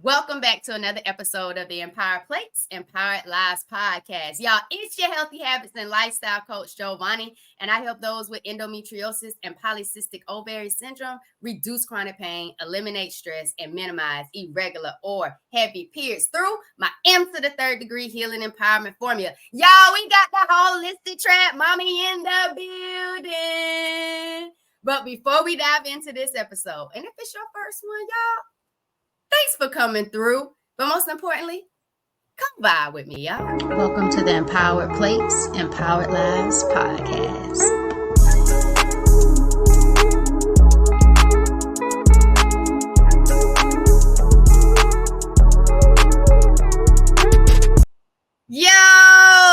Welcome back to another episode of the Empowered Plates, Empowered Lives podcast. Y'all, it's your healthy habits and lifestyle coach, Giovanni, and I help those with endometriosis and polycystic ovary syndrome reduce chronic pain, eliminate stress, and minimize irregular or heavy periods through my M to the third degree healing empowerment formula. Y'all, we got the Holistic Trap Mami in the building. But before we dive into this episode, and if it's your first one, y'all, thanks for coming through. But most importantly, come vibe with me, y'all. Welcome to the Empowered Plates, Empowered Lives podcast.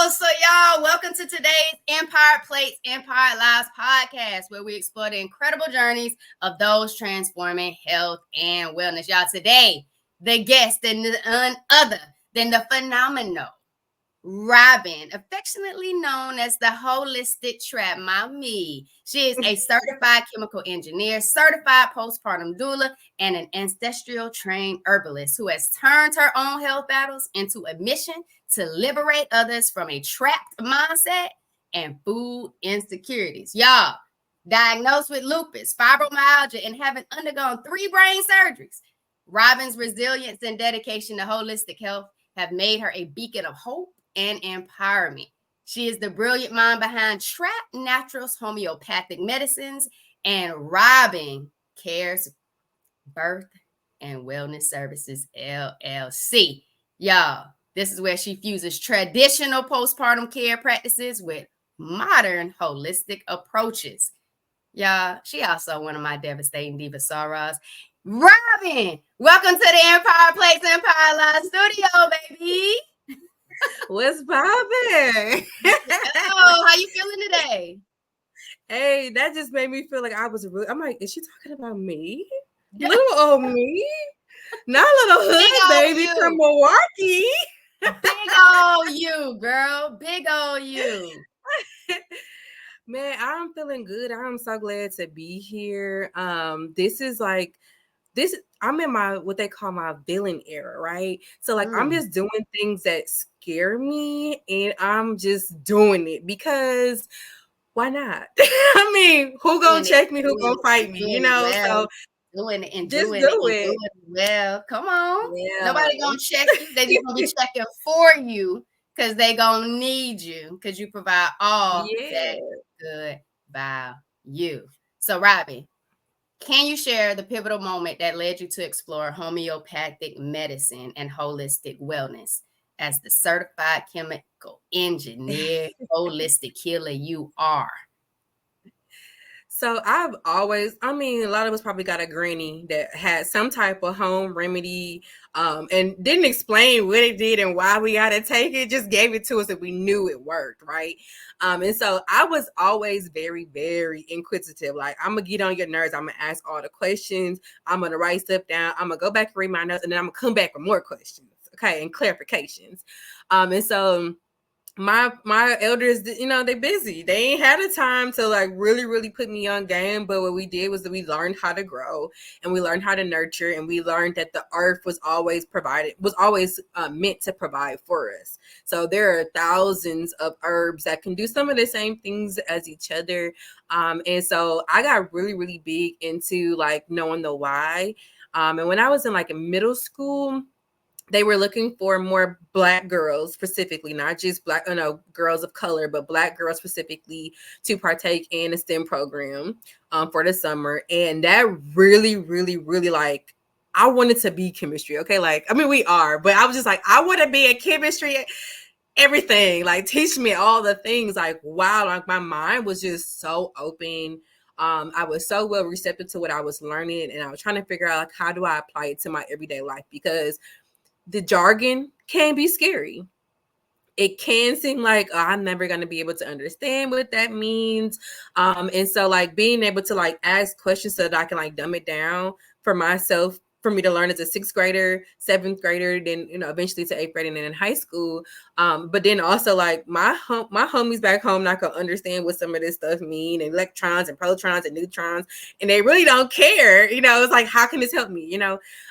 So y'all, welcome to today's Empowered Plates, Empowered Lives podcast, where we explore the incredible journeys of those transforming health and wellness. Y'all, today, the guest and none other than the phenomenal Robyn, affectionately known as the Holistic Trap Mami. She is a certified chemical engineer, certified postpartum doula, and an ancestral trained herbalist who has turned her own health battles into a mission to liberate others from a trapped mindset and food insecurities. Y'all, diagnosed with lupus, fibromyalgia, and having undergone 3 brain surgeries, Robyn's resilience and dedication to holistic health have made her a beacon of hope and empowerment. She is the brilliant mind behind Trap Naturals Homeopathic Medicines and Robyn Cares Birth and Wellness Services, LLC. Y'all, this is where she fuses traditional postpartum care practices with modern holistic approaches. Y'all, she also one of my devastating diva sorrows. Robyn, welcome to the Empire Place Empire Live studio, baby. What's poppin'? Oh, how you feeling today? Hey, that just made me feel like I was really. I'm like, is she talking about me? Little old me, not little hood baby from Milwaukee. Big old you, girl. Big old you. Man, I'm feeling good. I'm so glad to be here. This is like this. I'm in my what they call my villain era, right? So like I'm just doing things that scare me, and I'm just doing it because why not? I mean, who gonna check me? Who gonna fight me? You know, so doing it and just doing do it. it. Well, come on. Yeah. Nobody gonna check you. They just gonna be checking for you because they gonna need you because you provide all that good value. So, Robyn, can you share the pivotal moment that led you to explore homeopathic medicine and holistic wellness as the certified chemical engineer, holistic healer you are? So I've always, a lot of us probably got a granny that had some type of home remedy and didn't explain what it did and why we got to take it, just gave it to us and we knew it worked, right? And so I was always very, very inquisitive. Like, I'm going to get on your nerves. I'm going to ask all the questions. I'm going to write stuff down. I'm going to go back and read my notes, and then I'm going to come back with more questions, okay, and clarifications. And so my elders, they busy. They ain't had a time to like really put me on game. But what we did was that we learned how to grow and we learned how to nurture, and we learned that the earth was always meant to provide for us. So there are thousands of herbs that can do some of the same things as each other. And so I got really big into like knowing the why. And when I was in like in middle school, they were looking for more Black girls specifically, not just girls of color, but Black girls specifically to partake in a STEM program for the summer. And that really like, I wanted to be chemistry. Okay. Like, we are, but I was just like, I want to be a chemistry, everything. Like, teach me all the things. Like, wow. Like, my mind was just so open. I was so well receptive to what I was learning, and I was trying to figure out like, how do I apply it to my everyday life? Because the jargon can be scary. It can seem like, oh, I'm never going to be able to understand what that means. And so like being able to like ask questions so that I can like dumb it down for myself for me to learn as a 6th grader, 7th grader, then, eventually to 8th grade and then in high school. But then also like my homies back home not gonna understand what some of this stuff mean, and electrons and protons and neutrons, and they really don't care. It's like, how can this help me?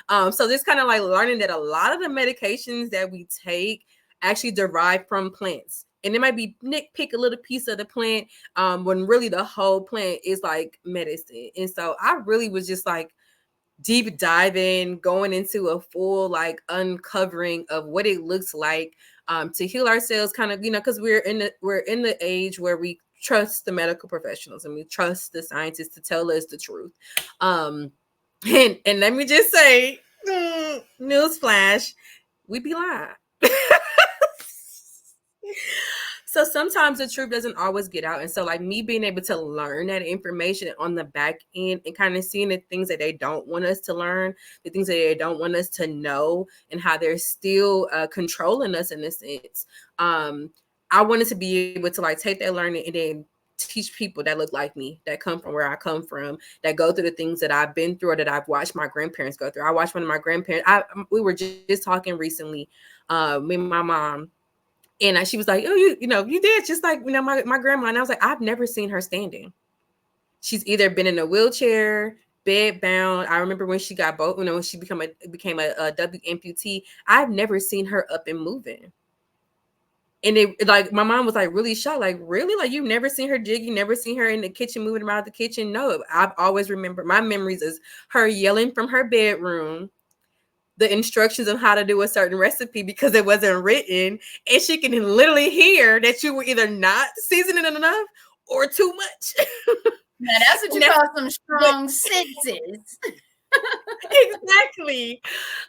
So this kind of like learning that a lot of the medications that we take actually derive from plants. And it might be nitpick a little piece of the plant, when really the whole plant is like medicine. And so I really was just like deep diving, going into a full like uncovering of what it looks like to heal ourselves, kind of, because we're in the age where we trust the medical professionals and we trust the scientists to tell us the truth. And let me just say, newsflash, we be lying. So sometimes the truth doesn't always get out. And so like me being able to learn that information on the back end and kind of seeing the things that they don't want us to learn, the things that they don't want us to know, and how they're still controlling us in a sense. I wanted to be able to like take that learning and then teach people that look like me, that come from where I come from, that go through the ththings that I've been through or that I've watched my grandparents go through. I watched one of my grandparents. We were just talking recently, me and my mom. And she was like, oh, you did just like, my grandma. And I was like, I've never seen her standing. She's either been in a wheelchair, bed bound. I remember when she got both, when she became a W amputee, I've never seen her up and moving. And it like, my mom was like really shocked, like, really? Like, you've never seen her jig? You never seen her in the kitchen moving around the kitchen? No, I've always remembered my memories is her yelling from her bedroom the instructions on how to do a certain recipe because it wasn't written, and she can literally hear that you were either not seasoning enough or too much. Now that's what you call some strong senses. Exactly.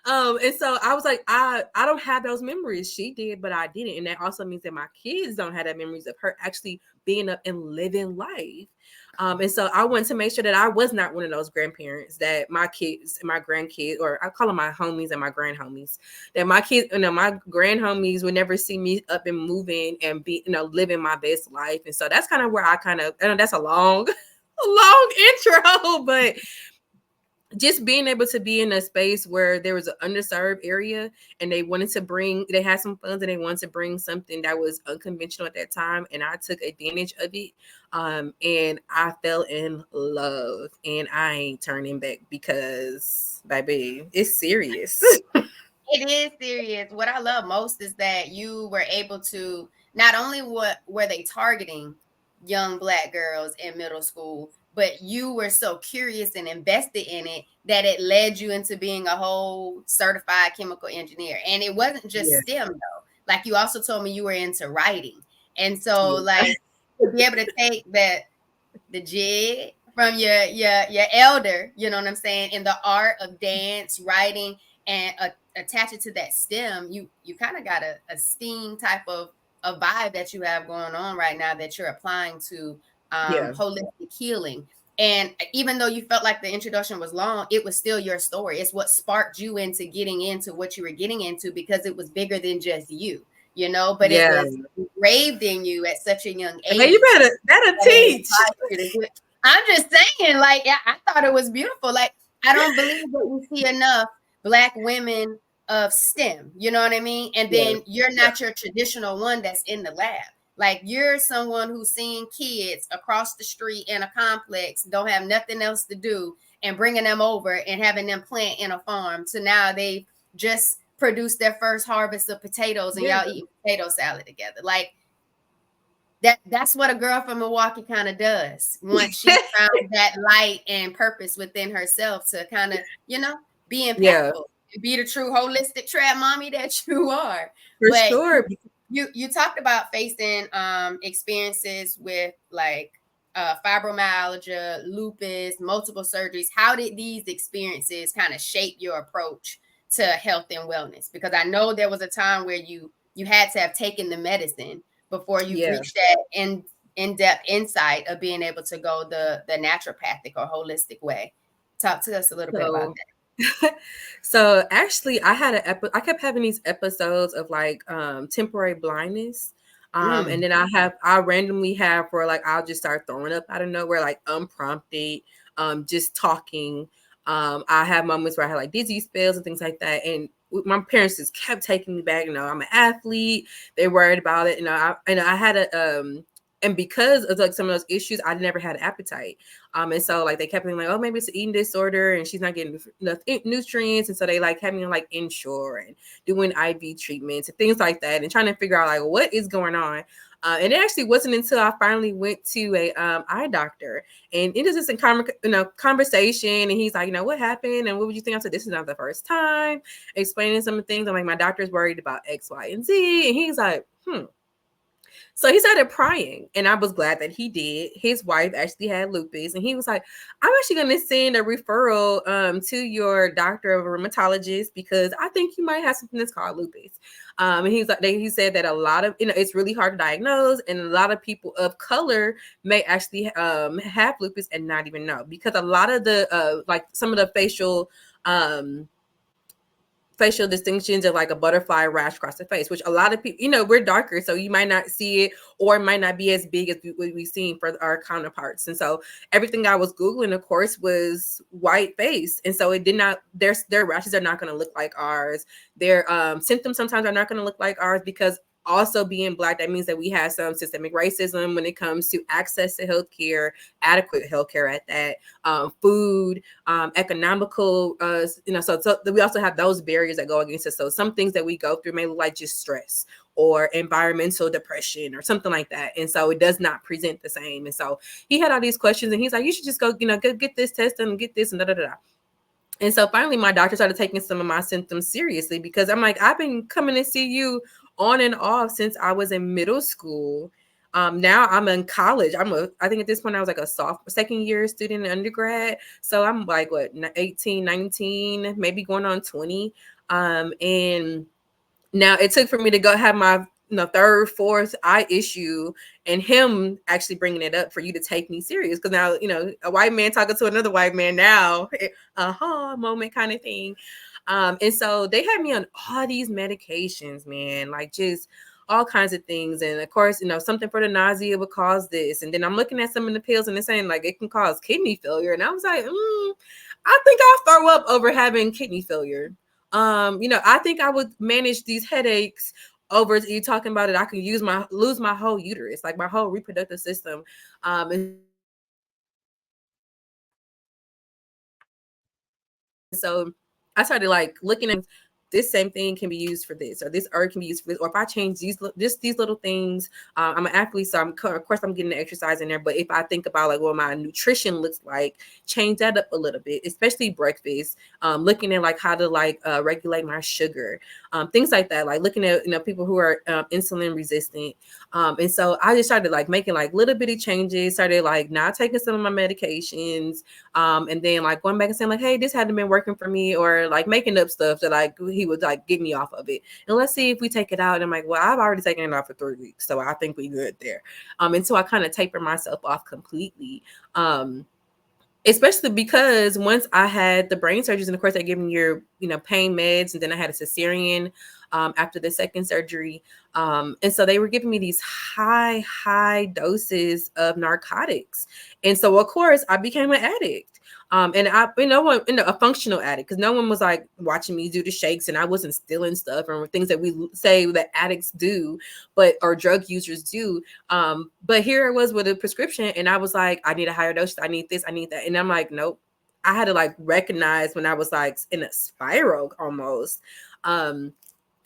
And so I was like, I don't have those memories. She did, but I didn't. And that also means that my kids don't have that memories of her actually being up and living life. And so I wanted to make sure that I was not one of those grandparents that my kids and my grandkids, or I call them my homies and my grand homies, that my kids, my grand homies would never see me up and moving and be, living my best life. And so that's kind of where I that's a long intro, but just being able to be in a space where there was an underserved area and they had some funds and they wanted to bring something that was unconventional at that time. And I took advantage of it. And I fell in love, and I ain't turning back because, baby, it's serious. It is serious. What I love most is that you were able to, not only were they targeting young Black girls in middle school, but you were so curious and invested in it that it led you into being a whole certified chemical engineer. And it wasn't just STEM though. Like, you also told me you were into writing. And so like, to be able to take the jig from your elder, you know what I'm saying, in the art of dance, writing, and attach it to that STEM, you kind of got a STEAM type of a vibe that you have going on right now that you're applying to holistic healing. And even though you felt like the introduction was long, it was still your story. It's what sparked you into getting into what you were getting into, because it was bigger than just you, but it was engraved in you at such a young age. Hey, you better teach. I'm just saying, like, I thought it was beautiful. Like, I don't believe that we see enough Black women of STEM, you know what I mean? And then you're not your traditional one that's in the lab. Like, you're someone who's seeing kids across the street in a complex, don't have nothing else to do, and bringing them over and having them plant in a farm. So now they just produced their first harvest of potatoes, and y'all eating potato salad together. Like, that's what a girl from Milwaukee kind of does once she found that light and purpose within herself to kind of, be impactful, be the true holistic trap mommy that you are. For sure. You talked about facing experiences with like fibromyalgia, lupus, multiple surgeries. How did these experiences kind of shape your approach to health and wellness? Because I know there was a time where you had to have taken the medicine before you reached that in-depth insight of being able to go the naturopathic or holistic way. Talk to us a little bit about that. So actually, I kept having these episodes of like temporary blindness. And then I randomly have where like I'll just start throwing up out of nowhere, like unprompted, just talking. I have moments where I had like dizzy spells and things like that. And my parents just kept taking me back. I'm an athlete. They're worried about it. I had and because of like some of those issues, I never had an appetite. And so like they kept being like, oh, maybe it's an eating disorder and she's not getting enough nutrients. And so they like had me like Ensure and doing IV treatments and things like that and trying to figure out like what is going on. And it actually wasn't until I finally went to a eye doctor, and it was just a conversation. And he's like, what happened? And what would you think? I said, this is not the first time. Explaining some things. I'm like, my doctor's worried about X, Y, and Z. And he's like, So he started prying, and I was glad that he did. His wife actually had lupus, and he was like, I'm actually going to send a referral to your doctor of a rheumatologist because I think you might have something that's called lupus. And he said that a lot of, it's really hard to diagnose, and a lot of people of color may actually have lupus and not even know, because a lot of the, like some of the facial distinctions of like a butterfly rash across the face, which a lot of people, we're darker, so you might not see it, or it might not be as big as we've seen for our counterparts. And so everything I was Googling, of course, was white face. And so it did not, their rashes are not going to look like ours. Their symptoms sometimes are not going to look like ours, because also being Black, that means that we have some systemic racism when it comes to access to healthcare, adequate healthcare at that, food, economical, so we also have those barriers that go against us. So some things that we go through may look like just stress or environmental depression or something like that. And so it does not present the same. And so he had all these questions, and he's like, you should just go, get this test and get this and da da da. And so finally, my doctor started taking some of my symptoms seriously, because I'm like, I've been coming to see you on and off since I was in middle school. Now I'm in college. I think at this point I was like a second year student in undergrad. So I'm like, 18, 19, maybe going on 20. And now it took for me to go have my third, fourth eye issue, and him actually bringing it up for you to take me serious. Because now, a white man talking to another white man now, moment kind of thing. And so they had me on all these medications, man, like just all kinds of things. And of course, something for the nausea would cause this. And then I'm looking at some of the pills and they're saying like it can cause kidney failure. And I was like, I think I'll throw up over having kidney failure. I think I would manage these headaches over you talking about it. I can lose my whole uterus, like my whole reproductive system. And so I started like looking at this same thing can be used for this, or this herb can be used for this, or if I change these little things. I'm an athlete, so of course I'm getting the exercise in there. But if I think about like what my nutrition looks like, change that up a little bit, especially breakfast. Looking at like how to like regulate my sugar, things like that. Like looking at people who are insulin resistant. And so I just started like making like little bitty changes. Started like not taking some of my medications, and then like going back and saying like, hey, this hadn't been working for me, or like making up stuff that like he would like get me off of it, and let's see if we take it out. And I'm like, well, I've already taken it off for 3 weeks, so I think we good there. And so I kind of taper myself off completely, especially because once I had the brain surgeries, and of course they give me your pain meds, and then I had a cesarean after the second surgery, and so they were giving me these high doses of narcotics, and so of course I became an addict. And I, a functional addict, because no one was like watching me do the shakes, and I wasn't stealing stuff or things that we say that addicts do, or drug users do. But here it was with a prescription, and I was like, I need a higher dose. I need this. I need that. And I'm like, nope. I had to like recognize when I was like in a spiral almost.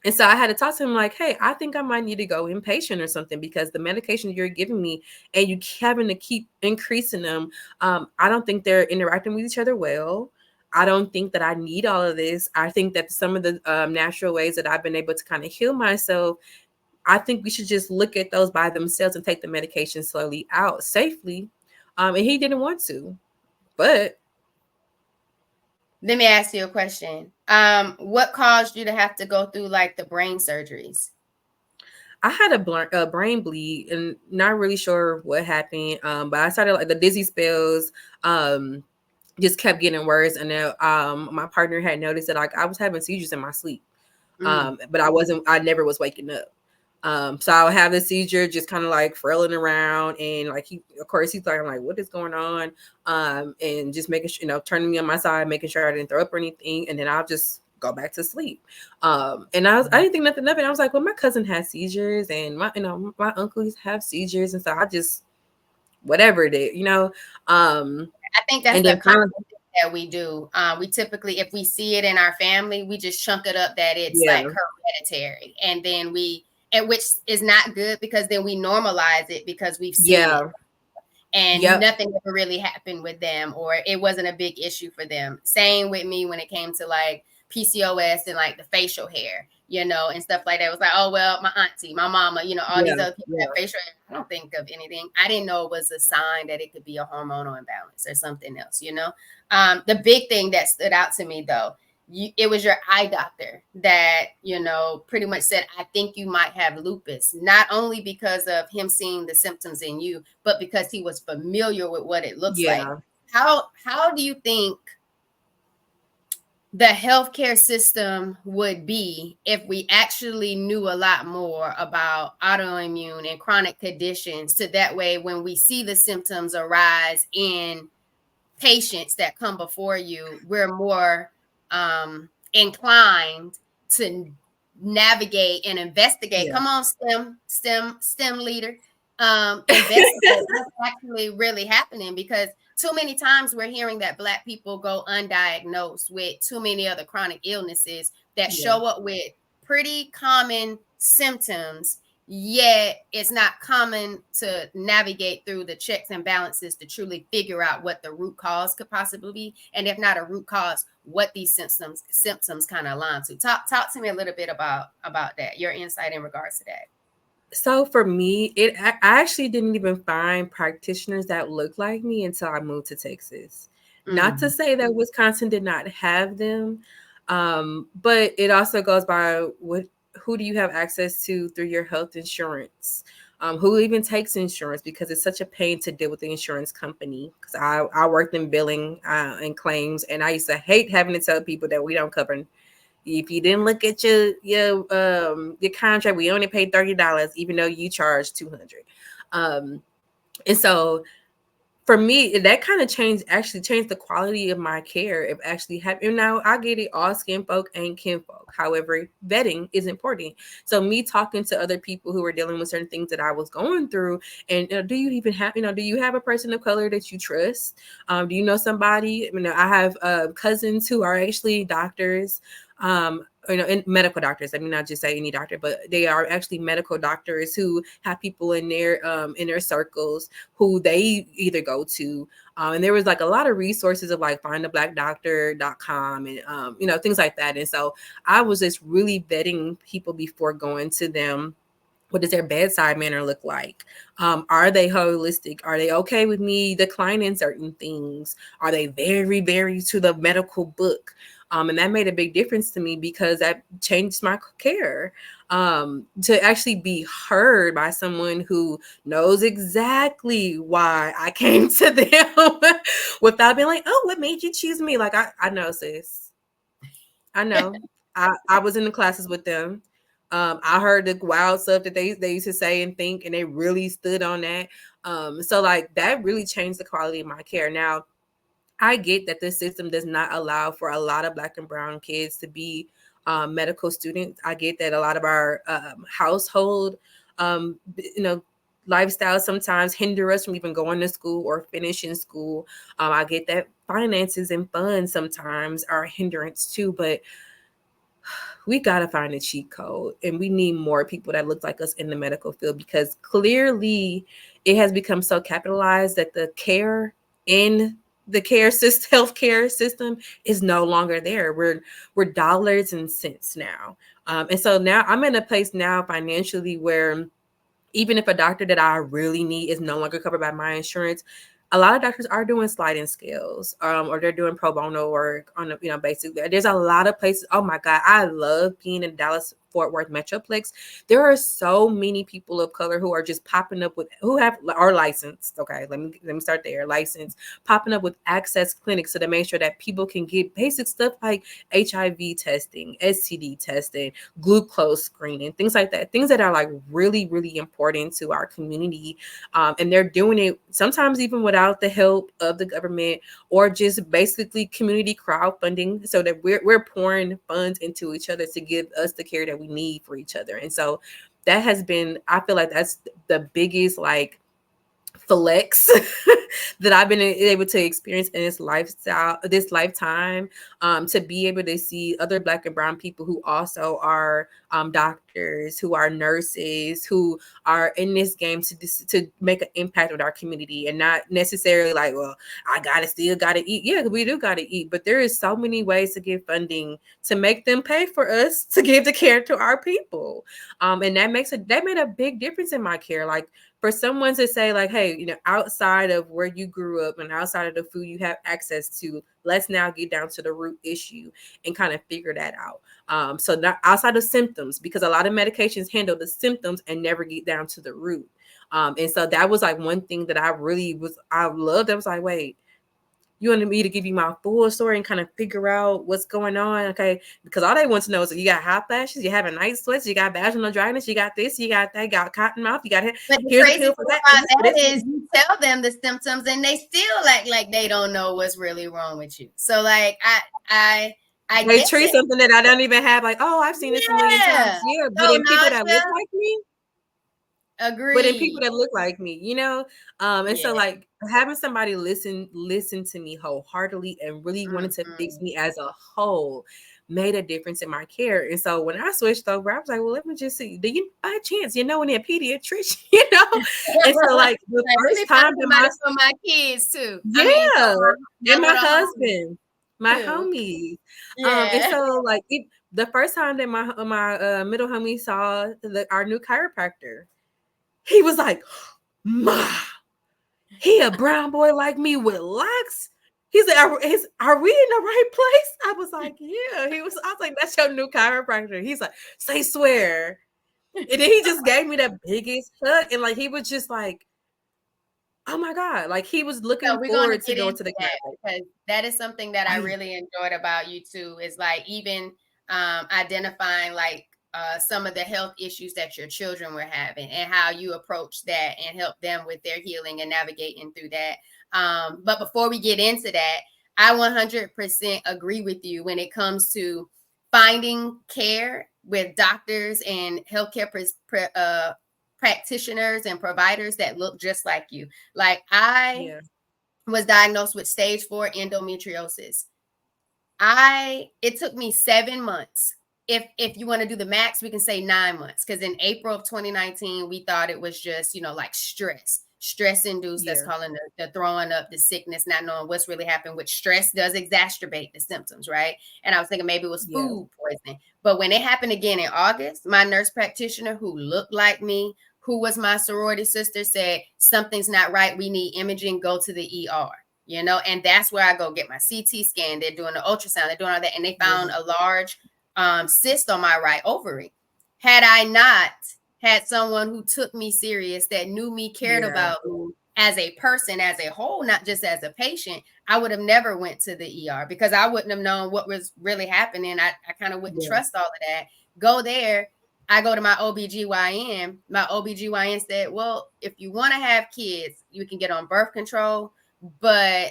And so I had to talk to him like, hey, I think I might need to go inpatient or something, because the medication you're giving me and you having to keep increasing them, I don't think they're interacting with each other well. I don't think that I need all of this. I think that some of the natural ways that I've been able to kind of heal myself, I think we should just look at those by themselves and take the medication slowly out safely. And he didn't want to, but let me ask you a question. What caused you to have to go through like the brain surgeries? I had a brain bleed, and not really sure what happened. But I started like the dizzy spells, just kept getting worse. And then my partner had noticed that like I was having seizures in my sleep. But I never was waking up. So I would have the seizure, just kind of like frailing around, and like he's like, I'm like, what is going on? And just making sure, turning me on my side, making sure I didn't throw up or anything, and then I'll just go back to sleep. And I didn't think nothing of it. I was like, well, my cousin has seizures, and my uncles have seizures, and so I just whatever it is. I think that's And the then common thing that we do. We typically, if we see it in our family, we just chunk it up that it's yeah, like hereditary, and then which is not good, because then we normalize it because we've seen it, and nothing ever really happened with them, or it wasn't a big issue for them. Same with me when it came to like PCOS and like the facial hair, and stuff like that. It was like, oh, well, my auntie, my mama, all these other people have facial hair. I don't think of anything. I didn't know it was a sign that it could be a hormonal imbalance or something else, The big thing that stood out to me, though, it was your eye doctor that, pretty much said, I think you might have lupus, not only because of him seeing the symptoms in you, but because he was familiar with what it looks like. How do you think the healthcare system would be if we actually knew a lot more about autoimmune and chronic conditions, so that way when we see the symptoms arise in patients that come before you, we're more inclined to navigate and investigate. Come on, STEM leader. Investigate what's actually really happening, because too many times we're hearing that Black people go undiagnosed with too many other chronic illnesses that show up with pretty common symptoms, yet it's not common to navigate through the checks and balances to truly figure out what the root cause could possibly be, and if not a root cause, what these symptoms kind of align to. Talk to me a little bit about that, your insight in regards to that. So for me, I actually didn't even find practitioners that looked like me until I moved to Texas. Not to say that Wisconsin did not have them, but it also goes by who do you have access to through your health insurance? Who even takes insurance, because it's such a pain to deal with the insurance company. Because I worked in billing and claims, and I used to hate having to tell people that we don't cover. If you didn't look at your contract, we only paid $30, even though you charged $200. And so for me, that kind of changed the quality of my care. If actually happened. Now I get it, all skin folk ain't kinfolk. However, vetting is important. So me talking to other people who are dealing with certain things that I was going through, and do you even have, do you have a person of color that you trust? Do you know somebody? I have cousins who are actually doctors. And medical doctors. I mean, not just say any doctor, but they are actually medical doctors who have people in their circles who they either go to. And there was like a lot of resources of like findablackdoctor.com and things like that. And so I was just really vetting people before going to them. What does their bedside manner look like? Are they holistic? Are they okay with me declining certain things? Are they very, very to the medical book? And that made a big difference to me, because that changed my care. To actually be heard by someone who knows exactly why I came to them without being like, oh, what made you choose me? Like, I know, sis. I know. I was in the classes with them. I heard the wild stuff that they used to say and think, and they really stood on that. So like that really changed the quality of my care. Now, I get that the system does not allow for a lot of Black and brown kids to be medical students. I get that a lot of our household, lifestyles sometimes hinder us from even going to school or finishing school. I get that finances and funds sometimes are a hindrance too, but we got to find a cheat code, and we need more people that look like us in the medical field, because clearly it has become so capitalized that the care in the healthcare system is no longer there. We're dollars and cents now. And so now I'm in a place now financially where even if a doctor that I really need is no longer covered by my insurance, a lot of doctors are doing sliding scales, or they're doing pro bono work on, basically. There's a lot of places. Oh my God, I love being in Dallas, Fort Worth Metroplex, there are so many people of color who are just popping up with, who are licensed. Okay, let me start there. Licensed, popping up with access clinics to make sure that people can get basic stuff like HIV testing, STD testing, glucose screening, things like that. Things that are like really, really important to our community. And they're doing it sometimes even without the help of the government, or just basically community crowdfunding, so that we're pouring funds into each other to give us the care that we need for each other. And so that has been, I feel like that's the biggest like flex that I've been able to experience in this lifetime, to be able to see other Black and brown people who also are doctors, who are nurses, who are in this game to make an impact with our community, and not necessarily like, well, I still gotta eat. Yeah, we do gotta eat, but there is so many ways to give funding to make them pay for us to give the care to our people, and that made a big difference in my care. Like, for someone to say like, hey, outside of where you grew up and outside of the food you have access to, let's now get down to the root issue and kind of figure that out. So not outside of symptoms, because a lot of medications handle the symptoms and never get down to the root. And so that was like one thing that I loved. I was like, wait, you wanted me to give you my full story and kind of figure out what's going on, okay? Because all they want to know is, you got hot flashes, you having night sweats, you got vaginal dryness, you got this, you got that, you got cotton mouth, you got hair. But the crazy thing about that is, you tell them the symptoms and they still act like they don't know what's really wrong with you. So like they treat something that I don't even have, like, oh, I've seen this a million times. Yeah, but in people that look like me. Agree. But in people that look like me, and so like having somebody listen to me wholeheartedly and really wanted to fix me as a whole made a difference in my care. And so when I switched over, I was like, well, let me just see, do you by chance any pediatrician, And so like the first time that for my kids too. And my husband, my homies. And so like the first time that my middle homie saw our new chiropractor, he was like, Ma, he a brown boy like me with locks? He's like, are we in the right place? I was like, yeah. I was like, that's your new chiropractor. He's like, say swear. And then he just gave me the biggest hug. And like, he was just like, oh my God. Like, he was looking forward to going to the chiropractor. Because that is something that I really enjoyed about you too, is like even identifying like some of the health issues that your children were having and how you approach that and help them with their healing and navigating through that. But before we get into that, I 100% agree with you when it comes to finding care with doctors and healthcare practitioners and providers that look just like you. Like I was diagnosed with stage 4 endometriosis. It took me 7 months. If you want to do the max, we can say 9 months. Because in April of 2019, we thought it was just, like stress induced. That's calling the throwing up, the sickness, not knowing what's really happened, which stress does exacerbate the symptoms, right? And I was thinking maybe it was food poisoning. But when it happened again in August, my nurse practitioner who looked like me, who was my sorority sister, said, something's not right. We need imaging. Go to the ER. And that's where I go get my CT scan. They're doing the ultrasound. They're doing all that. And they found a large cyst on my right ovary. Had I not had someone who took me serious, that knew me, cared about me as a person, as a whole, not just as a patient, I would have never went to the ER because I wouldn't have known what was really happening. I kind of wouldn't trust all of that. Go there. I go to my OBGYN. My OBGYN said, well, if you want to have kids, you can get on birth control, but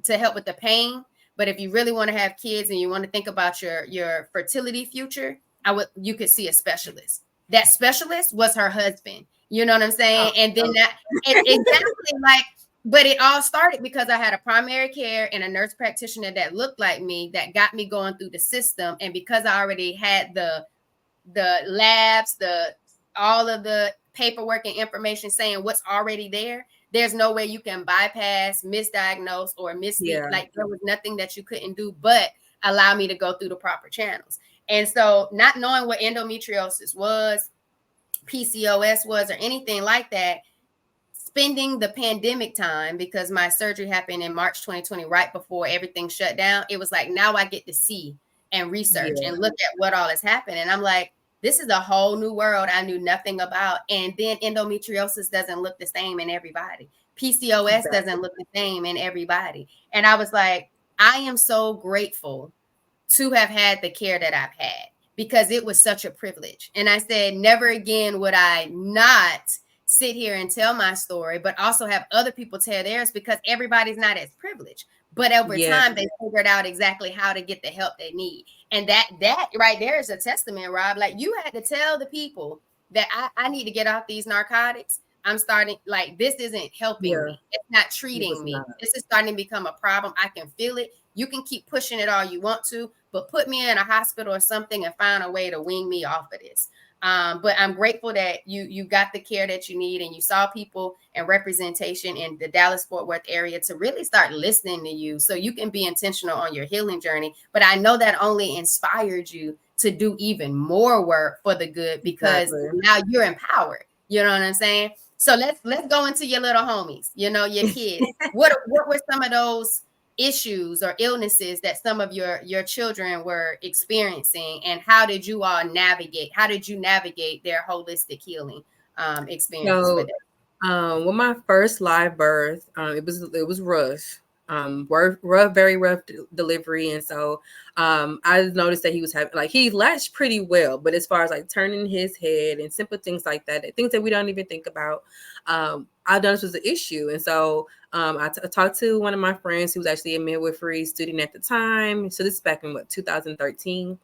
to help with the pain. But if you really want to have kids and you want to think about your fertility future, you could see a specialist. That specialist was her husband. You know what I'm saying? And then exactly like, but it all started because I had a primary care and a nurse practitioner that looked like me, that got me going through the system. And because I already had the labs, all of the paperwork and information saying what's already there, there's no way you can bypass, misdiagnose, or misspeak. Like there was nothing that you couldn't do but allow me to go through the proper channels. And so not knowing what endometriosis was, PCOS was, or anything like that, spending the pandemic time, because my surgery happened in March 2020, right before everything shut down, it was like, now I get to see and research and look at what all has happened. And I'm like, this is a whole new world I knew nothing about. And then endometriosis doesn't look the same in everybody. PCOS doesn't look the same in everybody. And I was like, I am so grateful to have had the care that I've had, because it was such a privilege. And I said, never again would I not sit here and tell my story, but also have other people tell theirs, because everybody's not as privileged. But over time, they figured out exactly how to get the help they need. And that right there is a testament, Rob. Like, you had to tell the people that I need to get off these narcotics. I'm starting, like, this isn't helping me. It's not treating me. This is starting to become a problem. I can feel it. You can keep pushing it all you want to, but put me in a hospital or something and find a way to wean me off of this. But I'm grateful that you got the care that you need, and you saw people and representation in the Dallas-Fort Worth area to really start listening to you, so you can be intentional on your healing journey. But I know that only inspired you to do even more work for the good, because now you're empowered. You know what I'm saying? So let's go into your little homies, you know, your kids. What were some of those issues or illnesses that some of your children were experiencing, and how did you navigate their holistic healing experience with it? When my first live birth, it was rough. Very rough delivery. And so I noticed that he was having, like, he latched pretty well, but as far as like turning his head and simple things like that, things that we don't even think about, I noticed was an issue. And so I talked to one of my friends who was actually a midwifery student at the time. So this is back in 2013.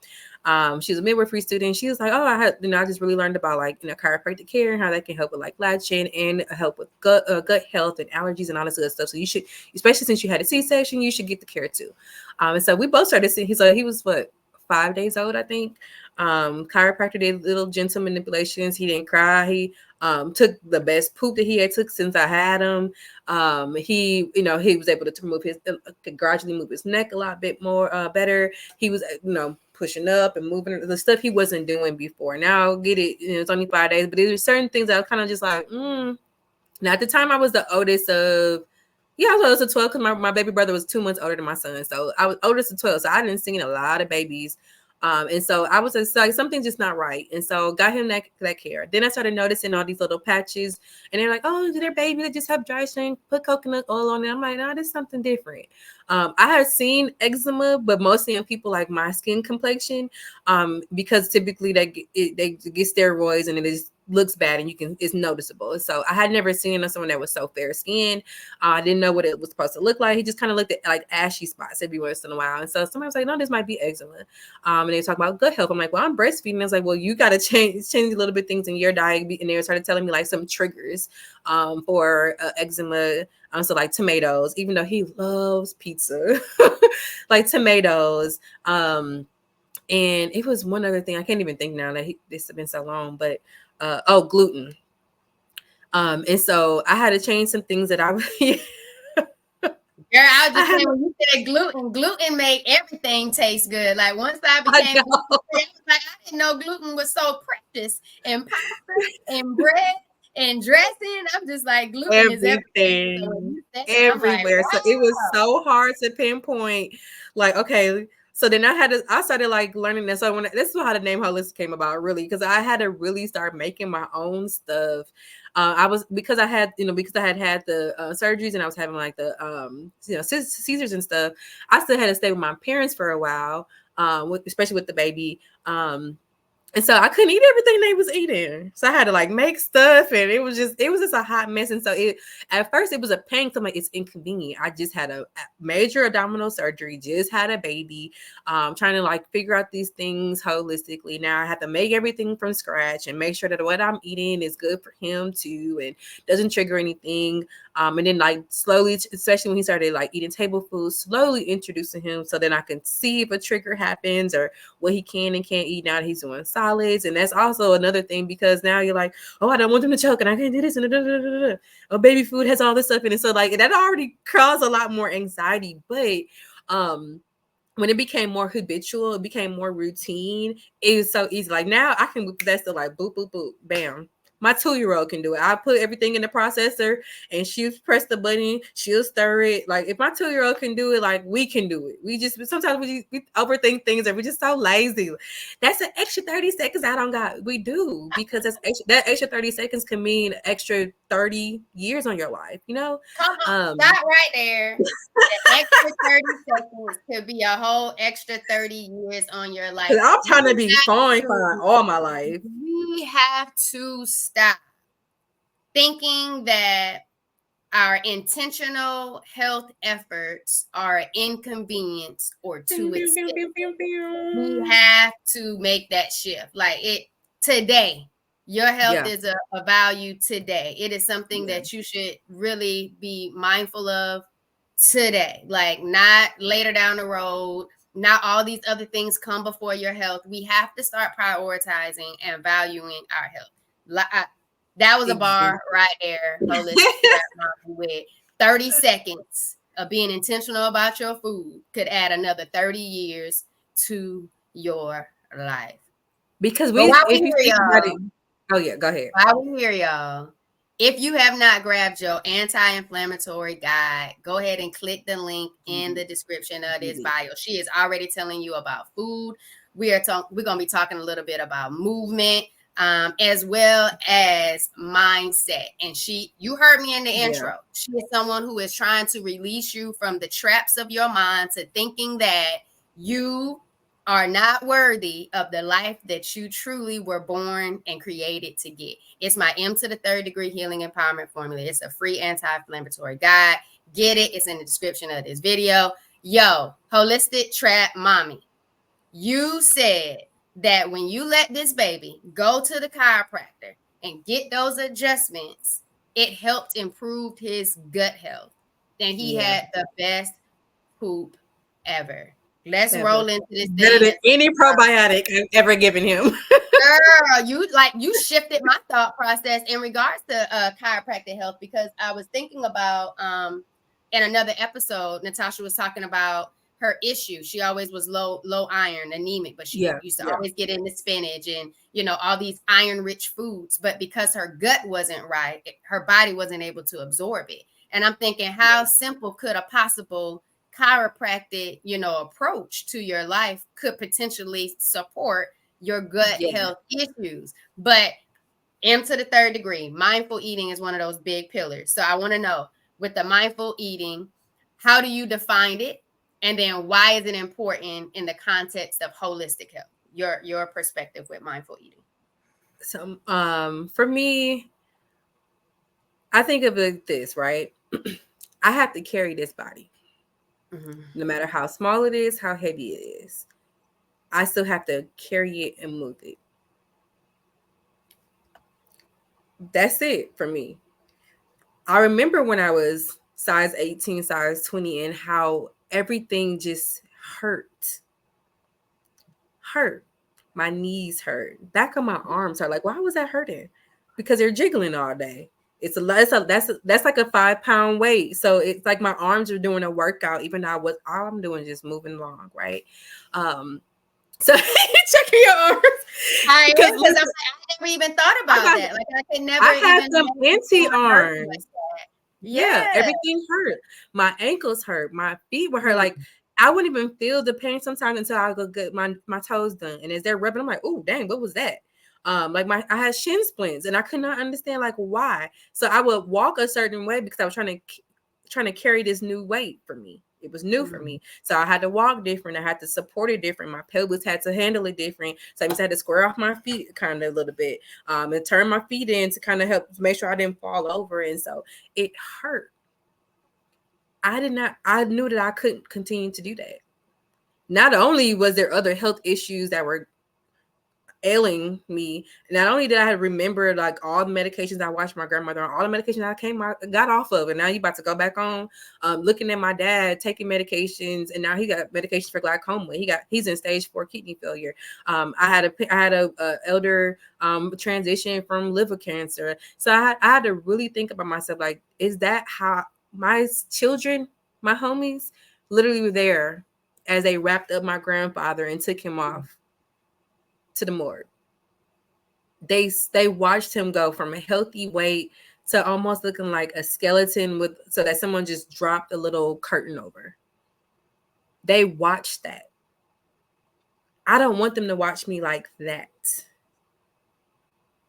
She was a midwifery student. She was like, oh, I just really learned about, like, chiropractic care and how that can help with like latching and help with gut health and allergies and all this other stuff. So you should, especially since you had a C-section, you should get the care too. And so we both started seeing, he was 5 days old, I think. Chiropractor did little gentle manipulations. He didn't cry. He took the best poop that he had took since I had him. He was able to gradually move his neck a lot bit more better. He was, pushing up and moving the stuff he wasn't doing before. Now get it, it's only 5 days, but there's certain things that I was kind of just like, Now at the time I was the oldest of, I was oldest of 12 because my baby brother was 2 months older than my son. So I was oldest of 12. So I didn't see a lot of babies. And so I was just like, something's just not right. And so got him that care. Then I started noticing all these little patches, and they're like, oh, they're baby that just have dry skin, put coconut oil on it. I'm like, no, there's something different. I had seen eczema, but mostly in people like my skin complexion, because typically they get steroids and it is looks bad and it's noticeable. So I had never seen someone that was so fair skinned. I didn't know what it was supposed to look like. He just kind of looked at like ashy spots every once in a while. And so somebody was like, no, this might be eczema. And they talk about gut health. I'm like, well, I'm breastfeeding. I was like, well, you got to change a little bit things in your diet. And they started telling me like some triggers for eczema. So like tomatoes, even though he loves pizza, like tomatoes. And it was one other thing. I can't even think now that this has been so long, but gluten. And so I had to change some things that I Girl, I was just saying, when you said gluten make everything taste good. Like, once I became I didn't know gluten was so precious in pasta and bread and dressing. I'm just like, gluten is everything. Everywhere. Like, wow. So it was so hard to pinpoint. Like, okay. So then I started like learning this. So this is how the name Holistic came about, really, because I had to really start making my own stuff. Because I had the surgeries and I was having like the seizures and stuff. I still had to stay with my parents for a while, especially with the baby. And so I couldn't eat everything they was eating. So I had to like make stuff, and it was just a hot mess. And so at first it was a pain. So I'm like, it's inconvenient. I just had a major abdominal surgery, just had a baby, trying to like figure out these things holistically. Now I have to make everything from scratch and make sure that what I'm eating is good for him too and doesn't trigger anything. And then like slowly, especially when he started like eating table food, slowly introducing him so then I can see if a trigger happens or what he can and can't eat now that he's doing solids. And that's also another thing, because now you're like, oh, I don't want them to choke and I can't do this and oh, baby food has all this stuff in it. So like that already caused a lot more anxiety. But when it became more habitual, it became more routine. It was so easy. Like now I can whip that stuff like boop, boop, boop, bam. My 2-year-old can do it. I put everything in the processor and she'll press the button, she'll stir it. Like if my 2-year-old can do it, like we can do it. We just sometimes we overthink things and we're just so lazy. That's an extra 30 seconds I don't got. We do, because that extra 30 seconds can mean extra 30 years on your life, you know? Come on, stop right there. The extra 30 seconds could be a whole extra 30 years on your life. I'm trying to be fine all my life. We have to stop thinking that our intentional health efforts are inconvenience or too expensive. We have to make that shift. Like it today. Your health is a value today. It is something that you should really be mindful of today. Like not later down the road. Not all these other things come before your health. We have to start prioritizing and valuing our health. That was a bar right there. Holistic Trap Mami with 30 seconds of being intentional about your food could add another 30 years to your life. Because go ahead. While we're here, y'all. If you have not grabbed your anti-inflammatory guide, go ahead and click the link in the description of this bio. She is already telling you about food. We're going to be talking a little bit about movement, as well as mindset. And you heard me in the intro. She is someone who is trying to release you from the traps of your mind to thinking that you are not worthy of the life that you truly were born and created to get. It's my M to the 3rd degree healing empowerment formula. It's a free anti-inflammatory guide. Get it. It's in the description of this video. Yo, Holistic Trap Mami, you said that when you let this baby go to the chiropractor and get those adjustments, it helped improve his gut health. And he had the best poop ever. Let's roll into this thing. Better than any probiotic I've ever given him. Girl, you shifted my thought process in regards to chiropractic health, because I was thinking about in another episode, Natasha was talking about her issue. She always was low iron, anemic, but she used to always get into spinach and all these iron rich foods. But because her gut wasn't right, her body wasn't able to absorb it. And I'm thinking, how simple could a possible chiropractic approach to your life could potentially support your gut health issues? But M to the 3rd degree, mindful eating is one of those big pillars. So I want to know, with the mindful eating, how do you define it? And then why is it important in the context of holistic health? Your perspective with mindful eating. So for me, I think of it like this, right? I have to carry this body. No matter how small it is, how heavy it is, I still have to carry it and move it. That's it for me. I remember when I was size 18, size 20, and how everything just hurt. My knees hurt. Back of my arms hurt. Like, why was that hurting? Because they're jiggling all day. That's like a 5-pound weight. So it's like my arms are doing a workout, even though all I'm doing is just moving along, right? So checking your arms. I never even thought about that. Like I could never. I had some anti-arms. Like everything hurt. My ankles hurt. My feet were hurt. Like I wouldn't even feel the pain sometimes until I go get my toes done. And as they're rubbing, I'm like, oh dang, what was that? I had shin splints and I could not understand like why. So I would walk a certain way because I was trying to carry this new weight for me. It was new for me. So I had to walk different. I had to support it different. My pelvis had to handle it different. So I just had to square off my feet kind of a little bit and turn my feet in to kind of help make sure I didn't fall over. And so it hurt. I knew that I couldn't continue to do that. Not only was there other health issues that were ailing me, not only did I remember like all the medications I watched my grandmother on, all the medications I got off of, and now you about to go back on. Looking at my dad taking medications, and now he got medications for glaucoma. He's in stage 4 kidney failure. I had a elder transition from liver cancer. So I had to really think about myself. Like, is that how my children, my homies, literally were there as they wrapped up my grandfather and took him off to the morgue? they watched him go from a healthy weight to almost looking like a skeleton so that someone just dropped a little curtain over. They watched that. I don't want them to watch me like that.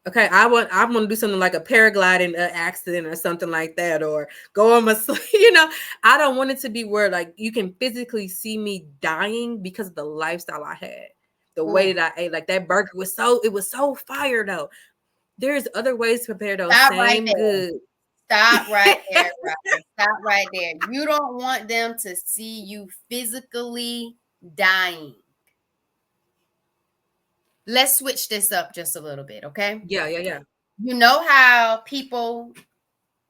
Okay, I want to do something like a paragliding accident or something like that, or go on my, I don't want it to be where like you can physically see me dying because of the lifestyle I had, the way that I ate. Like that burger was so fire though. There's other ways to prepare those same goods. Stop right there, Robyn. Stop right there. You don't want them to see you physically dying. Let's switch this up just a little bit, okay? Yeah. You know how people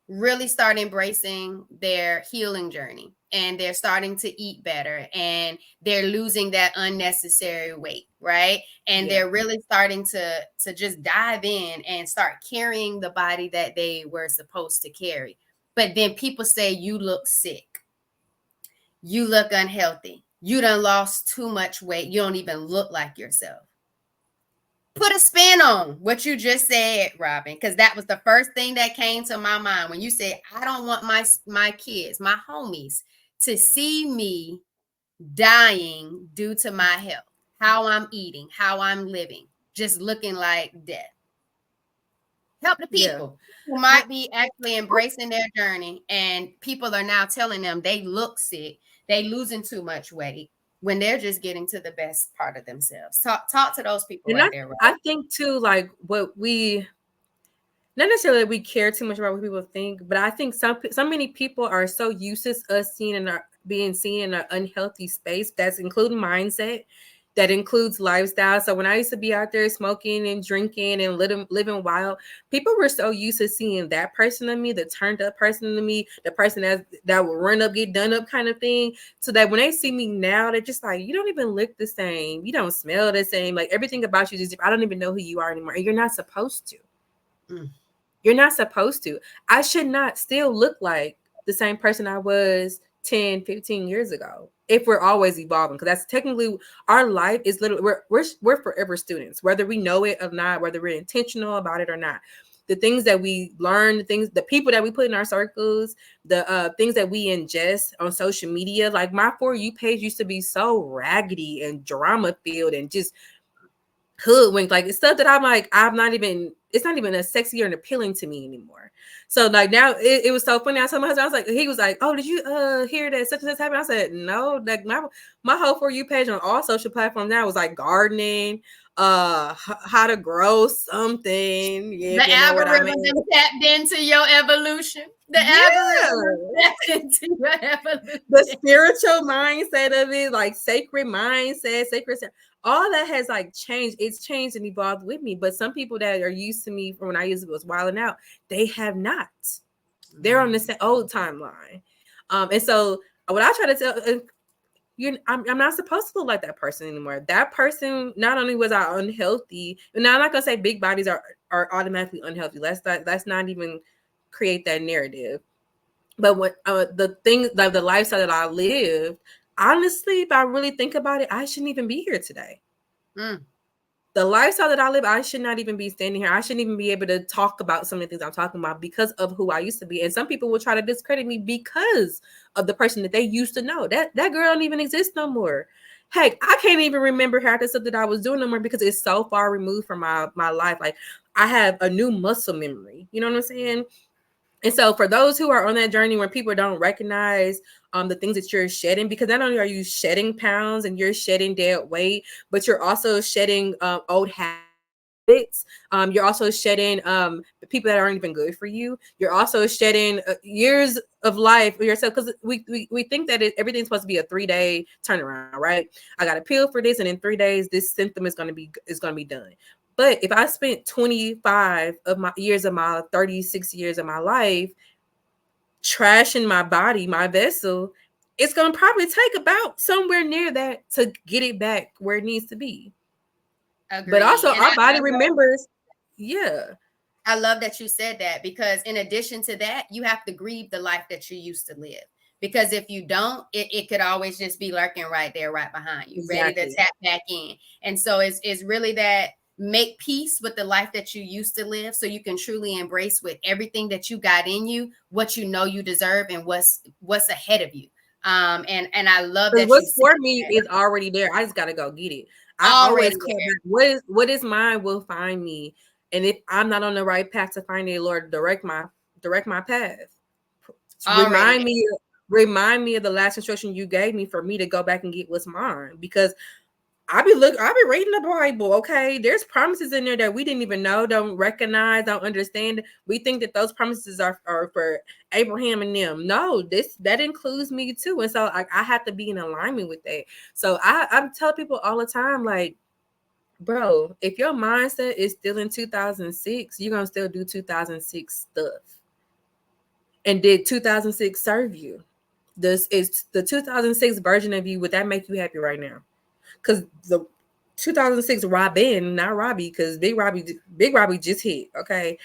really start embracing their healing journey and they're starting to eat better and they're losing that unnecessary weight, right? And they're really starting to just dive in and start carrying the body that they were supposed to carry. But then people say, you look sick. You look unhealthy. You done lost too much weight. You don't even look like yourself. Put a spin on what you just said, Robyn, because that was the first thing that came to my mind when you said, I don't want my kids, my homies, to see me dying due to my health, how I'm eating, how I'm living, just looking like death. Help the people who might be actually embracing their journey, and people are now telling them they look sick, they losing too much weight, when they're just getting to the best part of themselves. Talk to those people and right there. Right? I think too, like what we, not necessarily that we care too much about what people think, but I think so many people are so used to us being seen in an unhealthy space. That's including mindset, that includes lifestyle. So when I used to be out there smoking and drinking and living wild, people were so used to seeing that person of me, the turned up person of me, the person that will run up, get done up kind of thing. So that when they see me now, they're just like, you don't even look the same. You don't smell the same. Like everything about you is, I don't even know who you are anymore. And you're not supposed to. You're not supposed to. I should not still look like the same person I was 10, 15 years ago, if we're always evolving, because that's technically our life is literally, we're forever students, whether we know it or not, whether we're intentional about it or not. The things that we learn, the people that we put in our circles, the things that we ingest on social media. Like my For You page used to be so raggedy and drama filled and just hoodwinked, like it's stuff that I'm like, it's not even as sexy or appealing to me anymore. So like now it was so funny. I told my husband, I was like, he was like, oh, did you hear that such and such happened? I said, no, like my whole For You page on all social platforms now was like gardening, how to grow something. The algorithm tapped into your evolution. The algorithm tapped into your evolution. The spiritual mindset of it, like sacred mindset, all that has like changed. It's changed and evolved with me. But some people that are used to me from when I was wilding out, they have not. They're on the old timeline. And so what I try to tell I'm not supposed to look like that person anymore. That person, not only was I unhealthy, and I'm not gonna say big bodies are automatically unhealthy. Let's not even create that narrative. But what the thing, like the lifestyle that I lived, honestly, if I really think about it, I shouldn't even be here today. The lifestyle that I live, I should not even be standing here. I shouldn't even be able to talk about some of the things I'm talking about because of who I used to be. And some people will try to discredit me because of the person that they used to know. That girl don't even exist no more. Heck, I can't even remember half the stuff that I was doing no more because it's so far removed from my life. Like I have a new muscle memory. You know what I'm saying? And so for those who are on that journey where people don't recognize the things that you're shedding, because not only are you shedding pounds and you're shedding dead weight, but you're also shedding old habits. You're also shedding people that aren't even good for you. You're also shedding years of life for yourself, because we think that everything's supposed to be a 3-day turnaround, right? I got a pill for this, and in 3 days, this symptom is going to be done. But if I spent 25 of my years of my 36 years of my life trashing my body, my vessel, it's going to probably take about somewhere near that to get it back where it needs to be. Agreed. But also our body remembers. Yeah. I love that you said that, because in addition to that, you have to grieve the life that you used to live. Because if you don't, it could always just be lurking right there, right behind you, exactly, ready to tap back in. And so it's really that make peace with the life that you used to live, so you can truly embrace with everything that you got in you, what you know you deserve, and what's ahead of you. And I love that what's you for me is already there. I just gotta go get it. I always call back, what is mine will find me. And if I'm not on the right path to find it, Lord, direct my path. Remind me of the last instruction you gave me for me to go back and get what's mine, because I be reading the Bible. Okay, there's promises in there that we didn't even know, don't recognize, don't understand. We think that those promises are for Abraham and them. No, that includes me too, and so I have to be in alignment with that. So I tell people all the time, like, bro, if your mindset is still in 2006, you're gonna still do 2006 stuff. And did 2006 serve you? This is the 2006 version of you. Would that make you happy right now? Because the 2006 Robyn, not Robbie, because Big Robbie just hit. Okay,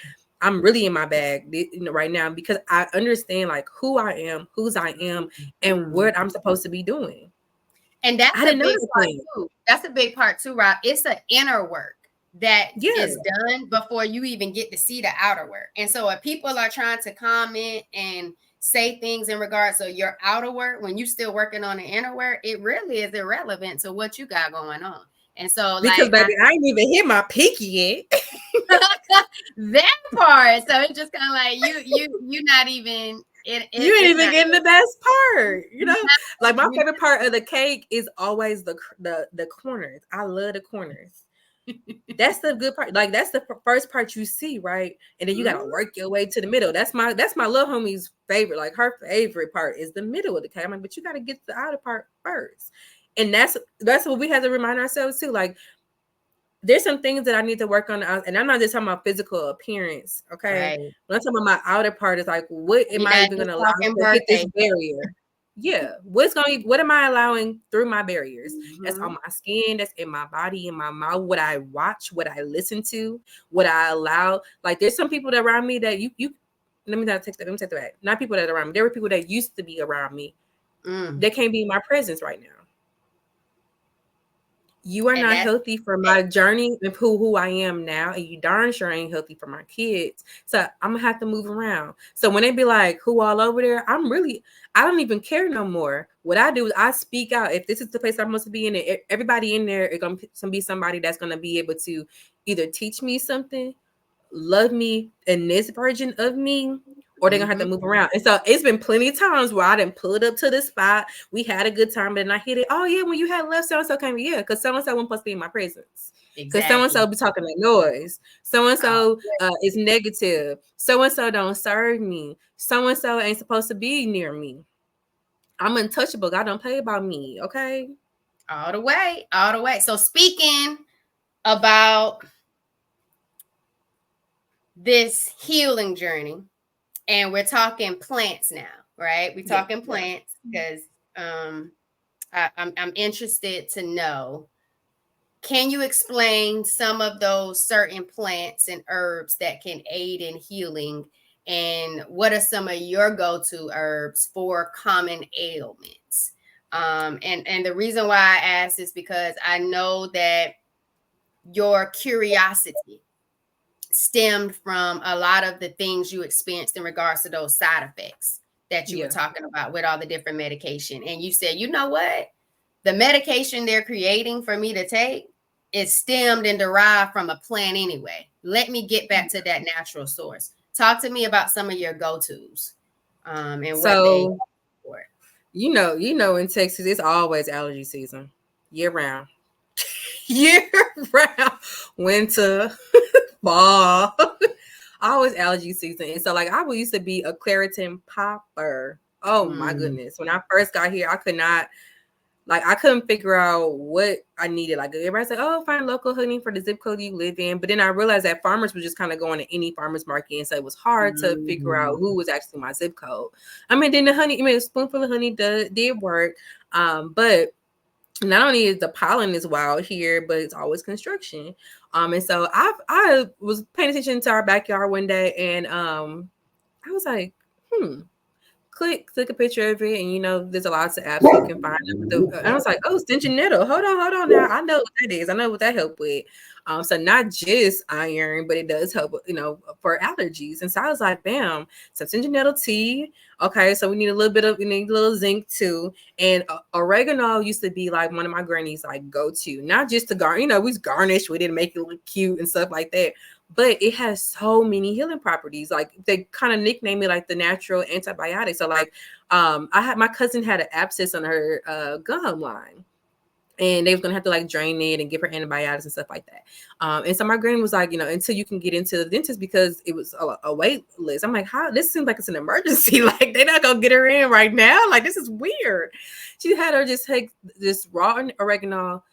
I'm really in my bag right now because I understand like who I am, whose I am, and what I'm supposed to be doing. And that's a big part too. That's a big part too, Rob. It's an inner work that is done before you even get to see the outer work. And so if people are trying to comment and say things in regards to your outer work, when you're still working on the inner work, it really is irrelevant to what you got going on. And so, because baby, I ain't even hit my peak yet. That part. So it's just kind of like you're not even. You ain't even getting the best part, you know. Like my favorite part of the cake is always the corners. I love the corners. That's the good part. Like that's the first part you see, right? And then you gotta work your way to the middle. That's my little homie's favorite. Like her favorite part is the middle of the cake. I'm like, but you gotta get the outer part first. And that's what we have to remind ourselves too. Like there's some things that I need to work on, and I'm not just talking about physical appearance. Okay, right. When I'm talking about my outer part, is like, what am I even gonna allow to hit this barrier? Yeah, what am I allowing through my barriers? That's on my skin, that's in my body, in my mouth, what I watch, what I listen to, what I allow. Like there's some people that around me that you let me take that back. Not people that are around me. There were people that used to be around me that can't be in my presence right now. You are not healthy for my journey of who I am now, and you darn sure ain't healthy for my kids. So I'm gonna have to move around. So when they be like, who all over there? I don't even care no more. What I do is I speak out. If this is the place I'm supposed to be in, everybody in there is gonna be somebody that's gonna be able to either teach me something, love me in this version of me, or they're gonna have to move around. And so it's been plenty of times where I didn't pull it up to the spot. We had a good time, but then I hit it. Oh yeah, when you had left, so-and-so came. Yeah, because so-and-so wasn't supposed to be in my presence. Because so-and-so be talking that noise. So-and-so is negative. So-and-so don't serve me. So-and-so ain't supposed to be near me. I'm untouchable. God don't play about me. Okay. All the way. So speaking about this healing journey, and we're talking plants now, right? We're talking plants because I'm interested to know, can you explain some of those certain plants and herbs that can aid in healing? And what are some of your go-to herbs for common ailments? And the reason why I ask is because I know that your curiosity stemmed from a lot of the things you experienced in regards to those side effects that you were talking about with all the different medication. And you said, you know what? The medication they're creating for me to take is stemmed and derived from a plant anyway. Let me get back to that natural source. Talk to me about some of your go-tos. And so, what you know, in Texas, it's always allergy season year round. Winter, fall, always allergy season. And so like I used to be a Claritin popper. Oh my goodness. When I first got here, I couldn't figure out what I needed. Like everybody's like, oh, find local honey for the zip code you live in. But then I realized that farmers were just kind of going to any farmer's market. And so it was hard to figure out who was actually my zip code. I mean, then a spoonful of honey did work. But not only is the pollen is wild here, but it's always construction. And so I was paying attention to our backyard one day, and I was like, click a picture of it, and you know, there's a lot of apps you can find. And I was like, oh, stench nettle. Hold on. Now I know what that is. I know what that help with. So not just iron, but it does help, you know, for allergies. And so I was like, bam, some stench nettle tea. Okay, so we need a little zinc too. And oregano used to be like one of my granny's like go to, not just to garnish. You know, we garnish with it and make it look cute and stuff like that. But it has so many healing properties. Like they kind of nicknamed it like the natural antibiotic. So like my cousin had an abscess on her gum line. And they was gonna have to like drain it and give her antibiotics and stuff like that. And so my granny was like, you know, until you can get into the dentist, because it was a wait list. I'm like, how? This seems like it's an emergency. Like they're not gonna get her in right now. Like this is weird. She had her just take this raw oregano,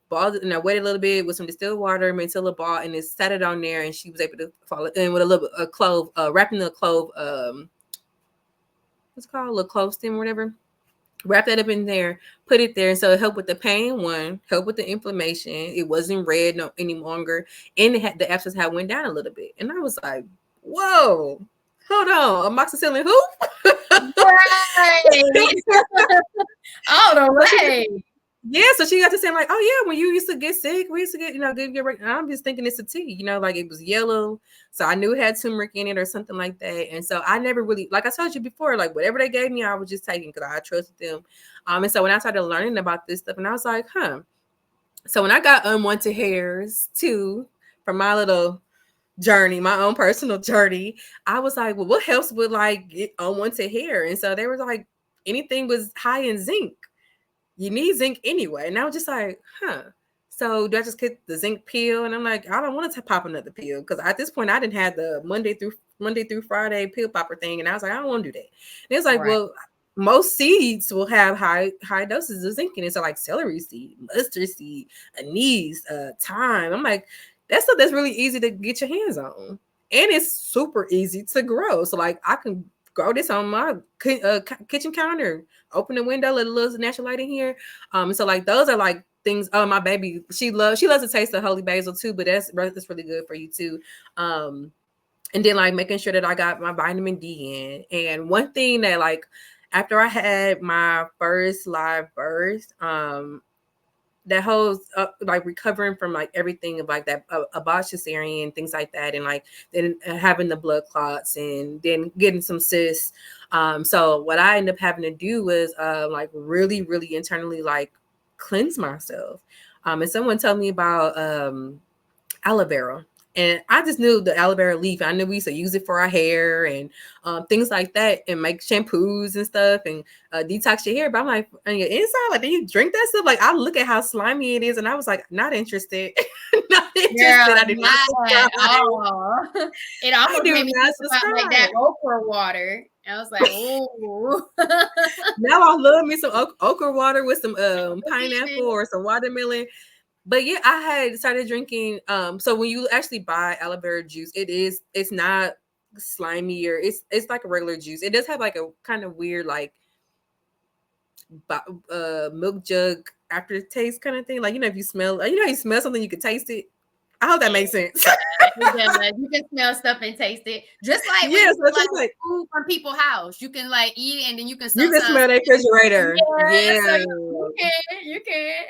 ball it, and I waited a little bit with some distilled water, made a little ball, and then set it on there, and she was able to follow it in with a little clove, wrapping the clove, what's it called, a little clove stem or whatever. Wrap that up in there, put it there. And so it helped with the pain, helped with the inflammation. It wasn't red any longer. And the abscess had went down a little bit. And I was like, whoa, hold on. Amoxicillin who? Right. All the way. Yeah, so she got to saying like, oh yeah, when you used to get sick, we used to get, you know, and I'm just thinking it's a tea, you know, like it was yellow, so I knew it had turmeric in it or something like that. And so I never really, like I told you before, like whatever they gave me, I was just taking because I trusted them. And so when I started learning about this stuff, and I was like, so when I got unwanted hairs too from my little journey, my own personal journey, I was like, well, what helps with like get unwanted hair? And so they were like, anything was high in zinc. You need zinc anyway. And I was just like, so do I just get the zinc pill? And I'm like, I don't want to pop another pill, because at this point I didn't have the Monday through Friday pill popper thing. And I was like, I don't want to do that. And it's like, right. Well, most seeds will have high doses of zinc in it. So like celery seed, mustard seed, anise, thyme. I'm like, that's stuff that's really easy to get your hands on. And it's super easy to grow. So like I can grow this on my kitchen counter, open the window, let a little natural light in here. So like those are like things. Oh, my baby, she loves the taste of holy basil too, but that's really good for you too. And then like making sure that I got my vitamin D in. And one thing that like after I had my first live birth, that whole like recovering from like everything of like that about cesarean, things like that, and like then having the blood clots and then getting some cysts. So what I ended up having to do was like really internally like cleanse myself. And someone told me about aloe vera. And I just knew the aloe vera leaf. I knew we used to use it for our hair and things like that, and make shampoos and stuff and detox your hair. But I'm like, on your inside, like, do you drink that stuff? Like, I look at how slimy it is, and I was like, not interested. Not interested. Yeah, I did not all. It almost made me think about like that okra water. I was like, oh. Now I love me some okra water with some pineapple or some watermelon. But yeah, I had started drinking. So when you actually buy aloe vera juice, it's not slimy, or it's like a regular juice. It does have like a kind of weird like milk jug aftertaste kind of thing. Like, you know, if you smell, you know, you smell something, you can taste it. I hope that makes sense. You can smell stuff and taste it. Just like when you like food from people's house. You can like eat it, and then you can smell their refrigerator. Yeah. So you can.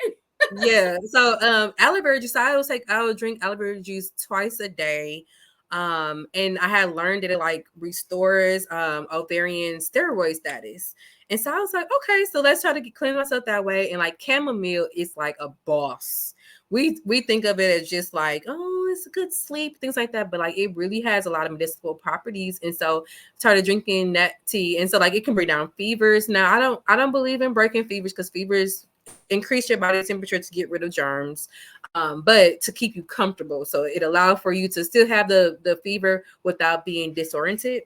Yeah. So aloe vera juice, I would drink aloe vera juice twice a day. And I had learned that it like restores ovarian steroid status. And so I was like, okay, so let's try to clean myself that way. And like chamomile is like a boss. We think of it as just like, oh, it's a good sleep, things like that. But like it really has a lot of medicinal properties. And so started drinking that tea. And so like it can bring down fevers. Now I don't believe in breaking fevers, because fevers increase your body temperature to get rid of germs, but to keep you comfortable. So it allows for you to still have the fever without being disoriented.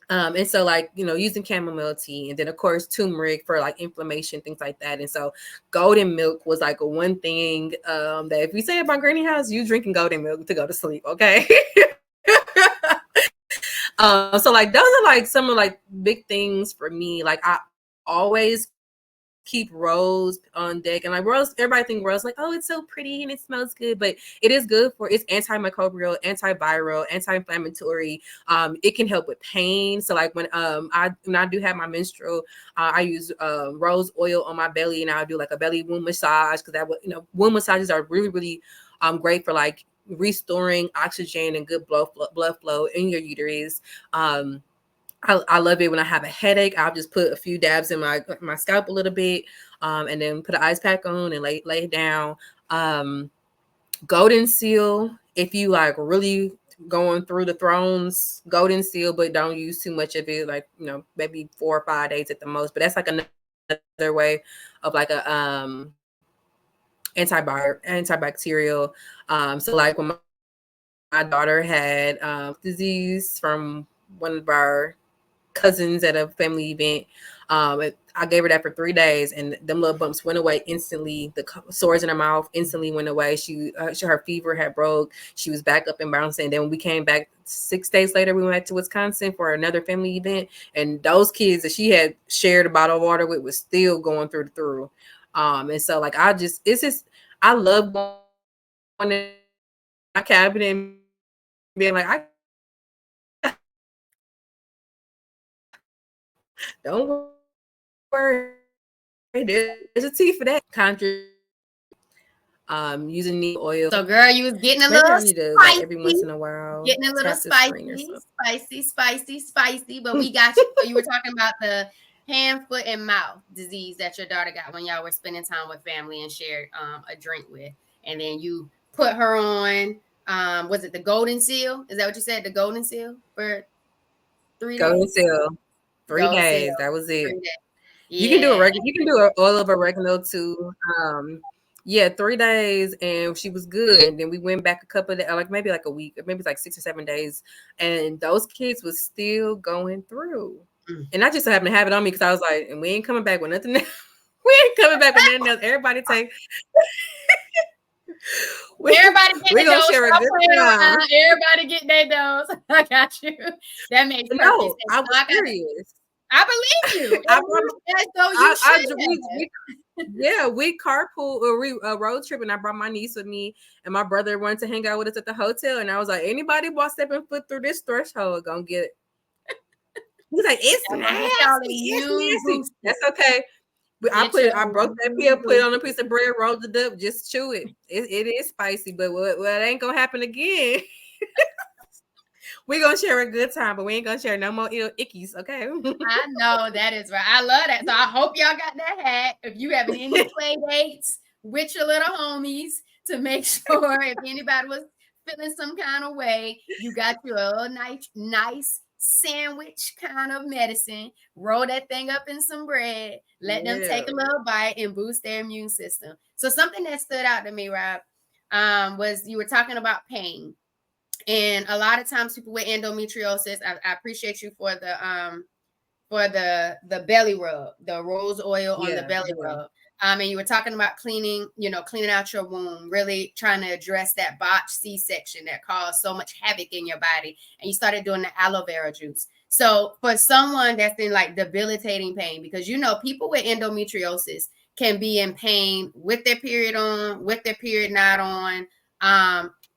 And so like, you know, using chamomile tea, and then of course turmeric for like inflammation, things like that. And so golden milk was like a one thing that if you say at my granny house, you drinking golden milk to go to sleep, okay? So like those are like some of like big things for me. Like I always keep rose on deck. And like rose, everybody think rose like, oh, it's so pretty and it smells good, but it is good for, it's antimicrobial, antiviral, anti-inflammatory. It can help with pain. So like when I do have my menstrual, I use rose oil on my belly, and I'll do like a belly wound massage, because that, you know, wound massages are really, really great for like restoring oxygen and good blood flow in your uterus. I love it when I have a headache. I'll just put a few dabs in my scalp a little bit, and then put an ice pack on and lay it down. Golden seal, if you like really going through the thrones, golden seal, but don't use too much of it, like, you know, maybe 4 or 5 days at the most. But that's like another way of like a antibacterial. So like when my daughter had disease from one of our cousins at a family event, I gave her that for 3 days, and them little bumps went away instantly. The sores in her mouth instantly went away. Her fever had broke. She was back up and bouncing. And then when we came back 6 days later, we went back to Wisconsin for another family event, and those kids that she had shared a bottle of water with was still going through. And so like I love going in my cabinet and being like, don't worry, there's a tea for that. Using neem oil. So, girl, you was getting a Maybe little I need to, spicy. like, every once in a while, Getting a little tap the screen or something. spicy. But we got you. So you were talking about the hand, foot, and mouth disease that your daughter got when y'all were spending time with family and shared a drink with, and then you put her on. Was it the golden seal? Is that what you said? The golden seal for 3 days. Golden seal, 3 Gold days. seal. That was it. 3 days. You can do Yeah. you can do an oil of oregano too. Yeah, 3 days, and she was good. And then we went back a couple of days, like maybe like a week, maybe it's like 6 or 7 days, and those kids was still going through. And I just happened to have it on me because I was like, and we ain't coming back with nothing else. We ain't coming back with nothing else. Everybody take. Everybody get we the gonna dose. share a good time. Everybody get their dose. I got you. That makes perfect sense. I was serious. I believe you. We carpool or we road trip, and I brought my niece with me, and my brother wanted to hang out with us at the hotel, and I was like, anybody stepping foot through this threshold gonna get it. He's like, it's nasty. That's okay. I broke that pill, put it on a piece of bread, rolled it up, just chew it. It is spicy, but it ain't gonna happen again. We're gonna share a good time, but we ain't gonna share no more ill ickies, okay? I know that is right. I love that. So I hope y'all got that hat. If you have any play dates with your little homies, to make sure if anybody was feeling some kind of way, you got your nice sandwich kind of medicine. Roll that thing up in some bread, let them take a little bite and boost their immune system. So something that stood out to me, Rob, was you were talking about pain. And a lot of times people with endometriosis, I appreciate you for the belly rub, the rose oil on the belly rub. And you were talking about cleaning out your womb, really trying to address that botched C-section that caused so much havoc in your body. And you started doing the aloe vera juice. So for someone that's in like debilitating pain, because people with endometriosis can be in pain with their period on, with their period not on,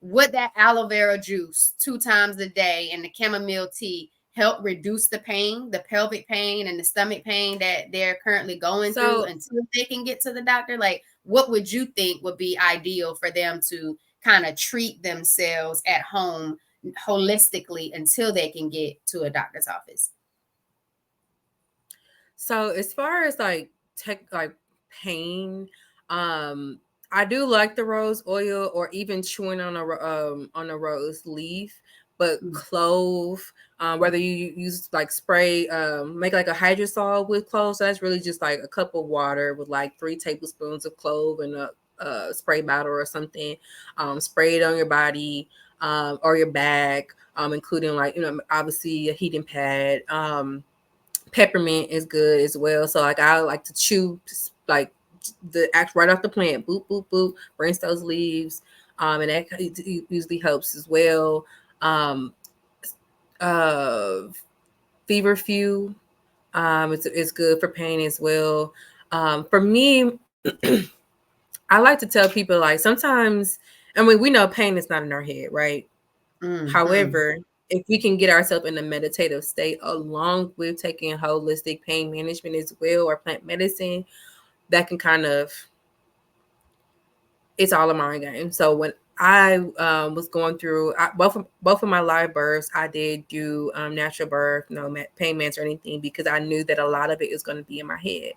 would that aloe vera juice 2 times a day and the chamomile tea help reduce the pain, the pelvic pain and the stomach pain that they're currently going through until they can get to the doctor? Like, what would you think would be ideal for them to kind of treat themselves at home holistically until they can get to a doctor's office? So as far as like pain, I do like the rose oil, or even chewing on a rose leaf. But clove, whether you use like spray, make like a hydrosol with cloves, so that's really just like a cup of water with like 3 tablespoons of clove and a spray bottle or something. Spray it on your body or your back, including like, obviously a heating pad. Peppermint is good as well. So like I like to chew like the act right off the plant, boop boop boop, rinse those leaves, and that usually helps as well. Feverfew, it's good for pain as well. For me, I like to tell people, like, sometimes, I mean, we know pain is not in our head, right? Mm-hmm. However, if we can get ourselves in a meditative state along with taking holistic pain management as well, or plant medicine, that can kind of, it's all a mind game. So when I was going through both of my live births, I did do natural birth, no pain meds or anything, because I knew that a lot of it is going to be in my head.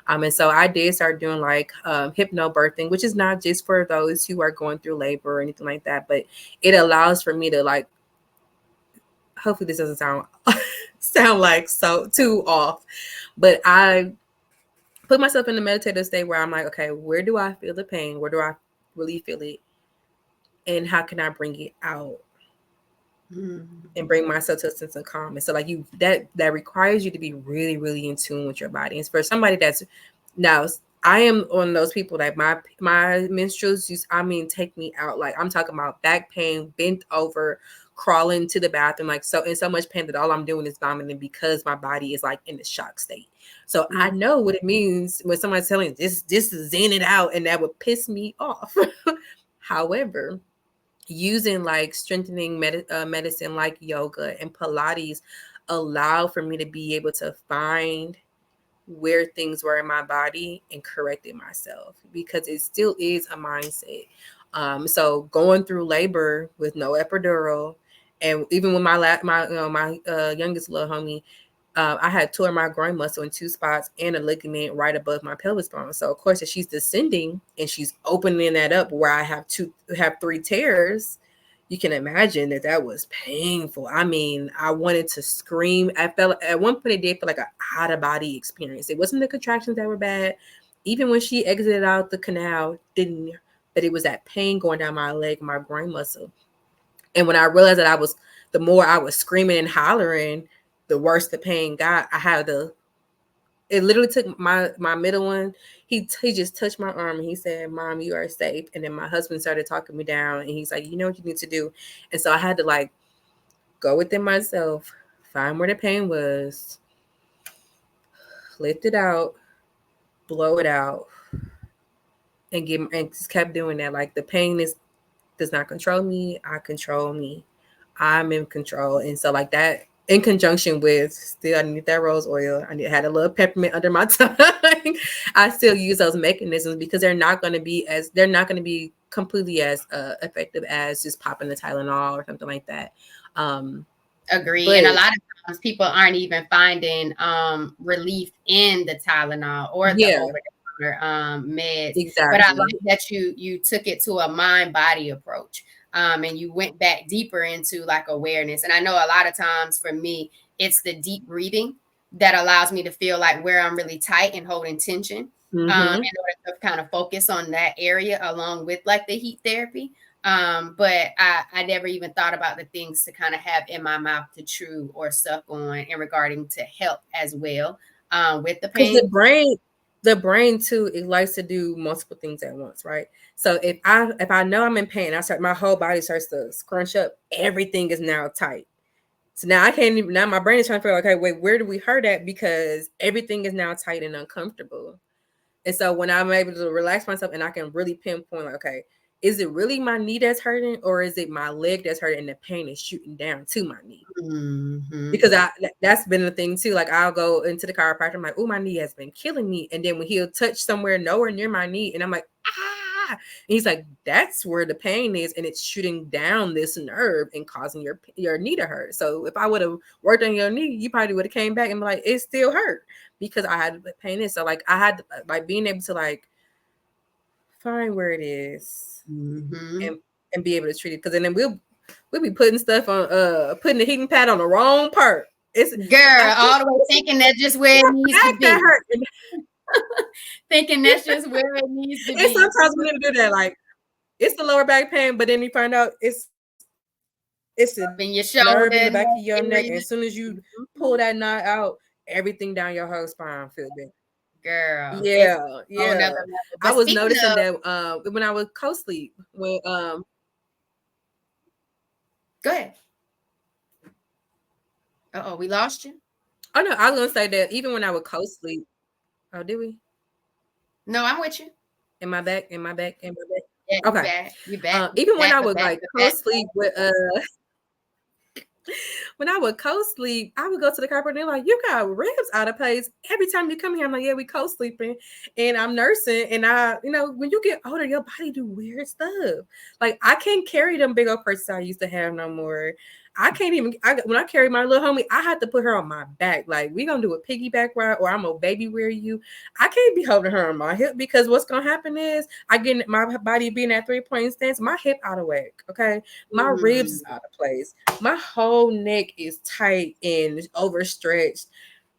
And so I did start doing like hypnobirthing, which is not just for those who are going through labor or anything like that, but it allows for me to, like, hopefully this doesn't sound like so too off, but I put myself in the meditative state where I'm like, okay, where do I feel the pain? Where do I really feel it? And how can I bring it out and bring myself to a sense of calm? And so, like, that requires you to be really, really in tune with your body. And for somebody that's, now, I am one of those people that my menstruals take me out. Like, I'm talking about back pain, bent over, crawling to the bathroom, like, so in so much pain that all I'm doing is vomiting because my body is like in the shock state. So I know what it means when somebody's telling me this is zen it out, and that would piss me off. However, using like strengthening medicine like yoga and Pilates allow for me to be able to find where things were in my body and correct it myself, because it still is a mindset. So going through labor with no epidural, and even with my youngest little homie, I had tore my groin muscle in 2 spots and a ligament right above my pelvis bone. So of course, if she's descending and she's opening that up where I have 3 tears, you can imagine that was painful. I mean, I wanted to scream. I felt at one point it did feel like an out of body experience. It wasn't the contractions that were bad. Even when she exited out the canal, but it was that pain going down my leg, my groin muscle. And when I realized that the more I was screaming and hollering, the worse the pain got. It literally took my middle one. He just touched my arm and he said, "Mom, you are safe." And then my husband started talking me down, and he's like, "You know what you need to do." And so I had to, like, go within myself, find where the pain was, lift it out, blow it out, and just kept doing that. Like, the pain does not control me. I control me. I'm in control. And so, like, that, in conjunction with, still, I need that rose oil. Had a little peppermint under my tongue. I still use those mechanisms because they're not going to be completely as effective as just popping the Tylenol or something like that. Agree. And a lot of times people aren't even finding relief in the Tylenol or the over-the-counter meds. Exactly. But I like that you took it to a mind-body approach. And you went back deeper into, like, awareness. And I know a lot of times for me, it's the deep breathing that allows me to feel like where I'm really tight and holding tension in order to kind of focus on that area, along with, like, the heat therapy. But I never even thought about the things to kind of have in my mouth to chew or suck on in regarding to help as well with the pain. Because the brain too, it likes to do multiple things at once, right? So if I know I'm in pain, my whole body starts to scrunch up. Everything is now tight. So now I can't even. Now my brain is trying to figure out, okay, wait, where do we hurt at? Because everything is now tight and uncomfortable. And so when I'm able to relax myself and I can really pinpoint, like, okay, is it really my knee that's hurting, or is it my leg that's hurting and the pain is shooting down to my knee? Because that's been the thing too. Like, I'll go into the chiropractor, I'm like, oh, my knee has been killing me. And then when he'll touch somewhere nowhere near my knee, and I'm like, ah. And he's like, that's where the pain is, and it's shooting down this nerve and causing your knee to hurt. So if I would have worked on your knee, you probably would have came back and be like, it still hurt, because I had the pain in. So, like, I had, like, being able to, like, find where it is and be able to treat it. Because then we'll be putting stuff on, putting the heating pad on the wrong part. It's all the way thinking that's just where it needs to be. Thinking that's just where it needs to be. And sometimes we do that, like, it's the lower back pain, but then you find out it's the in your shoulder, nerve in the back of your neck. And as soon as you pull that knot out, everything down your whole spine feels better. Girl. Yeah. I was noticing that when I was co-sleep, when go ahead. We lost you. Oh no, I was gonna say that even when I would co-sleep. Oh, did we? No, I'm with you. Am I back? Am I back? Am I back? Yeah, you Okay. back. You back. Even when Back, I but would back, like but back. co-sleep with when I would co-sleep, I would go to the chiropractor and they're like, you got ribs out of place. Every time you come here, I'm like, yeah, we co-sleeping. And I'm nursing. And when you get older, your body do weird stuff. Like I can't carry them big old purses I used to have no more. I can't even when I carry my little homie, I have to put her on my back. Like we gonna do a piggyback ride or I'm gonna baby wear you. I can't be holding her on my hip because what's gonna happen is I get my body being at 3-point stance, my hip out of whack. Okay. My ribs is out of place. My whole neck is tight and overstretched.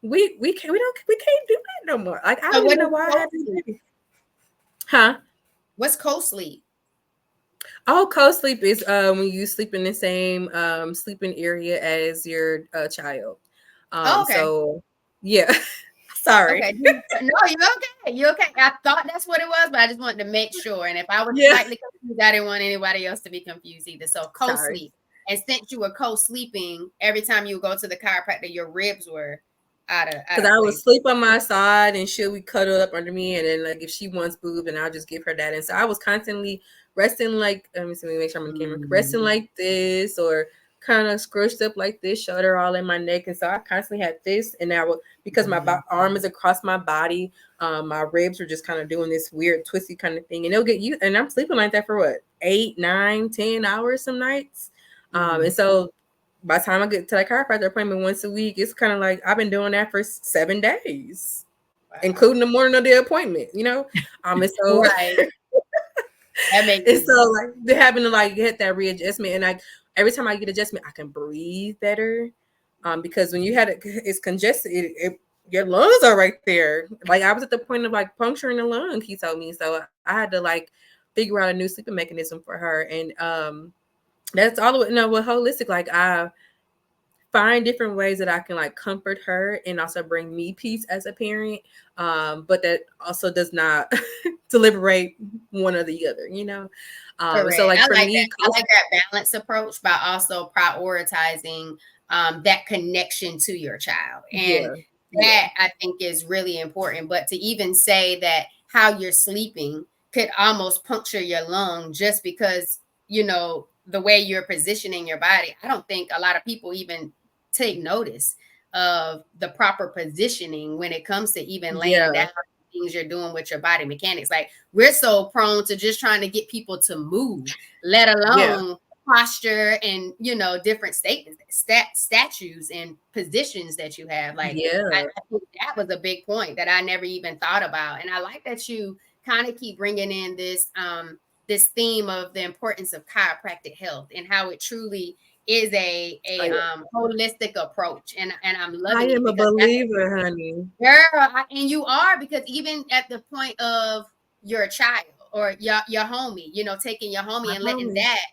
We can't do that no more. Like I So don't what even know is why I had this co-sleep? baby. Huh? What's co-sleep? Oh, co-sleep is when you sleep in the same sleeping area as your child. Oh, okay. So yeah. Sorry. Okay. No, you're okay. You're okay. I thought that's what it was, but I just wanted to make sure. And if I was Yeah. slightly confused, I didn't want anybody else to be confused either. So Sorry. co-sleep. And since you were co-sleeping, every time you go to the chiropractor, your ribs were out Because of I would place. sleep on my side and she'll be cuddled up under me. And then like if she wants boob, then I'll just give her that. And so I was constantly resting like, let me see, make sure I'm on the camera. Resting like this or kind of scrushed up like this, shoulder all in my neck. And so I constantly had this. And I would, because my arm is across my body, my ribs were just kind of doing this weird twisty kind of thing. And it'll get you, and I'm sleeping like that for what, 8, 9, 10 hours some nights. And so by the time I get to that chiropractor appointment once a week, it's kind of like I've been doing that for 7 days, including the morning of the appointment, and so Right. That makes and sense. so like they're having to like get that readjustment, and like every time I get adjustment, I can breathe better, because when you had it's congested, your lungs are right there. Like I was at the point of like puncturing the lung, he told me, so I had to like figure out a new sleeping mechanism for her, and that's all with holistic. Like I find different ways that I can like comfort her and also bring me peace as a parent, but that also does not deliberate one or the other, Correct. So like I for like me, that. I like that balanced approach by also prioritizing that connection to your child. And that I think is really important. But to even say that how you're sleeping could almost puncture your lung just because, the way you're positioning your body, I don't think a lot of people even take notice of the proper positioning when it comes to even laying down things you're doing with your body mechanics. Like we're so prone to just trying to get people to move, let alone posture and different statements, statues and positions that you have. Like I think that was a big point that I never even thought about. And I like that you kind of keep bringing in this theme of the importance of chiropractic health and how it truly is a holistic approach, and I'm loving it am a because believer, honey. girl, and you are, because even at the point of your child or your homie, taking your homie and letting that,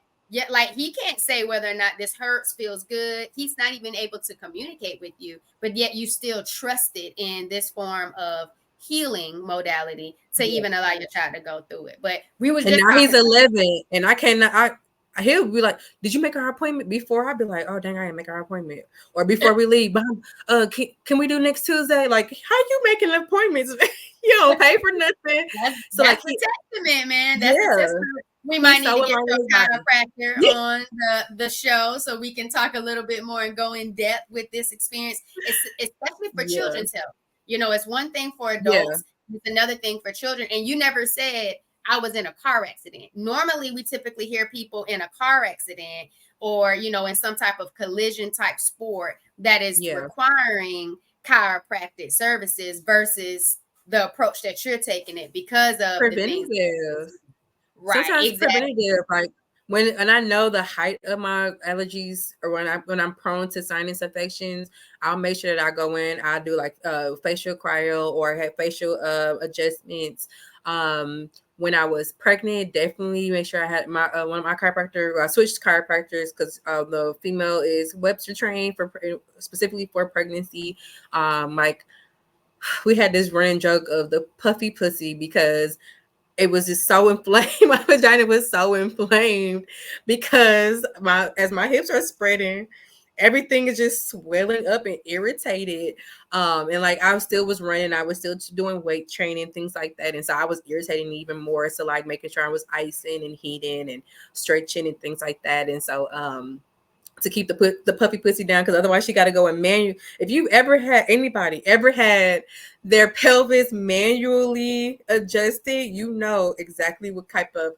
like he can't say whether or not this hurts, feels good. He's not even able to communicate with you, but yet you still trusted in this form of healing modality to even allow your child to go through it. But we was And just now he's talking. 11, and I cannot. He'll be like, "Did you make our appointment before?" I'd be like, "Oh dang, I didn't make our appointment." Or before we leave, Mom, can we do next Tuesday? Like, how you making appointments? You don't pay for nothing. So that's the testament, man. That's the testament. We might need to get your chiropractor on the show so we can talk a little bit more and go in depth with this experience, especially for children's health. It's one thing for adults, it's another thing for children. And you never said I was in a car accident. Normally, we typically hear people in a car accident or, in some type of collision type sport that is requiring chiropractic services versus the approach that you're taking it because of preventative. the things. Right, Sometimes exactly. preventative, like and I know the height of my allergies, or when I'm prone to sinus infections, I'll make sure that I go in. I do like facial cryo or have facial adjustments. When I was pregnant, definitely make sure I had my one of my chiropractor. I switched chiropractors because the female is Webster trained for specifically for pregnancy. Like we had this running joke of the puffy pussy because it was just so inflamed. My vagina was so inflamed because my hips are spreading everything is just swelling up and irritated. And like I still was running, I was still doing weight training, things like that. And so I was irritating even more. So like making sure I was icing and heating and stretching and things like that. And so to keep the puppy pussy down, because otherwise she got to go and if you ever had anybody ever had their pelvis manually adjusted, you know exactly what type of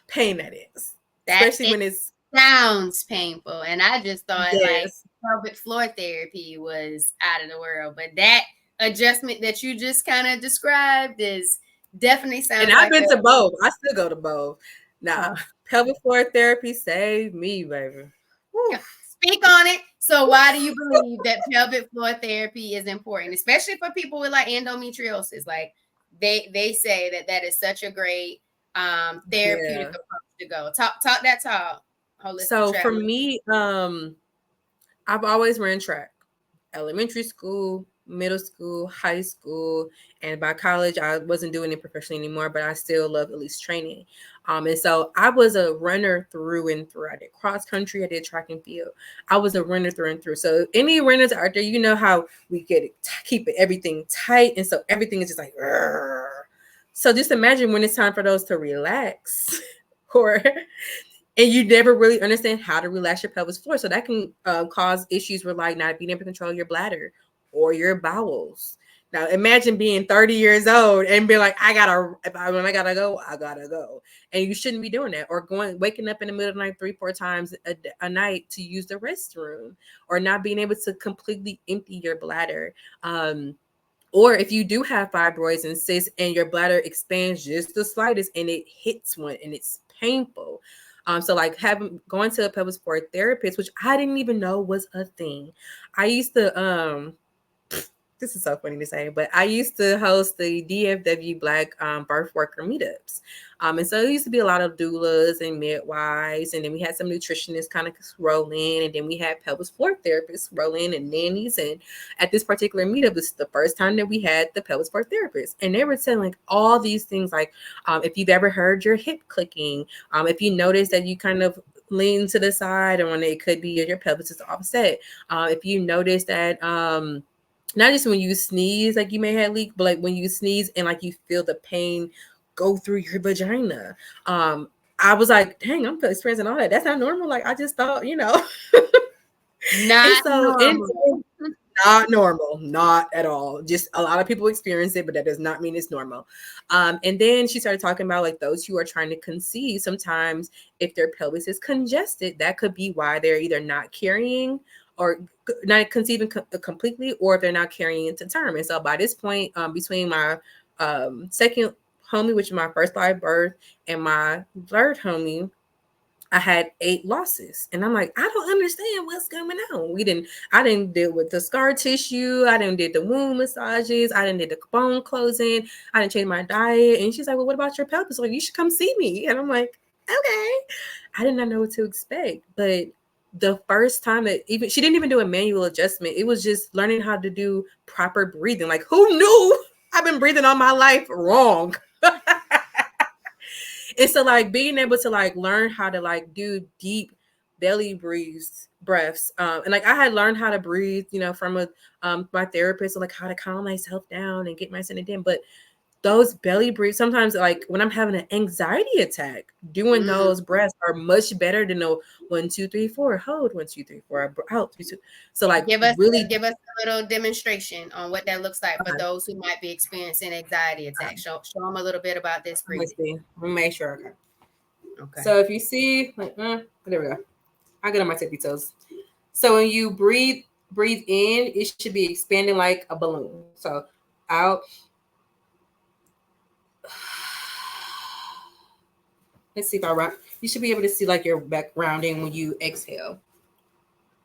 pain that is, especially when it's sounds painful. And I just thought like yes. pelvic floor therapy was out of the world, but that adjustment that you just kind of described is definitely sounds. And I've been to both. I still go to both. Nah, Oh. pelvic floor therapy saved me, baby. Whew. Speak on it. So why do you believe that pelvic floor therapy is important, especially for people with like endometriosis? Like they say that is such a great therapeutic approach to go. Talk that talk. Holistic so Trap for Mami. me, I've always ran track, elementary school, middle school, high school, and by college I wasn't doing it professionally anymore, but I still love at least training. And so I was a runner through and through. I did cross country, I did track and field. I was a runner through and through. So any runners out there, you know how we keep everything tight, and so everything is just like "Rrr." So just imagine when it's time for those to relax or and you never really understand how to relax your pelvis floor. So that can cause issues with like not being able to control your bladder or your bowels. Now imagine being 30 years old and be like, when I gotta go, I gotta go. And you shouldn't be doing that. Or waking up in the middle of the night 3-4 times a night to use the restroom, or not being able to completely empty your bladder. Or if you do have fibroids and cysts and your bladder expands just the slightest and it hits one and it's painful. So like going to a pelvic floor therapist, which I didn't even know was a thing. I used to this is so funny to say, but I used to host the DFW Black birth worker meetups. And so there used to be a lot of doulas and midwives, and then we had some nutritionists kind of roll in, and then we had pelvic floor therapists roll in and nannies. And at this particular meetup, this is the first time that we had the pelvic floor therapist, and they were saying like all these things, like if you've ever heard your hip clicking, if you notice that you kind of lean to the side, and when it could be your pelvis is offset, if you notice that not just when you sneeze, like you may have leak, but like when you sneeze and like you feel the pain go through your vagina. I was like, dang, I'm experiencing all that. That's not normal. Like I just thought, Not normal. Not normal, not at all. Just a lot of people experience it, but that does not mean it's normal. And then she started talking about like those who are trying to conceive. Sometimes if their pelvis is congested, that could be why they're either not carrying or not conceiving completely, or if they're not carrying into term. And so by this point, between my second homie, which is my first live birth, and my third homie, I had 8 losses. And I'm like, I don't understand what's going on. I didn't deal with the scar tissue. I didn't did the wound massages. I didn't did the bone closing. I didn't change my diet. And she's like, well, what about your pelvis? Like, you should come see me. And I'm like, okay. I did not know what to expect. But the first time she didn't even do a manual adjustment. It was just learning how to do proper breathing. Like, who knew? I've been breathing all my life wrong. And so like being able to like learn how to like do deep belly breaths. And like I had learned how to breathe, from my therapist, like how to calm myself down and get myself in. But those belly breaths, sometimes like when I'm having an anxiety attack, doing those breaths are much better than the 1, 2, 3, 4, hold 1, 2, 3, 4, out 3, 2. So like give us a little demonstration on what that looks like for those who might be experiencing anxiety attacks. Show them a little bit about this breathing. Let me make sure. Okay. So if you see, like, there we go. I get on my tippy toes. So when you breathe in, it should be expanding like a balloon. So out. Let's see if I rock. You should be able to see like your back rounding when you exhale.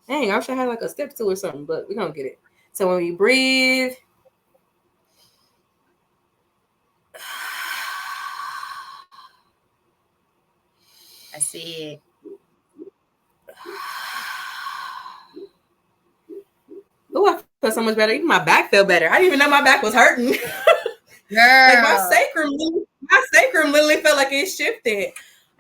Dang, I wish I had like a step stool or something, but we're gonna get it. So when you breathe, I see it. Oh, I feel so much better. Even my back felt better. I didn't even know my back was hurting. Girl. Like my sacrum literally felt like it shifted.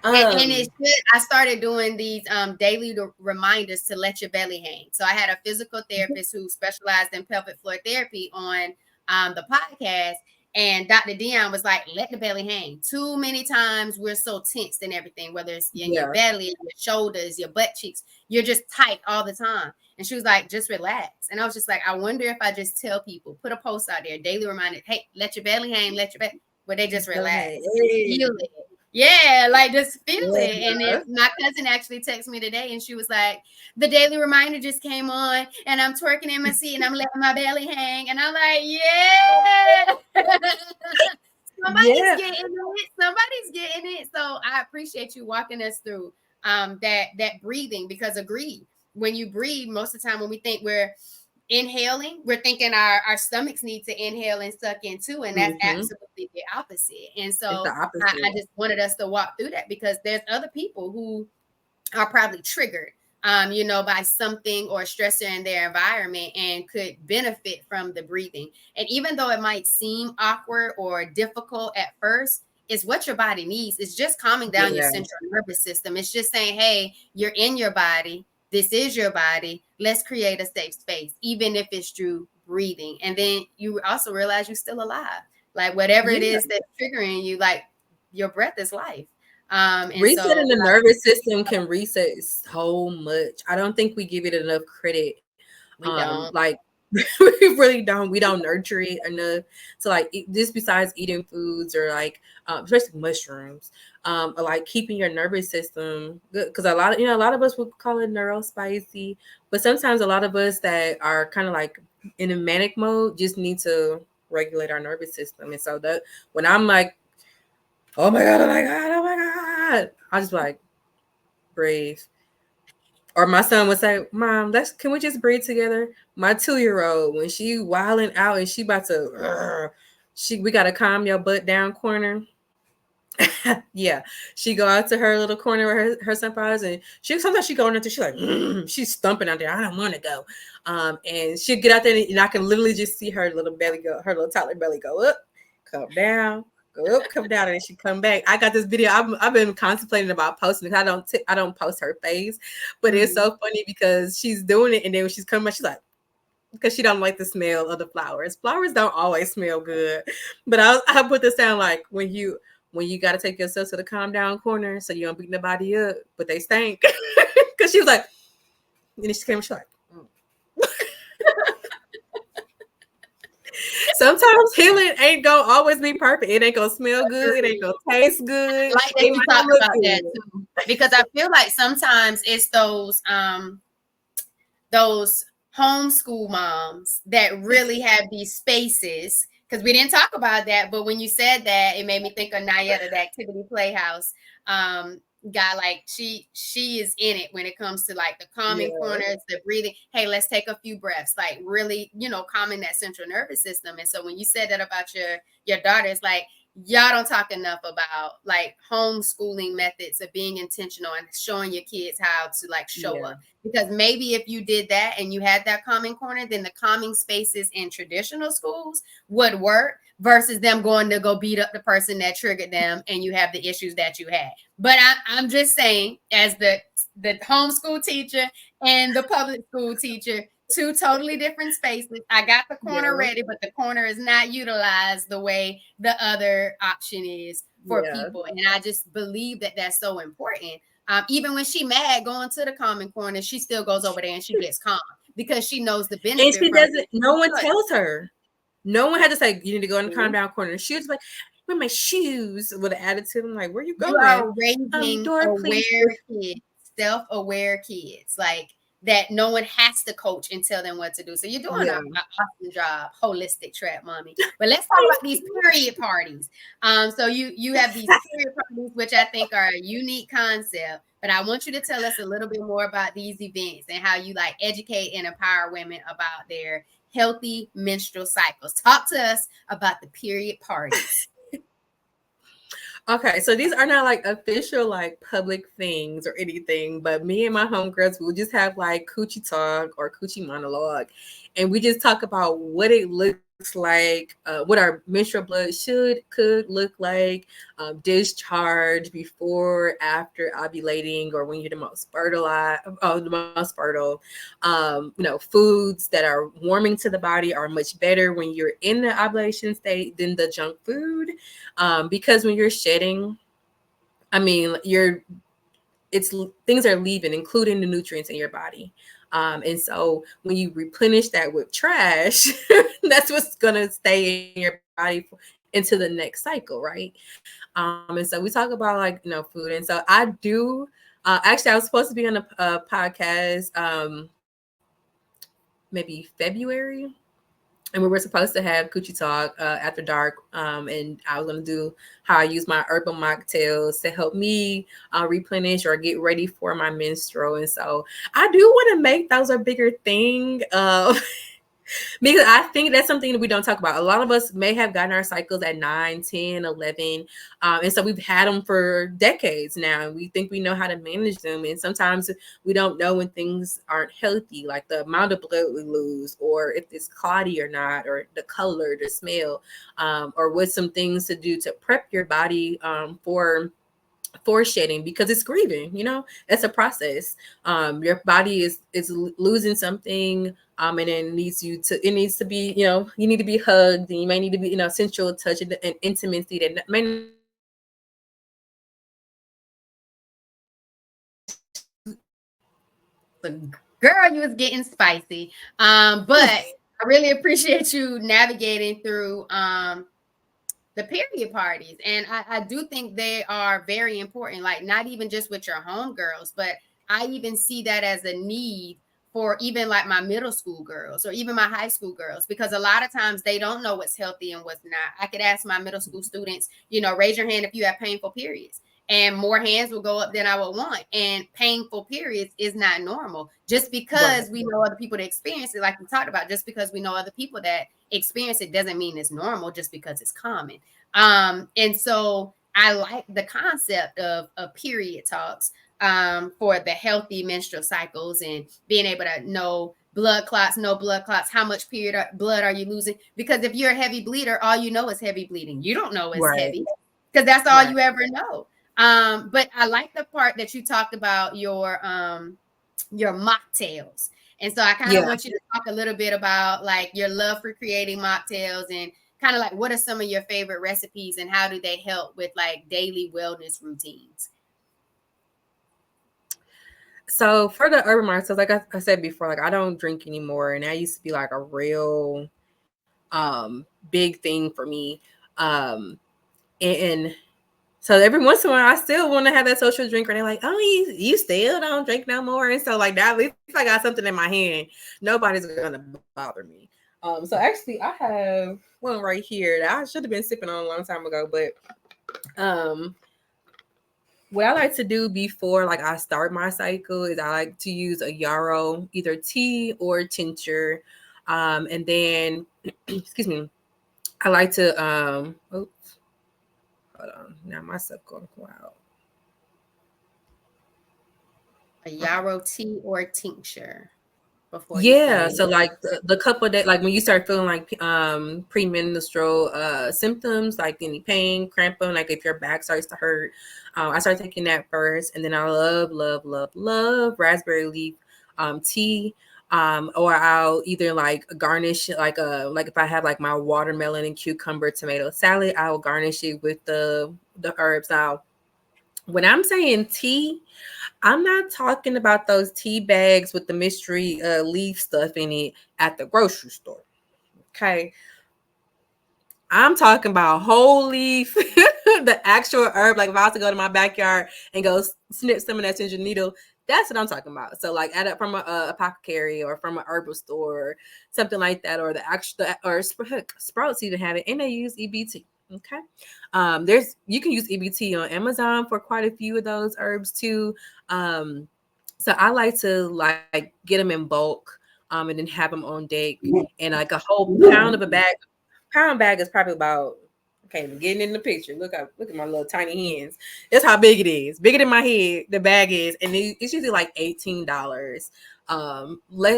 And it's good. I started doing these daily reminders to let your belly hang. So I had a physical therapist who specialized in pelvic floor therapy on the podcast. And Dr. Dion was like, let the belly hang. Too many times we're so tensed and everything, whether it's in your belly, your shoulders, your butt cheeks, you're just tight all the time. And she was like, just relax. And I was just like, I wonder if I just tell people, put a post out there, daily reminder, hey, let your belly hang, let your belly, where they just relax and feel it. Yeah, like just feel it. And then my cousin actually texted me today and she was like, the daily reminder just came on and I'm twerking in my seat and I'm letting my belly hang. And I'm like, yeah. Somebody's getting it. Somebody's getting it. So I appreciate you walking us through that breathing, because agreed, when you breathe, most of the time when we think we're inhaling, we're thinking our stomachs need to inhale and suck in too, and that's absolutely the opposite. And so I just wanted us to walk through that, because there's other people who are probably triggered by something or stressor in their environment and could benefit from the breathing. And even though it might seem awkward or difficult at first, it's what your body needs. It's just calming down your central nervous system. It's just saying, hey, you're in your body. This is your body. Let's create a safe space, even if it's through breathing. And then you also realize you're still alive. Like whatever it is that's triggering you, like your breath is life. And resetting the nervous system can reset so much. I don't think we give it enough credit. We don't. Like we really don't. We don't nurture it enough. So like this, besides eating foods or like especially mushrooms, or like keeping your nervous system good, because a lot of us would call it neurospicy, but sometimes a lot of us that are kind of like in a manic mode just need to regulate our nervous system. And so that when I'm like, oh my god, I just like breathe. Or my son would say, Mom, can we just breathe together? My 2-year-old, when she wilding out and she about to, we got to calm your butt down corner. Yeah, she go out to her little corner where her sunflowers, and sometimes she go into, she's like, she's stumping out there. I don't want to go. And she'll get out there and I can literally just see her little belly go, her little toddler belly go up, come down, go up, come down, and she come back. I got this video. I've been contemplating about posting because I don't post her face, but it's so funny because she's doing it, and then when she's coming back, she's like, because she don't like the smell of the flowers. Flowers don't always smell good, but I put this down like when you got to take yourself to the calm down corner so you don't beat nobody up, but they stink. Because she was like, and then she came, she's like, sometimes healing ain't gonna always be perfect. It ain't gonna smell good. It ain't gonna taste good. Like that you talk about that too, because I feel like sometimes it's those homeschool moms that really have these spaces. Because we didn't talk about that, but when you said that, it made me think of Nayetta, the Activity Playhouse guy. Like she is in it when it comes to like the calming corners, the breathing. Hey, let's take a few breaths, like really, calming that central nervous system. And so when you said that about your daughter, it's like y'all don't talk enough about like homeschooling methods of being intentional and showing your kids how to like show up. Because maybe if you did that and you had that calming corner, then the calming spaces in traditional schools would work versus them going to go beat up the person that triggered them and you have the issues that you had. But I'm just saying, as the homeschool teacher and the public school teacher, two totally different spaces. I got the corner ready, but the corner is not utilized the way the other option is for people. And I just believe that that's so important. Even when she mad going to the calming corner, she still goes over there and she gets calm because she knows the benefit. And she doesn't, no one tells her. No one had to say, you need to go in the calm down corner. She was like, where are my shoes? With an attitude. I'm like, where you going? You are raising aware kids, self-aware kids, like that no one has to coach and tell them what to do. So you're doing an awesome job, Holistic Trap Mami. But let's talk about these period parties. So you have these period parties, which I think are a unique concept. But I want you to tell us a little bit more about these events and how you like educate and empower women about their healthy menstrual cycles. Talk to us about the period parties. Okay, so these are not like official like public things or anything, but me and my homegirls will just have like coochie talk or coochie monologue, and we just talk about what it looks like, what our menstrual blood could look like, discharge before, after ovulating, or when you're the most fertile. Foods that are warming to the body are much better when you're in the ovulation state than the junk food, because when you're shedding, I mean, things are leaving, including the nutrients in your body. And so when you replenish that with trash, that's what's gonna stay in your body into the next cycle, right? And so we talk about, like, food. And so I do. Actually, I was supposed to be on a podcast, maybe February, and we were supposed to have Coochie Talk after dark. And I was going to do how I use my herbal mocktails to help me replenish or get ready for my menstrual. And so I do want to make those a bigger thing. Because I think that's something that we don't talk about. A lot of us may have gotten our cycles at 9, 10, 11. And so we've had them for decades now, and we think we know how to manage them. And sometimes we don't know when things aren't healthy, like the amount of blood we lose, or if it's clotty or not, or the color, the smell, or what some things to do to prep your body for shedding, because it's grieving. It's a process. Your body is losing something, and it needs to be, you need to be hugged, and you may need to be, sensual touch and intimacy that may. Girl, you was getting spicy. But I really appreciate you navigating through the period parties. And I do think they are very important, like not even just with your homegirls, but I even see that as a need for even like my middle school girls or even my high school girls, because a lot of times they don't know what's healthy and what's not. I could ask my middle school students, raise your hand if you have painful periods. And more hands will go up than I would want. And painful periods is not normal. Just because we know other people that experience it, like we talked about, just because we know other people that experience it doesn't mean it's normal, just because it's common. And so I like the concept of period talks for the healthy menstrual cycles, and being able to know blood clots, no blood clots, how much blood are you losing? Because if you're a heavy bleeder, all you know is heavy bleeding. You don't know it's heavy, because that's all you ever know. But I like the part that you talked about your mocktails. And so I kind of want you to talk a little bit about like your love for creating mocktails, and kind of like what are some of your favorite recipes and how do they help with like daily wellness routines? So for the herbal mocktails, like I said before, like I don't drink anymore, and that used to be like a real big thing for me. And so every once in a while, I still want to have that social drink, and they're like, "Oh, you still don't drink no more?" And so, like that, at least I got something in my hand, nobody's gonna bother me. So actually, I have one right here that I should have been sipping on a long time ago. But what I like to do before, like, I start my cycle is I like to use a yarrow, either tea or tincture, and then, excuse me, I like to oops. Hold on. Now my stuff going wild. A yarrow tea or tincture before So like the couple that, like when you start feeling like premenstrual symptoms, like any pain, cramping, like if your back starts to hurt, I start taking that first, and then I love raspberry leaf tea. Or I'll either like garnish like if I have like my watermelon and cucumber tomato salad, I will garnish it with the herbs. Now, when I'm saying tea, I'm not talking about those tea bags with the mystery leaf stuff in it at the grocery store. Okay. I'm talking about whole leaf, the actual herb. Like if I was to go to my backyard and go snip some of that ginger needle, that's what I'm talking about. So like from a apothecary or from an herbal store, or something like that, or the actual, or Sprouts even have it, and they use EBT. Okay. You can use EBT on Amazon for quite a few of those herbs too. So I like to like get them in bulk, and then have them on deck, and like a whole pound of a bag. Pound bag is probably about, okay, getting in the picture. Look at my little tiny hands. That's how big it is. Bigger than my head, the bag is, and it's usually like $18.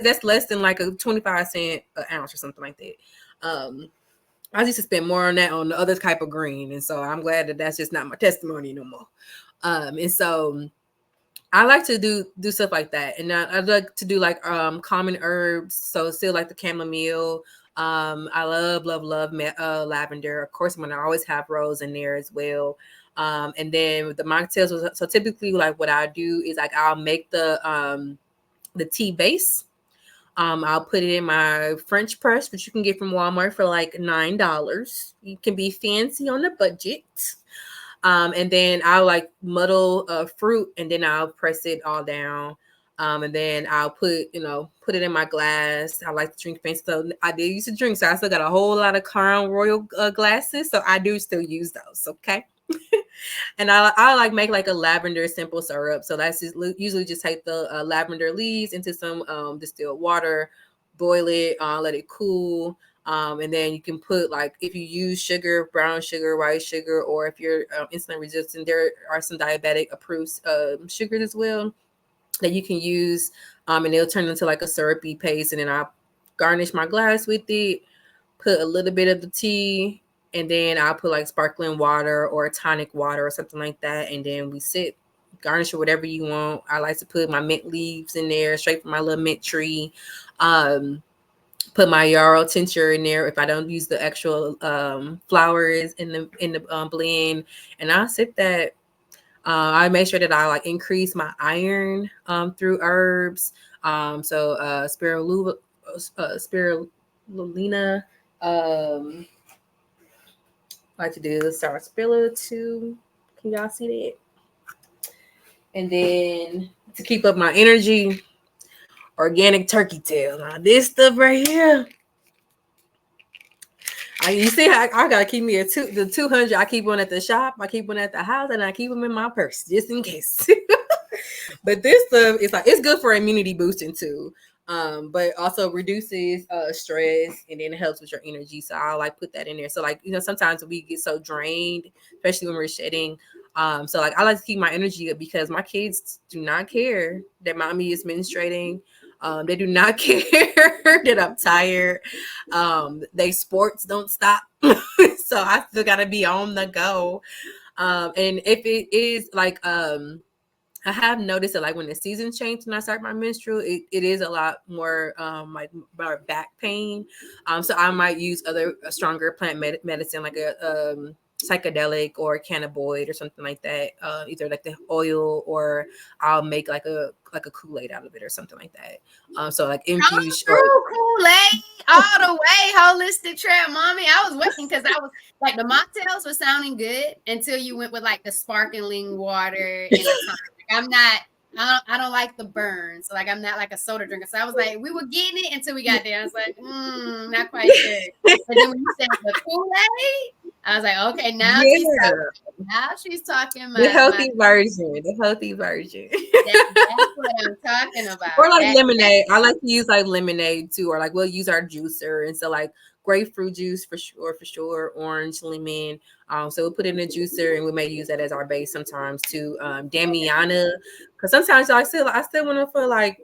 That's less than like a 25 cent an ounce or something like that. I used to spend more on that on the other type of green, and so I'm glad that that's just not my testimony no more. And so I like to do stuff like that, and I like to do like common herbs. So still like the chamomile. I love lavender. Of course, I'm gonna always have rose in there as well. And then with the mocktails, so typically like what I do is like I'll make the tea base. I'll put it in my French press, which you can get from Walmart for like $9. You can be fancy on the budget. And then I'll like muddle fruit, and then I'll press it all down. And then I'll put it in my glass. I like to drink fancy, so I did used to drink, so I still got a whole lot of Crown Royal glasses, so I do still use those. Okay. And I like make like a lavender simple syrup. So that's usually just take the lavender leaves into some distilled water, boil it, let it cool. And then you can put like, if you use sugar, brown sugar, white sugar, or if you're insulin resistant, there are some diabetic approved sugars as well that you can use. And it'll turn into like a syrupy paste. And then I'll garnish my glass with it, put a little bit of the tea, and then I'll put like sparkling water or tonic water or something like that. And then we sip, garnish it whatever you want. I like to put my mint leaves in there straight from my little mint tree. Put my yarrow tincture in there if I don't use the actual flowers in the blend, and I'll sip that. I make sure that I like increase my iron through herbs. So spirulina. Like to do sarsaparilla too. Can y'all see that? And then to keep up my energy, organic turkey tail. Now this stuff right here. You see how I gotta keep me the 200. I keep one at the shop, I keep one at the house, and I keep them in my purse just in case. But this stuff is like, it's good for immunity boosting too. But also reduces stress, and then it helps with your energy. So I'll like put that in there. So like, sometimes we get so drained, especially when we're shedding. So like I like to keep my energy up because my kids do not care that mommy is menstruating. They do not care that I'm tired. They sports don't stop. So I still gotta be on the go. And if it is like I have noticed that like when the seasons change and I start my menstrual, it is a lot more like more back pain. So I might use other stronger plant medicine like a psychedelic or cannabinoid or something like that. Either like the oil, or I'll make like a Kool-Aid out of it or something like that. So like infuse Kool-Aid all the way, Holistic Trap Mami. I was waiting because I was like, the mocktails were sounding good until you went with like the sparkling water and a tonic. I don't like the burn. So like, I'm not like a soda drinker. So I was like, we were getting it until we got there. I was like, not quite sure. But then when you said the Kool-Aid, I was like, okay, now she's talking the healthy version. The healthy version. That's what I'm talking about. Or like lemonade. I like to use like lemonade too, or like we'll use our juicer, and so like grapefruit juice for sure, orange, lemon. So we'll put it in a juicer, and we may use that as our base sometimes too. Damiana, because sometimes I still want to feel like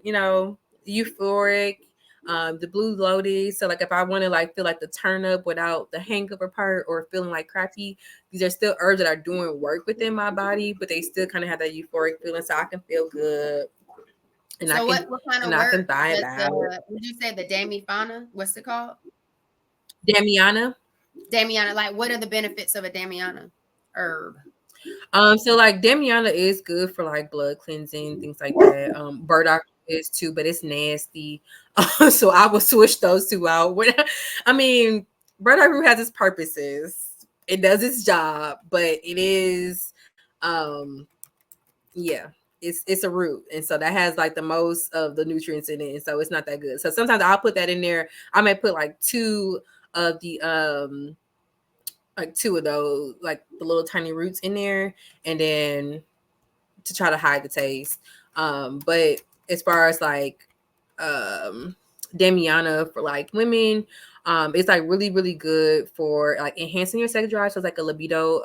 euphoric. The blue lotus. So like if I want to like feel like the turn up without the hangover part or feeling like crappy, these are still herbs that are doing work within my body, but they still kind of have that euphoric feeling, so I can feel good. And so what kind of work? I can buy it out. Would you say the Damifana? What's it called? Damiana. Damiana. Like, what are the benefits of a Damiana herb? So like Damiana is good for like blood cleansing, things like that. Burdock is too, but it's nasty. So I will switch those two out. I mean, burdock root has its purposes. It does its job, but it is, it's a root, and so that has like the most of the nutrients in it, and so it's not that good. So sometimes I'll put that in there. I may put like two of those, like the little tiny roots in there, and then to try to hide the taste. But as far as like Damiana for like women, it's like really, really good for like enhancing your sex drive. So it's like a libido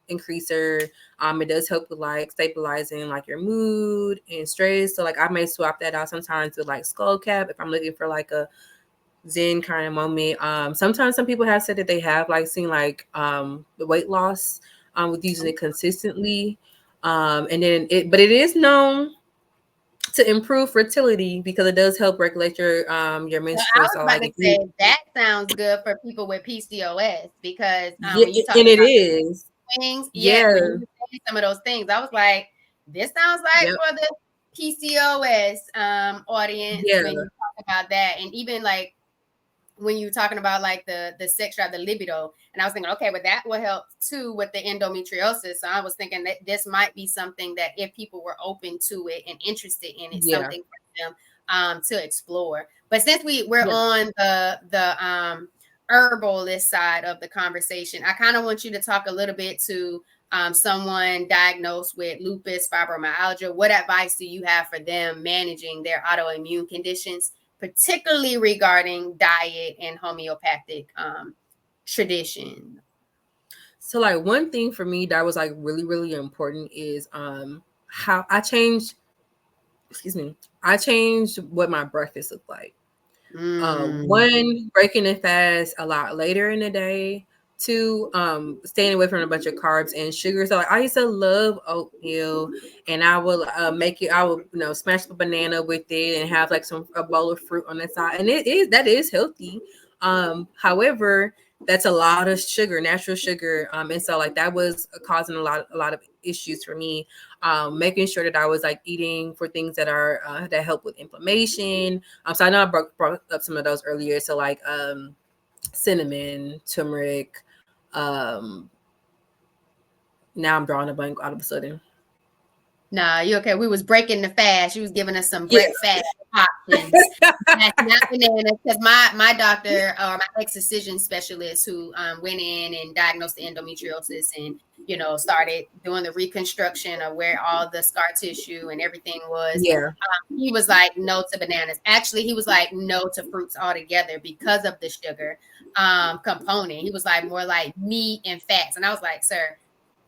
increaser. It does help with like stabilizing like your mood and stress. So like I may swap that out sometimes with like skull cap if I'm looking for like a zen kind of moment. Sometimes some people have said that they have like seen like the weight loss with using it consistently. And then but it is known to improve fertility because it does help regulate your Well, I menstrual. was So about like to if you, say that sounds good for people with PCOS because yeah, when you talk and it about is. things, yeah, Yeah. when you were saying some of those things, I was like, this sounds like Yep. for the PCOS audience Yeah. when you talk about that, and even like when you were talking about like the sex drive, the libido, and I was thinking, okay, but that will help too with the endometriosis. So I was thinking that this might be something that if people were open to it and interested in it, Yeah. something for them to explore. But since we're Yeah. on the herbalist side of the conversation, I kind of want you to talk a little bit to someone diagnosed with lupus, fibromyalgia. What advice do you have for them managing their autoimmune conditions, particularly regarding diet and homeopathic tradition? So like one thing for me that was like really, really important is how I changed, excuse me, I changed what my breakfast looked like. One, breaking the fast a lot later in the day. Two, staying away from a bunch of carbs and sugar. So like, I used to love oatmeal, and I would make it. I would smash a banana with it and have like a bowl of fruit on the side, and that is healthy. However, that's a lot of sugar, natural sugar, and so like that was causing a lot of issues for me. Making sure that I was like eating for things that are that help with inflammation. So I know I brought up some of those earlier. So like cinnamon, turmeric. Um, Now I'm drawing a blank all of a sudden. Nah, you okay? We was breaking the fast. She was giving us some Yeah. break fast options. That's not bananas because my doctor or my excision specialist who went in and diagnosed the endometriosis and started doing the reconstruction of where all the scar tissue and everything was. Yeah. He was like no to bananas. Actually, he was like no to fruits altogether because of the sugar component. He was like more like meat and fats, and I was like, sir,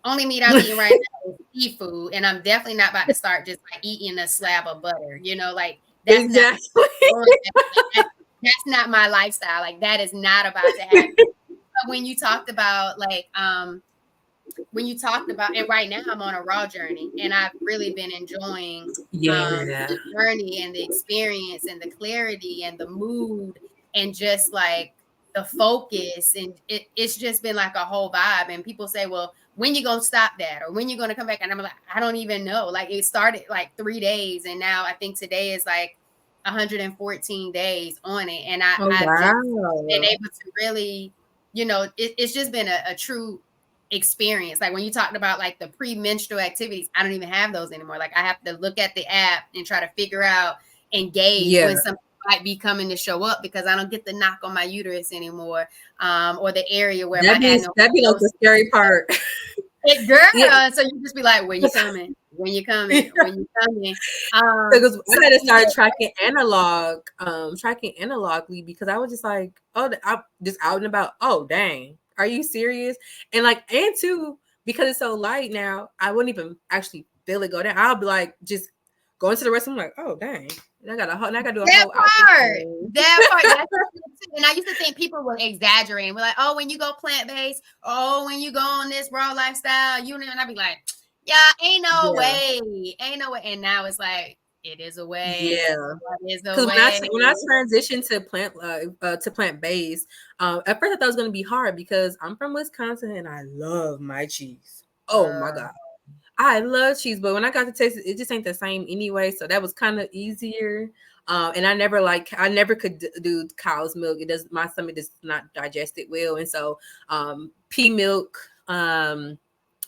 only meat I'm eating right now is seafood, and I'm definitely not about to start just like eating a slab of butter. Like that's not Exactly. that's not my lifestyle. Like that is not about to happen. But when you talked about and right now I'm on a raw journey, and I've really been enjoying Yeah. the journey and the experience and the clarity and the mood and just like the focus, and it's just been like a whole vibe. And people say, well, when you gonna stop that, or when you gonna come back? And I'm like, I don't even know. Like it started like 3 days, and now I think today is like 114 days on it, and Oh I've just been wow. able to really, it's just been a true experience. Like when you talked about like the premenstrual activities, I don't even have those anymore. Like I have to look at the app and try to figure out and gauge Yeah. when something might be coming to show up, because I don't get the knock on my uterus anymore, or the area where my That be like the scary part. girl. Yeah. So you just be like, when you coming? When you coming? When you coming? Because So I had to start tracking analogly because I was just like, oh, I'm just out and about. Oh, dang, are you serious? And two, because it's so light now, I wouldn't even actually feel it go down. I'll be like, just going to the restroom, like, oh, dang, and I gotta do a that whole outfit part, change. that's and I used to think people were exaggerating. We're like, oh, when you go plant-based, oh, when you go on this raw lifestyle, and I'd be like, yeah, ain't no Yeah, way, ain't no way. And now it's like, it is a way. yeah. It is a Because way. when I transitioned to plant based, at first I thought it was gonna be hard because I'm from Wisconsin and I love my cheese. Oh my god, I love cheese, but when I got to taste it, it just ain't the same anyway. So that was kind of easier. And I never could do cow's milk. My stomach does not digest it well, and so pea milk.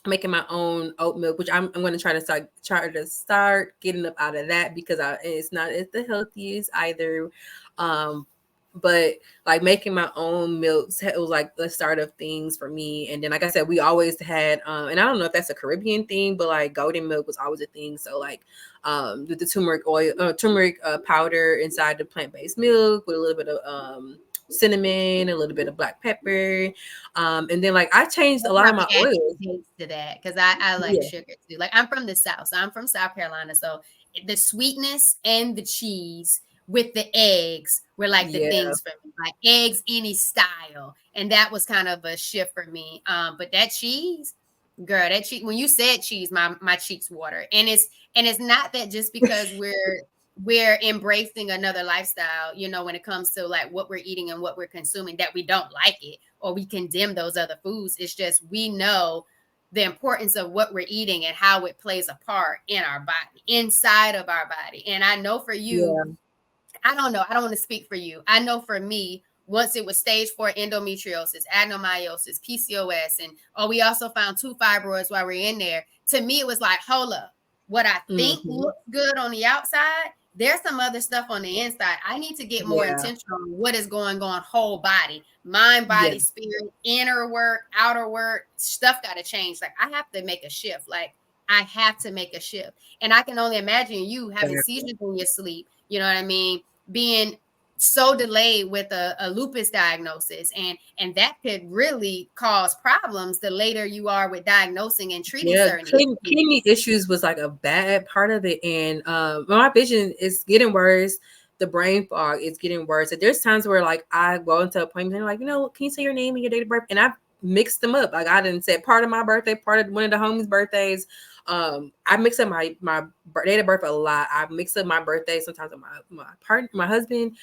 Making my own oat milk, which I'm going to try to start getting up out of that because it's not as the healthiest either. But like making my own milks, it was like the start of things for me. And then, like I said, we always had, and I don't know if that's a Caribbean thing, but like golden milk was always a thing. So like, with the turmeric powder inside the plant-based milk with a little bit of cinnamon, a little bit of black pepper, and then like I changed a lot of my oils. To that, because I like Yeah, sugar too. Like I'm from the South, so I'm from South Carolina, so the sweetness and the cheese with the eggs were like the Yeah. things for me, like eggs, any style. And that was kind of a shift for me. But that cheese, girl, that cheese, when you said cheese, my cheeks water. And it's not that just because we're embracing another lifestyle, you know, when it comes to like what we're eating and what we're consuming, that we don't like it or we condemn those other foods. It's just we know the importance of what we're eating and how it plays a part in our body, inside of our body. And I know for you, Yeah. I don't know. I don't want to speak for you. I know for me, once it was stage 4 endometriosis, adenomyosis, PCOS, and we also found 2 fibroids while we're in there. To me, it was like, hold up. What I think looks good on the outside, there's some other stuff on the inside. I need to get more Yeah. intentional on what is going on, whole body, mind, body, Yeah. spirit, inner work, outer work. Stuff got to change. Like I have to make a shift. Like I have to make a shift. And I can only imagine you having seizures in your sleep. You know what I mean? Being so delayed with a lupus diagnosis, and that could really cause problems the later you are with diagnosing and treating certain issues. Kidney issues was like a bad part of it, and my vision is getting worse. The brain fog is getting worse. And there's times where like I go into an appointment and like, can you say your name and your date of birth? And I've mixed them up. Like I didn't say part of my birthday, part of one of the homies' birthdays. I mix up my date of birth a lot. I mix up my birthday sometimes with my partner, my husband.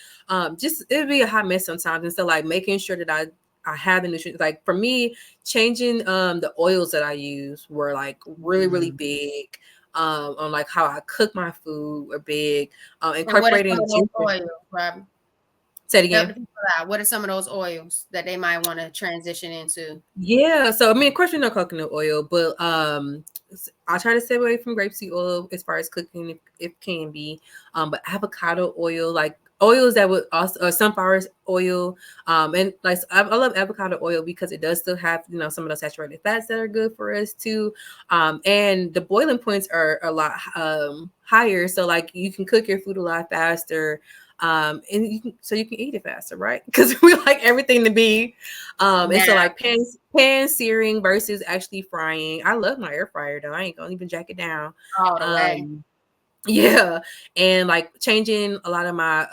Just it'd be a hot mess sometimes. And so like making sure that I have the nutrients. Like for me, changing the oils that I use were like really big. On like how I cook my food were big. Incorporating and what are some of those oils, Robyn? Say it Help again. the people out. What are some of those oils that they might want to transition into? Yeah, so I mean, of course, we know coconut oil, but I try to stay away from grapeseed oil as far as cooking, if it can be. But avocado oil, like oils that would also sunflower oil, and like I love avocado oil because it does still have some of those saturated fats that are good for us too. And the boiling points are a lot higher, so like you can cook your food a lot faster. And you can eat it faster, right? Because we like everything to be and so like pan searing versus actually frying. I love my air fryer though. I ain't gonna even jack it down. All the way. Yeah, and like changing a lot of my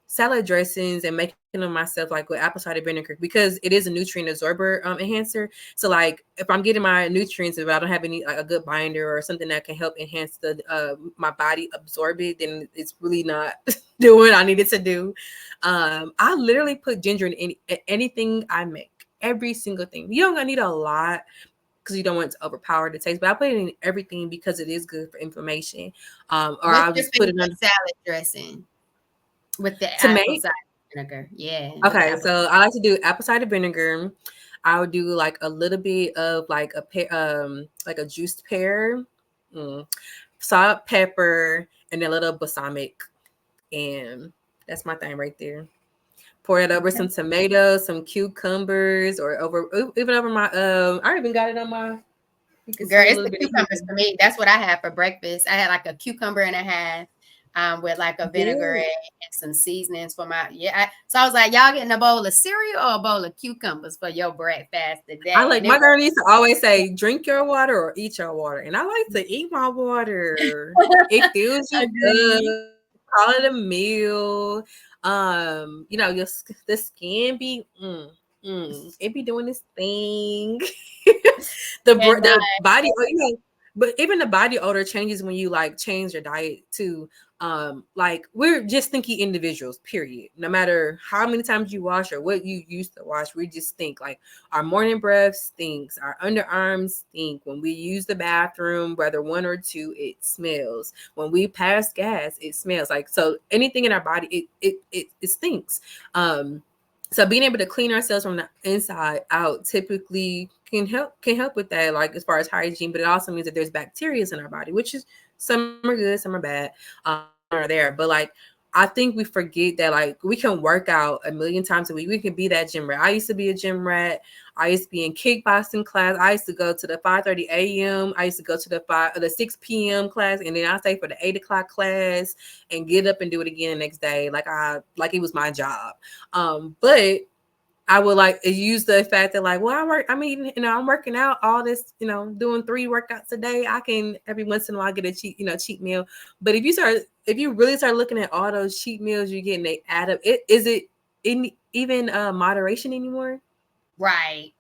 salad dressings and making them myself, like with apple cider vinegar, because it is a nutrient absorber enhancer. So like if I'm getting my nutrients, if I don't have any like a good binder or something that can help enhance the my body absorb it, then it's really not doing what I needed to do. I literally put ginger in anything I make, every single thing. You don't need a lot because you don't want to overpower the taste, but I put it in everything because it is good for inflammation. Or What's I'll your just put it favorite on salad dressing with the to apple make. cider vinegar? Yeah. Okay, so I like to do apple cider vinegar. I would do like a little bit of like like a juiced pear, salt, pepper, and a little balsamic, and that's my thing right there. Pour it over some tomatoes, some cucumbers, or even over my I even got it on my. You can Girl, see a it's little the bit of cucumbers for me. That's what I had for breakfast. I had like a cucumber and a half with like a vinegar and some seasonings for my so I was like, y'all getting a bowl of cereal or a bowl of cucumbers for your breakfast today? I like And my girl used to always say, drink your water or eat your water. And I like to eat my water. It fills you up. Call it a meal. The skin be it be doing this thing. the body, but even the body odor changes when you like change your diet too. Like we're just stinky individuals, period. No matter how many times you wash or what you used to wash, we just stink. Like our morning breath stinks, our underarms stink. When we use the bathroom, whether one or two, it smells. When we pass gas, it smells. Like so anything in our body, it stinks. So being able to clean ourselves from the inside out typically can help with that, like as far as hygiene, but it also means that there's bacteria in our body, which is some are good, some are bad, are there. But like I think we forget that like we can work out a million times a week. We can be that gym rat. I used to be a gym rat. I used to be in kickboxing class. I used to go to the 5:30 a.m. I used to go to the 6 p.m. class, and then I stay for the 8 o'clock class and get up and do it again the next day. Like it was my job. But I would like use the fact that like, well, I'm working out all this, doing 3 workouts a day. I can every once in a while get a cheat meal. But if you really start looking at all those cheat meals you're getting, they add up. Is it in even moderation anymore? Right.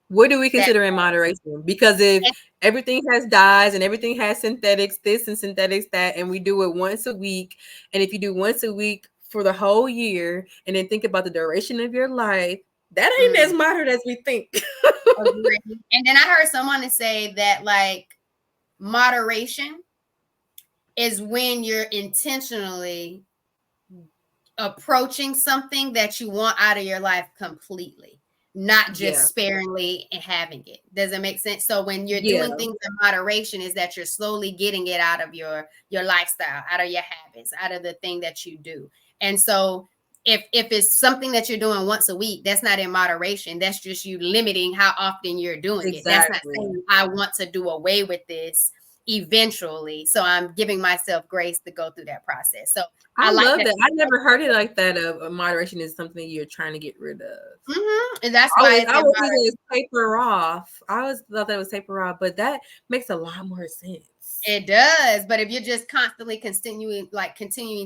What do we consider in moderation? Because if everything has dyes and everything has synthetics, this and synthetics that, and we do it once a week, and if you do once a week for the whole year, and then think about the duration of your life, that ain't as moderate as we think. Agree. And then I heard someone say that like moderation is when you're intentionally approaching something that you want out of your life completely, not just sparingly and having it. Does it make sense? So when you're doing things in moderation, is that you're slowly getting it out of your lifestyle, out of your habits, out of the thing that you do. And so if it's something that you're doing once a week, that's not in moderation. That's just you limiting how often you're doing it. That's not saying I want to do away with this eventually. So I'm giving myself grace to go through that process. So I love that. I never heard it like that. Moderation is something you're trying to get rid of. And that's why I was thinking it was taper off. I always thought that was taper off, but that makes a lot more sense. It does. But if you're just constantly continuing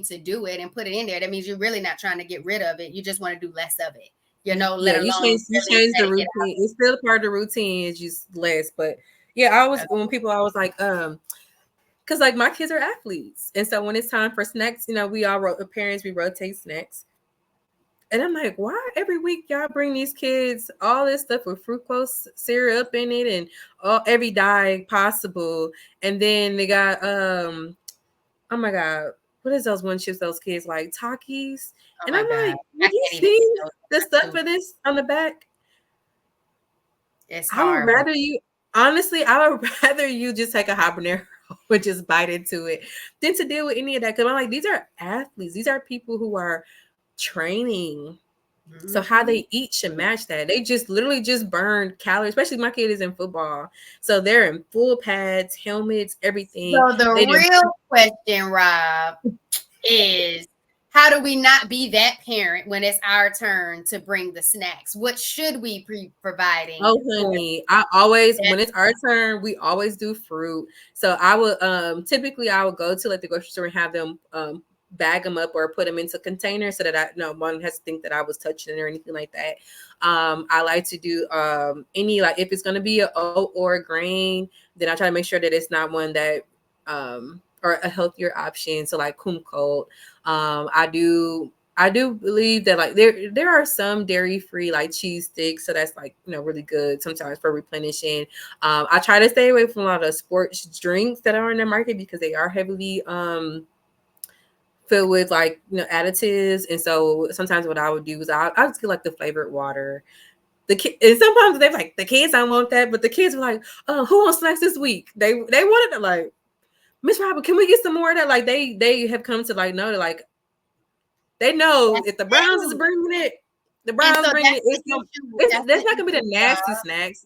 to do it and put it in there, that means you're really not trying to get rid of it. You just want to do less of it. You change the routine. It's still part of the routine. It's just less. But yeah, when people always like, because like my kids are athletes, and so when it's time for snacks, we rotate snacks, and I'm like, why every week y'all bring these kids all this stuff with fructose syrup in it and every dye possible, and then they got oh my god, what is those one chips those kids like Takis, and I'm like, did you see the stuff for this on the back? It's hard. I would rather you just take a habanero or just bite into it than to deal with any of that. Because I'm like, these are athletes. These are people who are training. So how they eat should match that. They just literally just burn calories, especially my kid is in football. So they're in full pads, helmets, everything. So the real question, Rob, is how do we not be that parent when it's our turn to bring the snacks? What should we be providing? Oh, honey, when it's our turn, we always do fruit. So I would typically I would go to like the grocery store and have them bag them up or put them into containers so that one has to think that I was touching it or anything like that. I like to do any, like if it's going to be an oat or a grain, then I try to make sure that it's not one that or a healthier option. So like kumquat. I do believe that like there are some dairy free like cheese sticks, so that's like really good sometimes for replenishing. I try to stay away from a lot of sports drinks that are in the market because they are heavily filled with like additives, and so sometimes what I would do is I just get like the flavored water. And sometimes they're like, the kids don't want that, but the kids were like, oh, who wants snacks this week? They wanted to like, Miss Robyn, can we get some more of that? Like they have come to like know, like they know if the Browns is bringing it, the Browns bringing it. That's not gonna be the nasty snacks.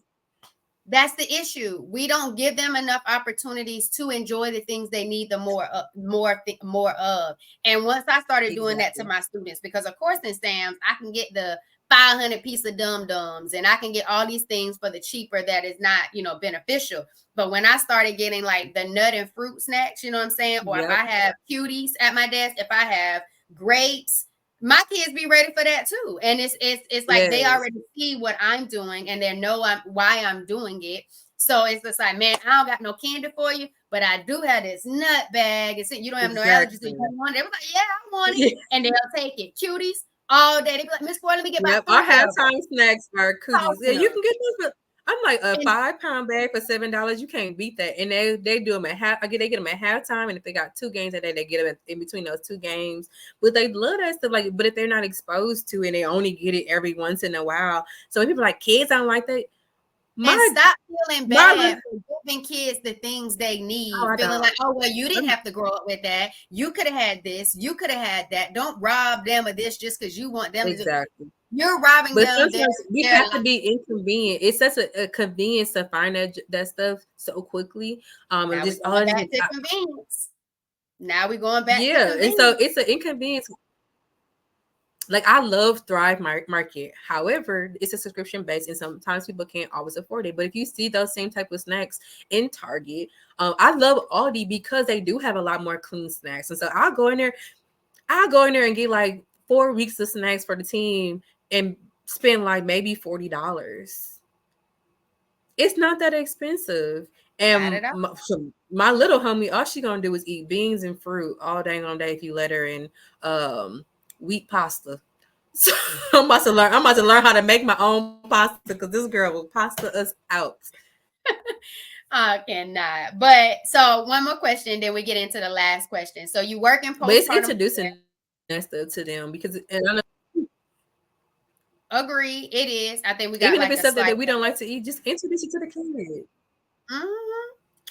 That's the issue. We don't give them enough opportunities to enjoy the things they need the more of. And once I started doing that to my students, because of course in Sam's I can get the 500 piece of dum-dums and I can get all these things for the cheaper that is not beneficial. But when I started getting like the nut and fruit snacks, you know what I'm saying? Or if I have cuties at my desk, if I have grapes, my kids be ready for that too. And it's like they already see what I'm doing and they know why I'm doing it. So it's just like, man, I don't got no candy for you, but I do have this nut bag. And you don't have no allergies. So you want it. They was like, yeah, I want it. And they'll take it. Cuties all day. They be like, Miss Boy, let me get my our halftime snacks are cookies. Yeah, you can get those. I'm like a 5-pound bag for $7. You can't beat that. And they do them at half. They get them at halftime. And if they got 2 games that day, they get them in between those 2 games. But they love that stuff. Like, but if they're not exposed to it, they only get it every once in a while. So when people are like, kids don't like that. Stop feeling bad for giving kids the things they need. Feeling like, oh, well, you didn't have to grow up with that. You could have had this. You could have had that. Don't rob them of this just because you want them exactly. You're robbing them. Sometimes we have to be inconvenient. It's such a convenience to find that stuff so quickly. And just all back to convenience. Now we're going back. Yeah, and so it's an inconvenience. like I love Thrive Market. However, it's a subscription based, and sometimes people can't always afford it. But if you see those same type of snacks in Target, I love Aldi because they do have a lot more clean snacks. And so I'll go in there and get like 4 weeks of snacks for the team and spend like maybe $40. It's not that expensive. Not And at all. my little homie, all she gonna do is eat beans and fruit all day on day if you let her, and wheat pasta. So I'm about to learn how to make my own pasta because this girl will pasta us out. I cannot. But so one more question, then we get into the last question. So you work in postpartum. But it's introducing us to them because, and I know, agree, it is. I think we got even like if it's a something slight that we don't like to eat, just introduce it to the kid.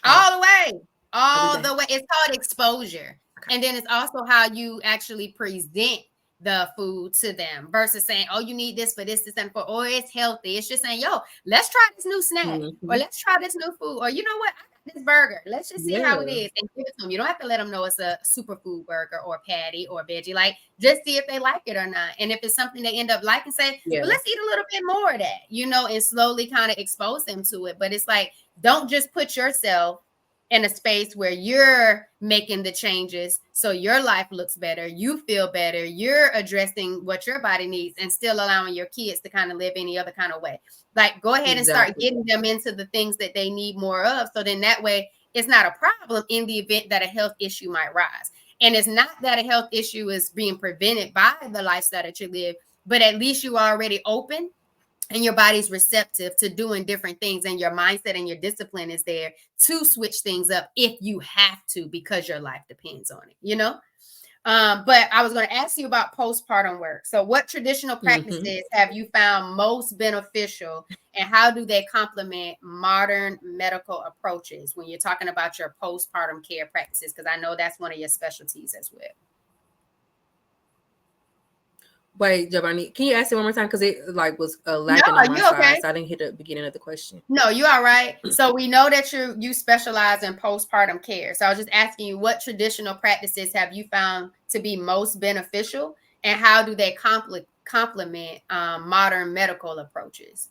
all the way. I'll All be the back. way. It's called exposure. Okay. And then it's also how you actually present the food to them versus saying, oh, you need this for this, and for, or it's healthy. It's just saying, yo, let's try this new snack, or Mhm. let's try this new food, or you know what? I got this burger. Let's just see how it Yeah. is and give it to them. You don't have to let them know it's a superfood burger or patty or veggie. Like, just see if they like it or not. And if it's something they end up liking, say, Yeah. well, let's eat a little bit more of that, you know, and slowly kind of expose them to it. But it's like, don't just put yourself in a space where you're making the changes so your life looks better, you feel better, you're addressing what your body needs, and still allowing your kids to kind of live any other kind of way. Like, go ahead and start getting them into the things that they need more of, so then that way it's not a problem in the event that a health issue might rise. And it's not that a health issue is being prevented by the lifestyle that you live, but at least you are already open and your body's receptive to doing different things, and your mindset and your discipline is there to switch things up if you have to, because your life depends on it, you know. But I was going to ask you about postpartum work. So what traditional practices have you found most beneficial, and how do they complement modern medical approaches when you're talking about your postpartum care practices? Because I know that's one of your specialties as well. Wait, Giovanni, can you ask it one more time? Because it like was lagging on my side, okay? So I didn't hit the beginning of the question. No, you all right. So we know that you specialize in postpartum care. So I was just asking you, what traditional practices have you found to be most beneficial, and how do they complement modern medical approaches?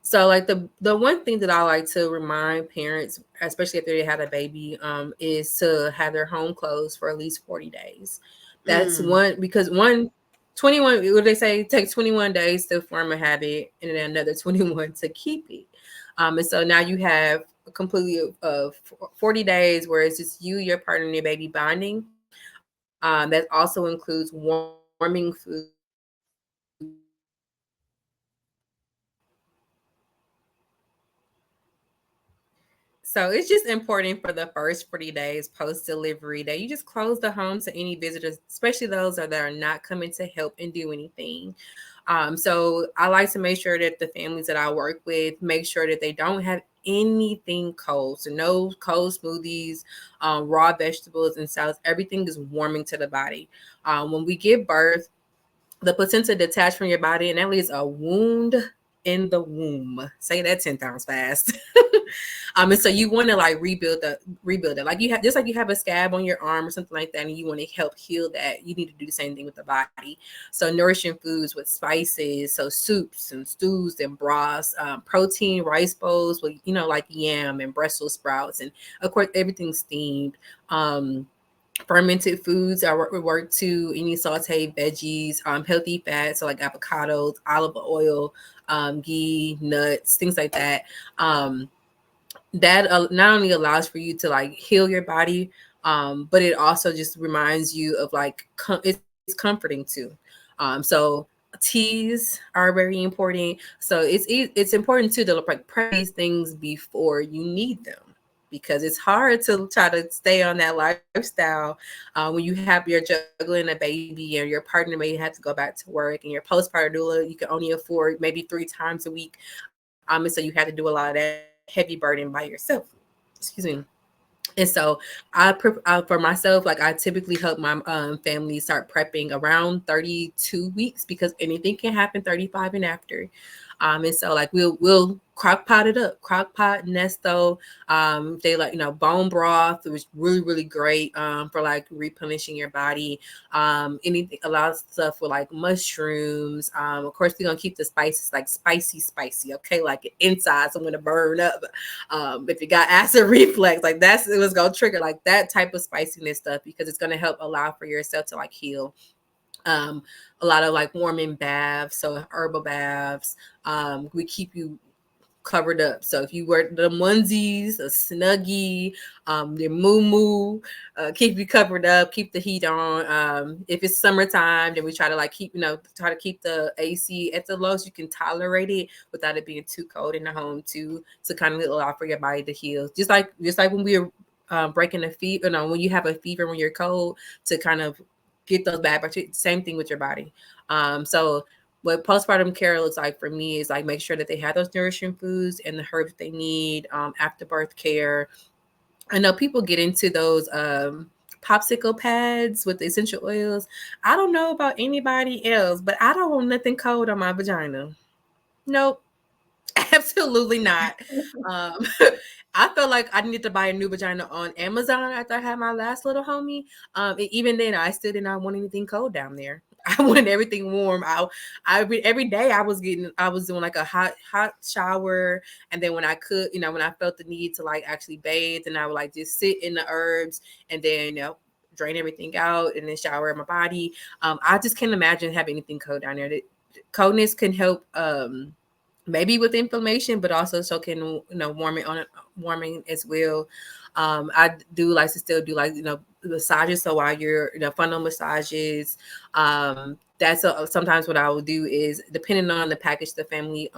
So like the one thing that I like to remind parents, especially if they had a baby, is to have their home closed for at least 40 days. That's one, because 21, what they say, take 21 days to form a habit and then another 21 to keep it. And so now you have completely 40 days where it's just you, your partner, and your baby bonding. That also includes warming food. So it's just important for the first 40 days post-delivery that you just close the home to any visitors, especially those that are not coming to help and do anything. So I like to make sure that the families that I work with make sure that they don't have anything cold. So no cold smoothies, raw vegetables and salads. Everything is warming to the body. When we give birth, the placenta detached from your body, and that leaves a wound in the womb. Say that 10 times fast. And so you want to like rebuild it. Like you have, just like you have a scab on your arm or something like that, and you want to help heal that, you need to do the same thing with the body. So nourishing foods with spices, so soups and stews and broths, protein rice bowls with, you know, like yam and Brussels sprouts, and of course everything steamed. Fermented foods, I work to any sauteed veggies, healthy fats, so like avocados, olive oil, ghee, nuts, things like that. That not only allows for you to like heal your body, but it also just reminds you of like it's comforting too. So teas are very important. So it's important too to like prep these things before you need them, because it's hard to try to stay on that lifestyle when you're juggling a baby, and your partner may have to go back to work, and your postpartum doula, you can only afford maybe 3 times a week. And so you have to do a lot of that heavy burden by yourself. Excuse me. And so for myself, like I typically help my family start prepping around 32 weeks, because anything can happen 35 and after. And so like we'll crock pot it up, crock pot, Nesto. They like, bone broth. It was really, really great for like replenishing your body. Anything, a lot of stuff with like mushrooms. Of course, we're gonna keep the spices like spicy, okay, like inside, so I'm gonna burn up. If you got acid reflux, like it was gonna trigger like that type of spiciness stuff, because it's gonna help allow for yourself to like heal. A lot of like warming baths, so herbal baths. We keep you covered up. So if you wear the onesies, a snuggie, your moo, keep you covered up, keep the heat on. If it's summertime, then we try to like try to keep the AC at the lowest you can tolerate it without it being too cold in the home too, to kind of allow for your body to heal. Just like when we were breaking a fever, when you have a fever, when you're cold, to kind of get those bad bacteria. Same thing with your body. So what postpartum care looks like for me is like make sure that they have those nourishing foods and the herbs they need. After birth care, I know people get into those popsicle pads with the essential oils. I don't know about anybody else, but I don't want nothing cold on my vagina. Nope. Absolutely not. I felt like I needed to buy a new vagina on Amazon after I had my last little homie. And even then, I still did not want anything cold down there. I wanted everything warm. Every day I was doing like a hot shower, and then when I could, when I felt the need to like actually bathe, and I would like just sit in the herbs, and then drain everything out, and then shower my body. I just can't imagine having anything cold down there. Coldness can help. Maybe with inflammation, but also so can warming as well. I do like to still do like massages. So while you're funnel massages, that's sometimes what I will do is, depending on the package the family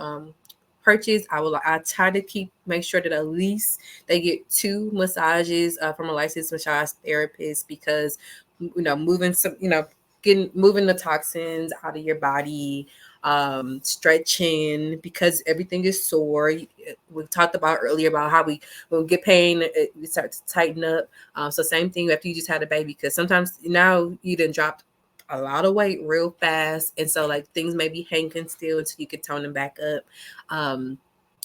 purchase, I try to make sure that at least they get 2 massages from a licensed massage therapist, because moving the toxins out of your body, stretching, because everything is sore. We talked about earlier about how when we get pain, we start to tighten up. So same thing after you just had a baby, because sometimes now you done dropped a lot of weight real fast, and so like things may be hanging still until you can tone them back up.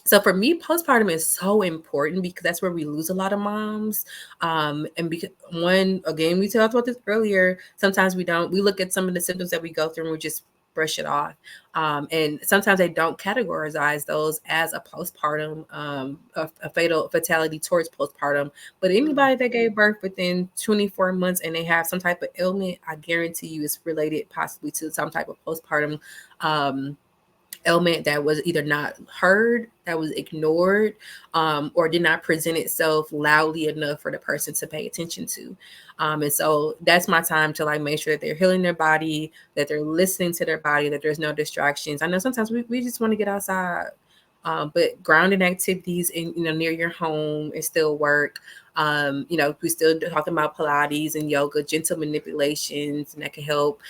So for me, postpartum is so important, because that's where we lose a lot of moms. And because again, we talked about this earlier, sometimes we look at some of the symptoms that we go through and we just brush it off. And sometimes they don't categorize those as a postpartum, a fatality towards postpartum. But anybody that gave birth within 24 months and they have some type of ailment, I guarantee you it's related possibly to some type of postpartum ailment that was either not heard, that was ignored, or did not present itself loudly enough for the person to pay attention to. And so that's my time to like make sure that they're healing their body, that they're listening to their body, that there's no distractions. I know sometimes we just want to get outside, but grounding activities in near your home is still work. We still talking about Pilates and yoga, gentle manipulations, and that can help.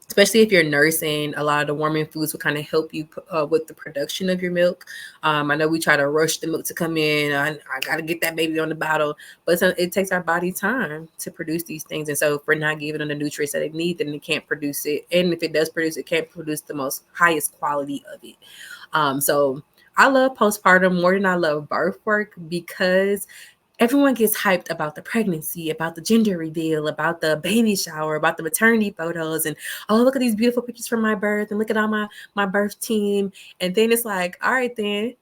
Especially if you're nursing, a lot of the warming foods will kind of help you with the production of your milk. I know we try to rush the milk to come in. I got to get that baby on the bottle, but it takes our body time to produce these things. And so if we're not giving them the nutrients that they need, then it can't produce it. And if it does produce it, can't produce the most highest quality of it. So I love postpartum more than I love birth work, because everyone gets hyped about the pregnancy, about the gender reveal, about the baby shower, about the maternity photos, and look at these beautiful pictures from my birth, and look at all my birth team. And then it's like, all right, then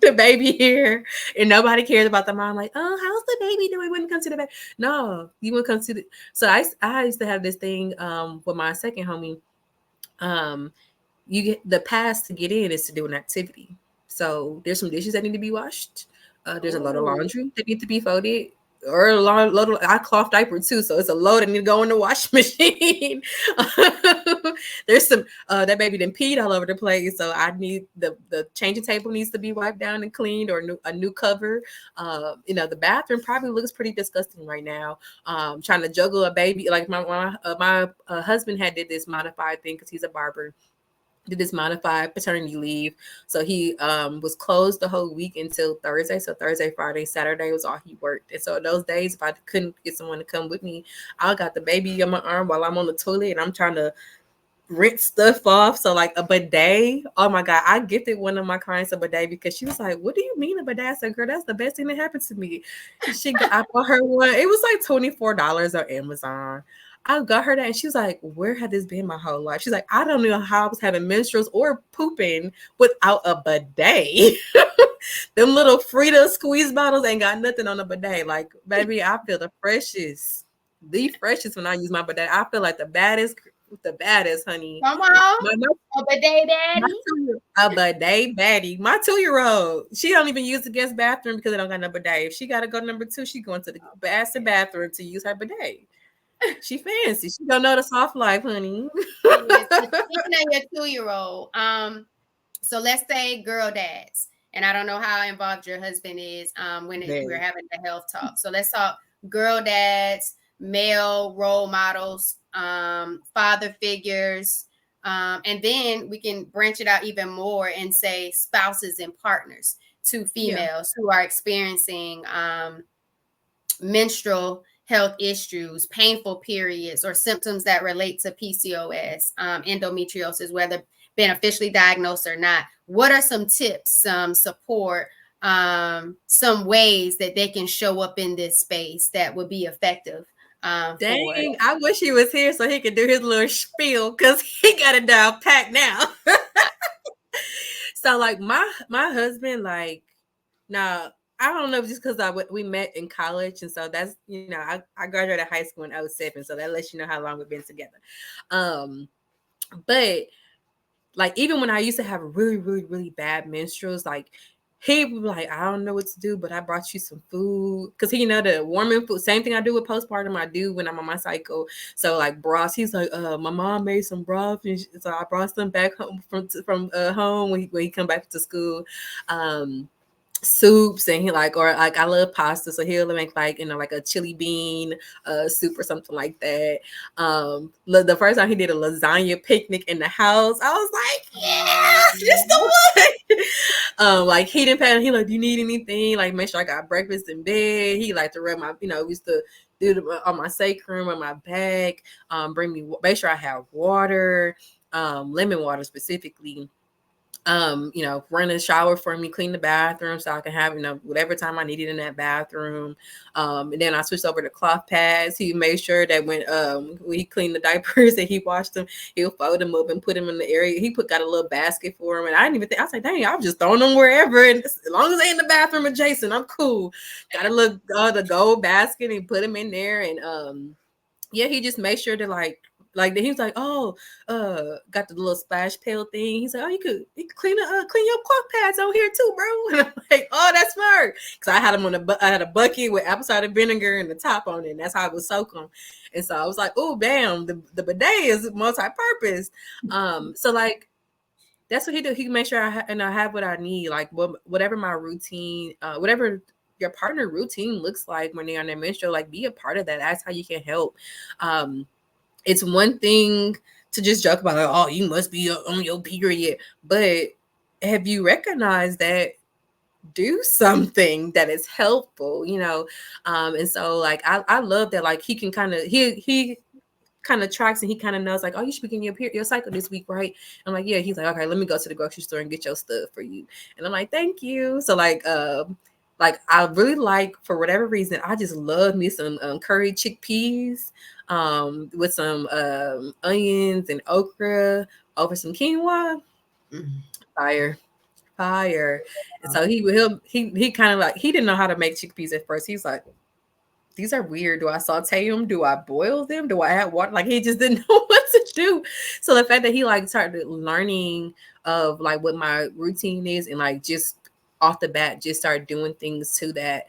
the baby here, and nobody cares about the mom. Like, oh, how's the baby doing when it comes to the baby? No, you wouldn't come to the. So I used to have this thing with my second homie. You get the pass to get in is to do an activity. So there's some dishes that need to be washed. There's a load of laundry that need to be folded, or a load of I cloth diaper too. So it's a load that need to go in the washing machine. There's some that baby done peed all over the place. So I need the changing table needs to be wiped down and cleaned, or a new cover. The bathroom probably looks pretty disgusting right now. Trying to juggle a baby, like my husband did this modified thing because he's a barber. Did this modified paternity leave. So he was closed the whole week until Thursday. So Thursday, Friday, Saturday was all he worked. And so those days, if I couldn't get someone to come with me, I got the baby on my arm while I'm on the toilet, and I'm trying to rinse stuff off. So like a bidet. Oh my God. I gifted one of my clients a bidet because she was like, what do you mean a bidet? I said, girl, that's the best thing that happened to me. I bought her one. It was like $24 on Amazon. I got her that and she was like, where had this been my whole life? She's like, I don't know how I was having menstruals or pooping without a bidet. Them little Frida squeeze bottles ain't got nothing on the bidet. Like, baby, I feel the freshest when I use my bidet. I feel like the baddest, honey. Come on, a bidet My daddy. a bidet baddie. My 2-year-old, she don't even use the guest bathroom because they don't got no bidet. If she got to go number 2, she going to the bathroom to use her bidet. She fancy. She don't know the soft life, honey. Speaking of your 2-year-old, so let's say girl dads, and I don't know how involved your husband is when we're having the health talk. So let's talk girl dads, male role models, father figures, and then we can branch it out even more and say spouses and partners to females who are experiencing menstrual health issues, painful periods, or symptoms that relate to PCOS, endometriosis, whether been officially diagnosed or not. What are some tips, some support, some ways that they can show up in this space that would be effective? Dang, I wish he was here so he could do his little spiel because he got it down packed now. So like my husband, like, now I don't know, just because we met in college, and so that's, you know, I graduated high school in 2007, so that lets you know how long we've been together. But like even when I used to have really, really, really bad menstruals, like he would be like, I don't know what to do, but I brought you some food. Because he, you know, the warming food, same thing I do with postpartum, I do when I'm on my cycle. So like broths, he's like, my mom made some broth, and so I brought some back home from home when he come back to school. Soups, and he like, or like I love pasta, so he'll make like, you know, like a chili bean soup or something like that. The first time he did a lasagna picnic in the house, I was like, yeah, this the one. Like he didn't pay. He like, do you need anything? Like make sure I got breakfast in bed. He like to rub my, you know, we used to do on my sacrum on my back. Make sure I have water, lemon water specifically. You know, run a shower for me, clean the bathroom so I can have, you know, whatever time I needed in that bathroom. And then I switched over to cloth pads. He made sure that when he cleaned the diapers and he washed them, he'll fold them up and put them in the area. He got a little basket for him. And I didn't even think, I was like, dang, I'm just throwing them wherever. And as long as they're in the bathroom adjacent, I'm cool. Got a little the gold basket and put them in there. And yeah, he just made sure to like he was like, oh, got the little splash pail thing. He's like, oh, you could clean your cloth pads on here too, bro. And I'm like, oh, that's smart. Because I had them I had a bucket with apple cider vinegar and the top on it, and that's how I would soak them. And so I was like, oh, damn, the bidet is multi-purpose. So like that's what he do. He make sure I have what I need, like whatever my routine, whatever your partner routine looks like when they're on their menstrual, like be a part of that. That's how you can help. It's one thing to just joke about, like, oh, you must be on your period, but have you recognized that? Do something that is helpful, you know? And so like I love that, like he can kind of he kind of tracks and he kind of knows, like, oh, you should begin your cycle this week, right? I'm like, yeah. He's like, okay, let me go to the grocery store and get your stuff for you. And I'm like, thank you. So like I really like, for whatever reason, I just love me some curried chickpeas with some onions and okra over some quinoa. Fire. And so he kind of like, he didn't know how to make chickpeas at first. He's like, these are weird. Do I saute them? Do I boil them? Do I add water? Like he just didn't know what to do. So the fact that he like started learning of like what my routine is, and like just off the bat just start doing things to that,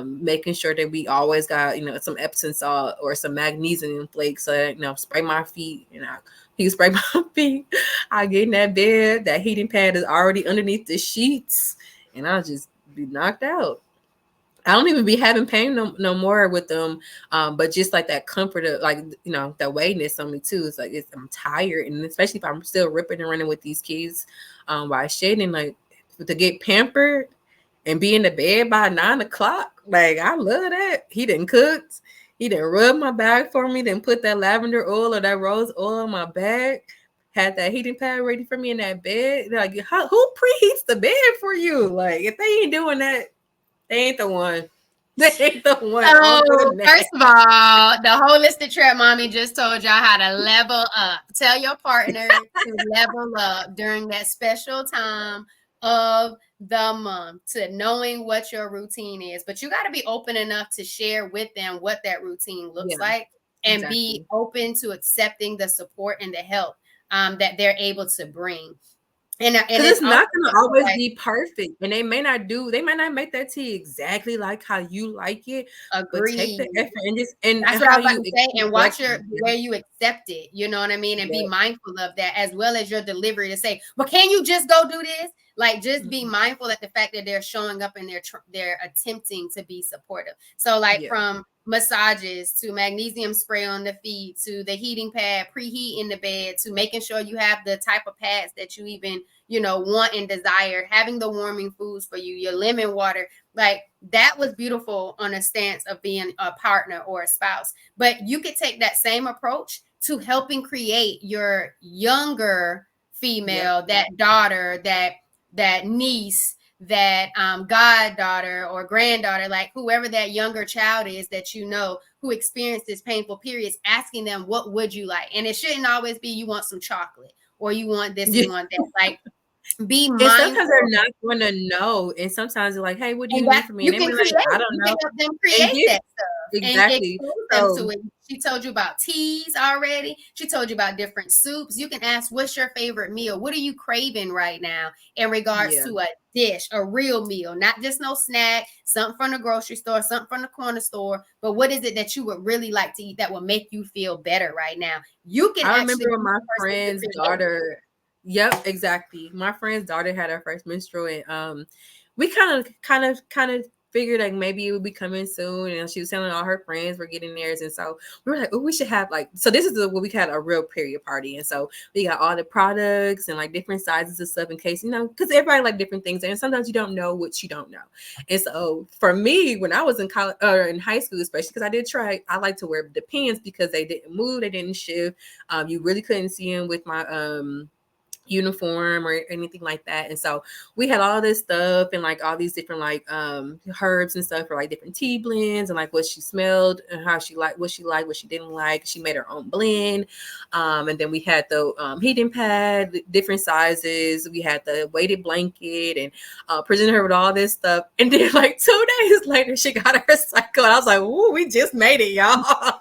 making sure that we always got, you know, some Epsom salt or some magnesium flakes, so that, you know, spray my feet, you know. He spray my feet. I get in that bed, that heating pad is already underneath the sheets, and I'll just be knocked out. I don't even be having pain no more with them, but just like that comfort of, like, you know, that weightiness on me too. It's like I'm tired, and especially if I'm still ripping and running with these kids while shedding, like to get pampered and be in the bed by 9 o'clock. Like I love that. He didn't cook. He didn't rub my back for me. Didn't put that lavender oil or that rose oil on my back. had that heating pad ready for me in that bed. Like, who preheats the bed for you? Like, if they ain't doing that, they ain't the one. They ain't the one. So, first of all, the Holistic Trap Mami just told y'all how to level up. Tell your partner to level up during that special time of the month, to knowing what your routine is. But you got to be open enough to share with them what that routine looks like, and be open to accepting the support and the help that they're able to bring. And it's not going to always be perfect, and they might not make that tea exactly like how you like it. But take the effort and that's what I was about to say. And watch where you accept it. You know what I mean? And be mindful of that, as well as your delivery, to say, "But can you just go do this?" Like, just be mindful at the fact that they're showing up and they're attempting to be supportive. So, like, from massages to magnesium spray on the feet to the heating pad, preheat in the bed, to making sure you have the type of pads that you even want and desire, having the warming foods for you, your lemon water. Like, that was beautiful on a stance of being a partner or a spouse. But you could take that same approach to helping create your younger female, that daughter, that niece, that goddaughter or granddaughter, like whoever that younger child is that who experienced this painful periods, asking them, what would you like? And it shouldn't always be you want some chocolate or you want this, you want that. Like, be mindful. And sometimes they're not going to know, and sometimes they're like, "Hey, what do you need from me?" And they be like, "I don't know." Help them create that stuff. Exactly. So she told you about teas already. She told you about different soups. You can ask, "What's your favorite meal? What are you craving right now in regards to a dish, a real meal, not just no snack, something from the grocery store, something from the corner store, but what is it that you would really like to eat that will make you feel better right now?" You can. I remember when my friend's daughter. Yep, exactly. My friend's daughter had her first menstrual, and we kind of figured like maybe it would be coming soon, and she was telling all her friends were getting theirs, and so we were like, "Oh, we should have like." So this is what we had a real period party, and so we got all the products and like different sizes of stuff in case because everybody like different things, and sometimes you don't know what you don't know. And so for me, when I was in college or in high school, especially because I did try, I like to wear the pants because they didn't move, they didn't shift. You really couldn't see them with my uniform or anything like that. And so we had all this stuff and like all these different like herbs and stuff for like different tea blends and like what she smelled and how she liked, what she didn't like. She made her own blend. And then we had the heating pad, different sizes. We had the weighted blanket and presented her with all this stuff. And then like 2 days later, she got her cycle. And I was like, "Ooh, we just made it, y'all."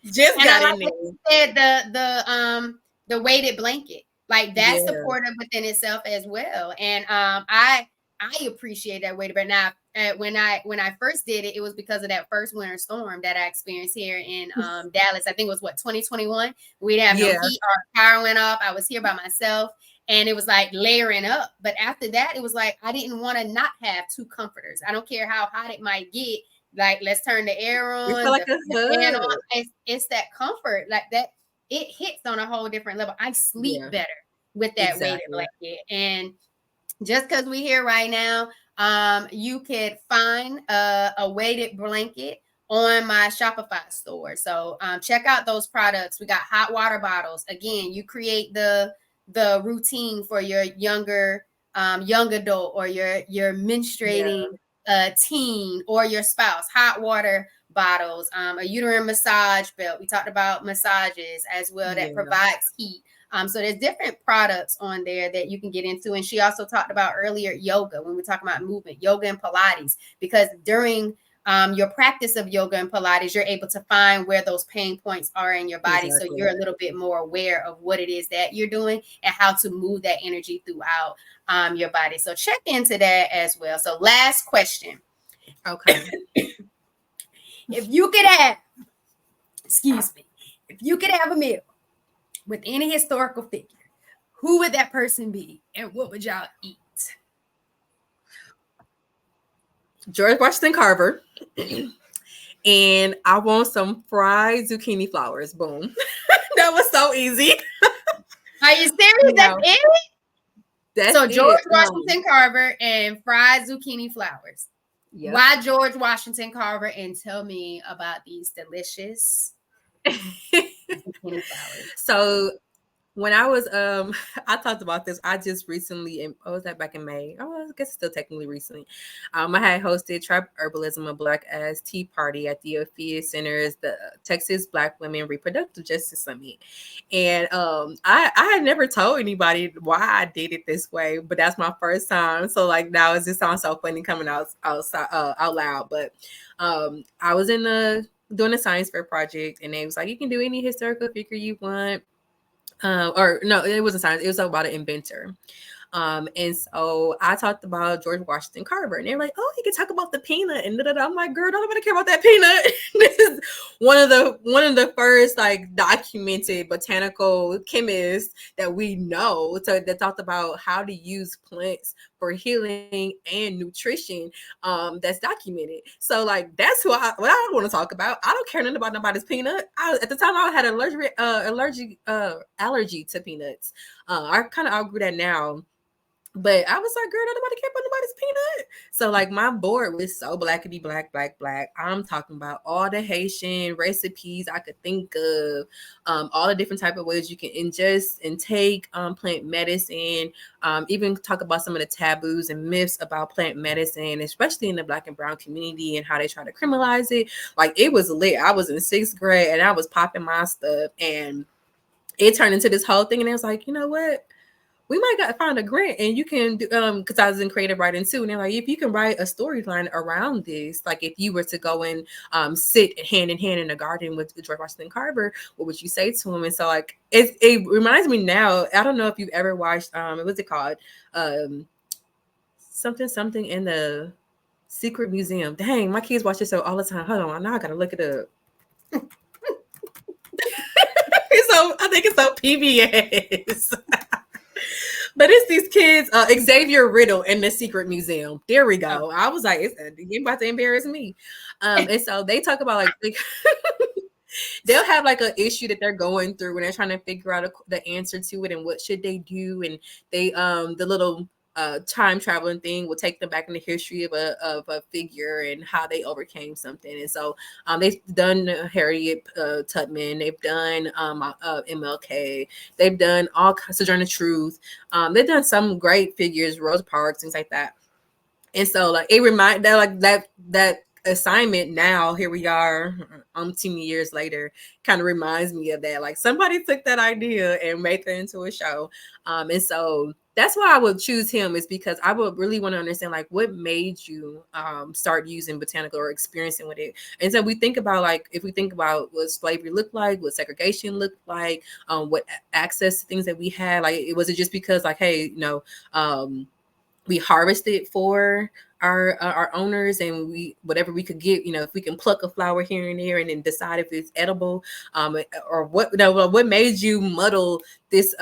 Just and got in there. Said the weighted blanket. Like, that's supportive within itself as well. And I appreciate that weighted. But now when I first did it, it was because of that first winter storm that I experienced here in Dallas. I think it was 2021. We didn't have no heat. Our power went off. I was here by myself. And it was like layering up. But after that, it was like I didn't want to not have 2 comforters. I don't care how hot it might get. Like, let's turn the air on. Like the fan on. It's that comfort. Like that. It hits on a whole different level. I sleep better with that weighted blanket. And just because we're here right now, you could find a weighted blanket on my Shopify store. So check out those products. We got hot water bottles. Again, you create the routine for your young adult or your menstruating teen or your spouse. Hot water bottles, a uterine massage belt. We talked about massages as well that provides heat. So there's different products on there that you can get into. And she also talked about earlier yoga, when we're talking about movement, yoga and Pilates, because during your practice of yoga and Pilates, you're able to find where those pain points are in your body. So you're a little bit more aware of what it is that you're doing and how to move that energy throughout your body. So check into that as well. So last question. Okay. If you could have a meal with any historical figure, who would that person be and what would y'all eat? George Washington Carver. And I want some fried zucchini flowers. Boom. That was so easy. Are you serious? That's it? So George Washington Carver and fried zucchini flowers. Yep. Why George Washington Carver? And tell me about these delicious zucchini flowers. So When I was I talked about this. I just recently, was that back in May? Oh, I guess it's still technically recently. I had hosted Trap Herbalism, a Black Ass Tea Party at the Ophia Center's the Texas Black Women Reproductive Justice Summit. And I had never told anybody why I did it this way, but that's my first time. So like now it just sounds so funny coming out loud. But I was doing a science fair project, and they was like, you can do any historical figure you want. Or no, it wasn't science. It was about an inventor. And so I talked about George Washington Carver, and they're like, "Oh, you can talk about the peanut." And I'm like, "Girl, don't nobody care about that peanut." This is one of the first like documented botanical chemists that we know. So that talked about how to use plants for healing and nutrition. That's documented. So like that's what I want to talk about. I don't care nothing about nobody's peanut. At the time I had an allergy to peanuts. I kind of outgrew that now. But I was like, girl, nobody care about nobody's peanut. So like my board was so blackity black, black, black. I'm talking about all the Haitian recipes I could think of, all the different type of ways you can ingest and take plant medicine, even talk about some of the taboos and myths about plant medicine, especially in the Black and brown community and how they try to criminalize it. Like it was lit. I was in 6th grade and I was popping my stuff, and it turned into this whole thing. And I was like, you know what? We might find a grant, and you can do because I was in creative writing too. And they're like, if you can write a storyline around this, like if you were to go and sit hand in hand in a garden with George Washington Carver, what would you say to him? And so like it reminds me now. I don't know if you've ever watched what's it called? Something in the Secret Museum. Dang, my kids watch this show all the time. Hold on, now I gotta look it up. So I think it's on PBS. But it's these kids, Xavier Riddle in the Secret Museum. There we go. I was like, you're about to embarrass me. And so they talk about like they'll have like an issue that they're going through when they're trying to figure out the answer to it and what should they do. And they the little time traveling thing will take them back in the history of a figure and how they overcame something. And so they've done Harriet Tubman, they've done MLK, they've done all Sojourner Truth, they've done some great figures, Rosa Parks, things like that. And so like it remind that like that assignment now, here we are 10 years later, kind of reminds me of that. Like somebody took that idea and made it into a show. And so that's why I would choose him, is because I would really want to understand like what made you start using botanical or experiencing with it. And so we think about like, if we think about what slavery looked like, what segregation looked like, what access to things that we had, like was it just because like, hey, you know, we harvested for our owners, and we whatever we could get, you know, if we can pluck a flower here and there and then decide if it's edible, or what made you muddle this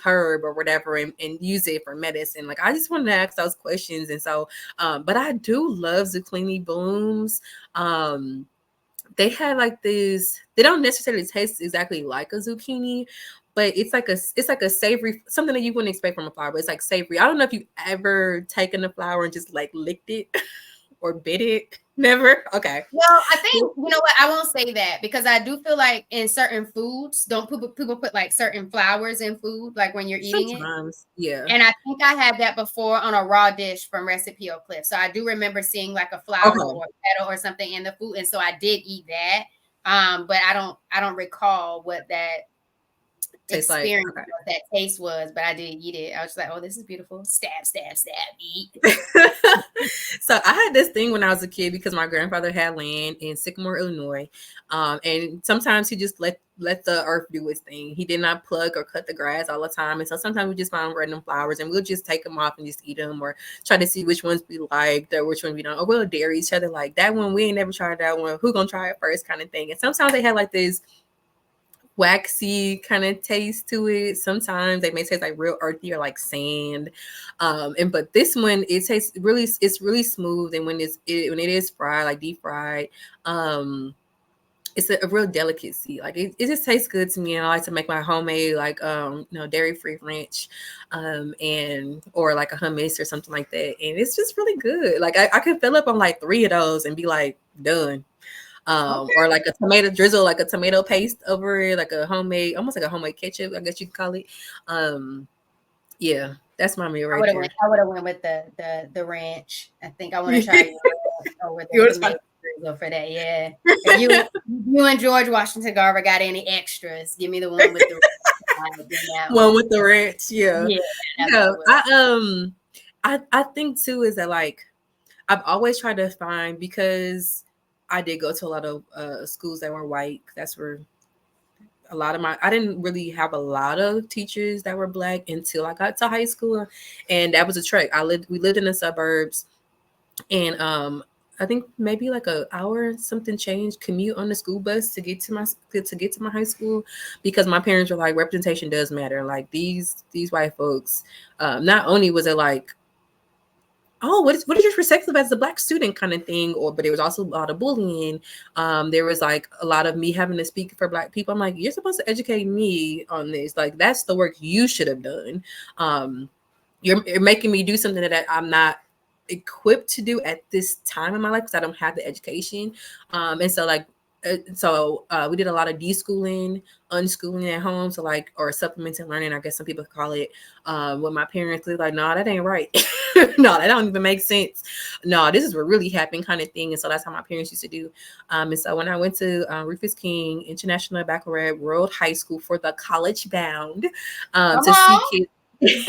herb or whatever and use it for medicine. Like I just wanted to ask those questions. And so but I do love zucchini blooms. They have like this, they don't necessarily taste exactly like a zucchini, but it's like a savory, something that you wouldn't expect from a flower, but it's like savory. I don't know if you've ever taken a flower and just like licked it or bit it. Never? Okay. Well, I think, you know what, I won't say that, because I do feel like in certain foods, people put like certain flowers in food, like when you're eating Sometimes, it. Yeah. And I think I had that before on a raw dish from Recipe Oak Cliff. So I do remember seeing like a flower or a petal or something in the food. And so I did eat that. But I don't recall what that experience like, what that taste was, but I did eat it. I was just like, oh, this is beautiful. Stab, eat. So I had this thing when I was a kid because my grandfather had land in Sycamore, Illinois. And sometimes he just let the earth do its thing. He did not plug or cut the grass all the time. And so sometimes we just found random flowers and we'll just take them off and just eat them, or try to see which ones we liked or which ones we don't. Or we'll dare each other like, that one, we ain't never tried that one. Who gonna try it first kind of thing. And sometimes they had like this waxy kind of taste to it. Sometimes they may taste like real earthy or like sand. But this one, it tastes really, it's really smooth. And when it is fried, like deep fried, it's a real delicacy. Like it just tastes good to me. And I like to make my homemade, like, dairy-free ranch, or like a hummus or something like that. And it's just really good. Like I could fill up on like 3 of those and be like done. or like a tomato drizzle, like a tomato paste over it, like a homemade, almost like a homemade ketchup, I guess you could call it. Yeah, that's my meal right there. I would have went with the ranch. I think I want to try or with the tomato drizzle for that. Yeah. If you and George Washington Garver got any extras, give me the one with the one with the ranch. Yeah. Yeah. I think too is that like I've always tried to find, because I did go to a lot of schools that were white. That's where a lot of I didn't really have a lot of teachers that were Black until I got to high school, and that was a trek. We lived in the suburbs, and I think maybe like an hour something change commute on the school bus to get to my high school, because my parents were like, representation does matter. Like these white folks, not only was it like, oh, what is your perspective as a Black student kind of thing, but there was also a lot of bullying. There was like a lot of me having to speak for Black people. I'm like, you're supposed to educate me on this. Like that's the work you should have done. You're making me do something that I'm not equipped to do at this time in my life because I don't have the education. And so like, we did a lot of deschooling, unschooling at home. So like, or supplemental learning, I guess some people call it. When my parents were like, no, that ain't right. No, that don't even make sense. No, this is what really happened kind of thing. And so that's how my parents used to do. And so when I went to Rufus King International Baccalaureate World High School for the college bound, to see kids,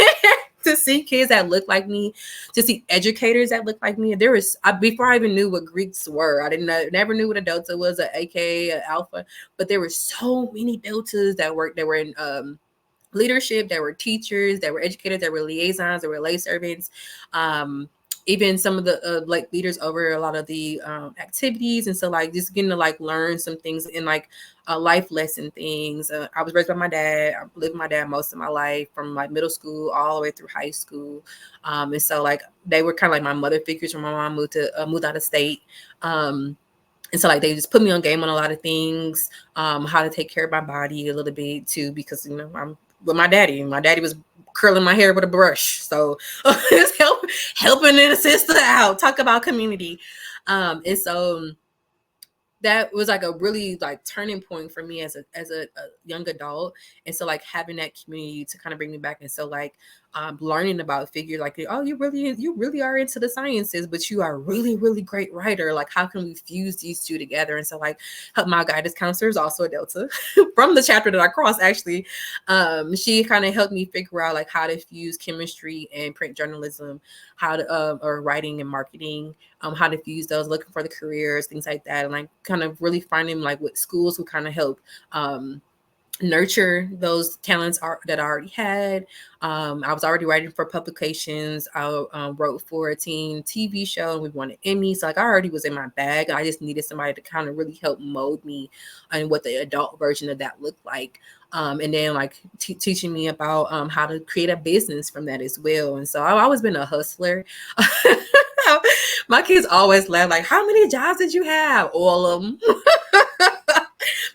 to see kids that look like me, to see educators that look like me. There was, before I even knew what Greeks were, I never knew what a delta was, an AK, an alpha, but there were so many deltas that were in leadership, that were teachers, that were educators, that were liaisons, that were lay servants, even some of the like leaders over a lot of the activities. And so like just getting to like learn some things in like life lesson things. I was raised by my dad. I lived with my dad most of my life, from like middle school all the way through high school. And so like they were kind of like my mother figures when my mom moved out of state. And so like they just put me on game on a lot of things, how to take care of my body a little bit too, because I'm with my daddy. My daddy was curling my hair with a brush, so it's helping an sister out. Talk about community. And so that was like a really like turning point for me as a young adult. And so like having that community to kind of bring me back. And so like learning about figure like, oh, you really are into the sciences, but you are a really, really great writer. Like how can we fuse these two together? And so like my guidance counselor is also a Delta from the chapter that I crossed actually. She kind of helped me figure out like how to fuse chemistry and print journalism, how to or writing and marketing, how to fuse those, looking for the careers, things like that. And like kind of really finding like what schools would kind of help nurture those talents that I already had. I was already writing for publications. I wrote for a teen TV show and we won an Emmy. So like I already was in my bag. I just needed somebody to kind of really help mold me and what the adult version of that looked like. And then like teaching me about how to create a business from that as well. And so I've always been a hustler. My kids always laugh like, how many jobs did you have? All of them.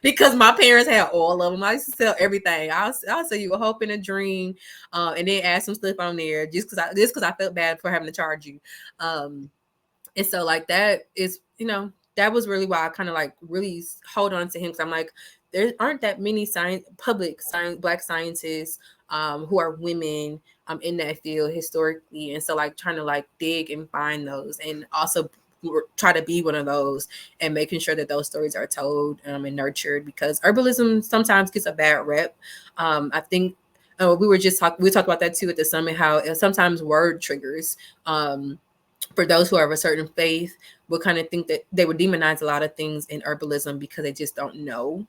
Because my parents had all of them. I used to sell everything. I'll sell you a hope and a dream, and then add some stuff on there just because I felt bad for having to charge you. And so like that is, that was really why I kind of like really hold on to him, because I'm like, there aren't that many Black scientists who are women in that field historically. And so like trying to like dig and find those, and also try to be one of those, and making sure that those stories are told and nurtured, because herbalism sometimes gets a bad rep. I think we talked about that too at the summit, how sometimes word triggers for those who have a certain faith would kind of think that they would demonize a lot of things in herbalism because they just don't know,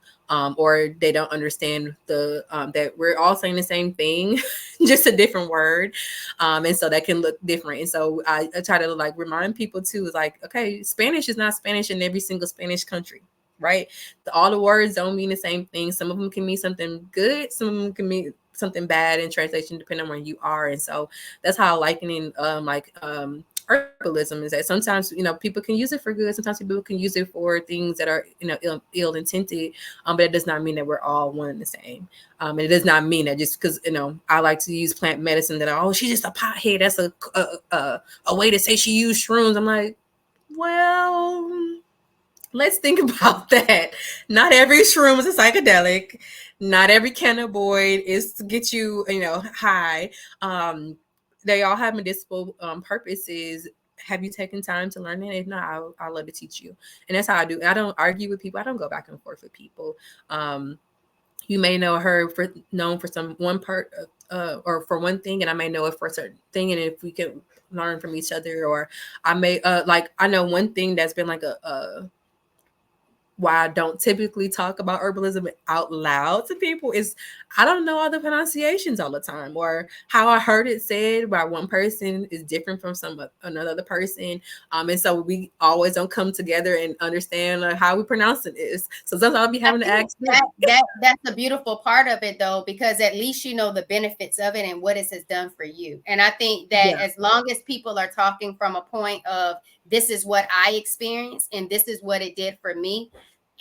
or they don't understand that we're all saying the same thing, just a different word. And so that can look different. And so I try to like remind people too, is like, okay, Spanish is not Spanish in every single Spanish country, right? All the words don't mean the same thing. Some of them can mean something good. Some of them can mean something bad in translation, depending on where you are. And so that's how likening herbalism is, that sometimes people can use it for good, sometimes people can use it for things that are ill intended, but it does not mean that we're all one and the same. And it does not mean that just because I like to use plant medicine that she's just a pothead, that's a way to say she used shrooms. I'm like, well, let's think about that. Not every shroom is a psychedelic. Not every cannabinoid is to get you, high. They all have medicinal purposes. Have you taken time to learn it? If not, I'll love to teach you. And that's how I do. I don't argue with people. I don't go back and forth with people. You may know her known for some one part or for one thing, and I may know it for a certain thing. And if we can learn from each other, or I may I know one thing that's been like a why I don't typically talk about herbalism out loud to people is I don't know all the pronunciations all the time, or how I heard it said by one person is different from another person. And so we always don't come together and understand how we pronounce it is. So sometimes I'll be having to ask that's the beautiful part of it, though, because at least you know the benefits of it and what it has done for you. And I think that as long as people are talking from a point of this is what I experienced and this is what it did for me,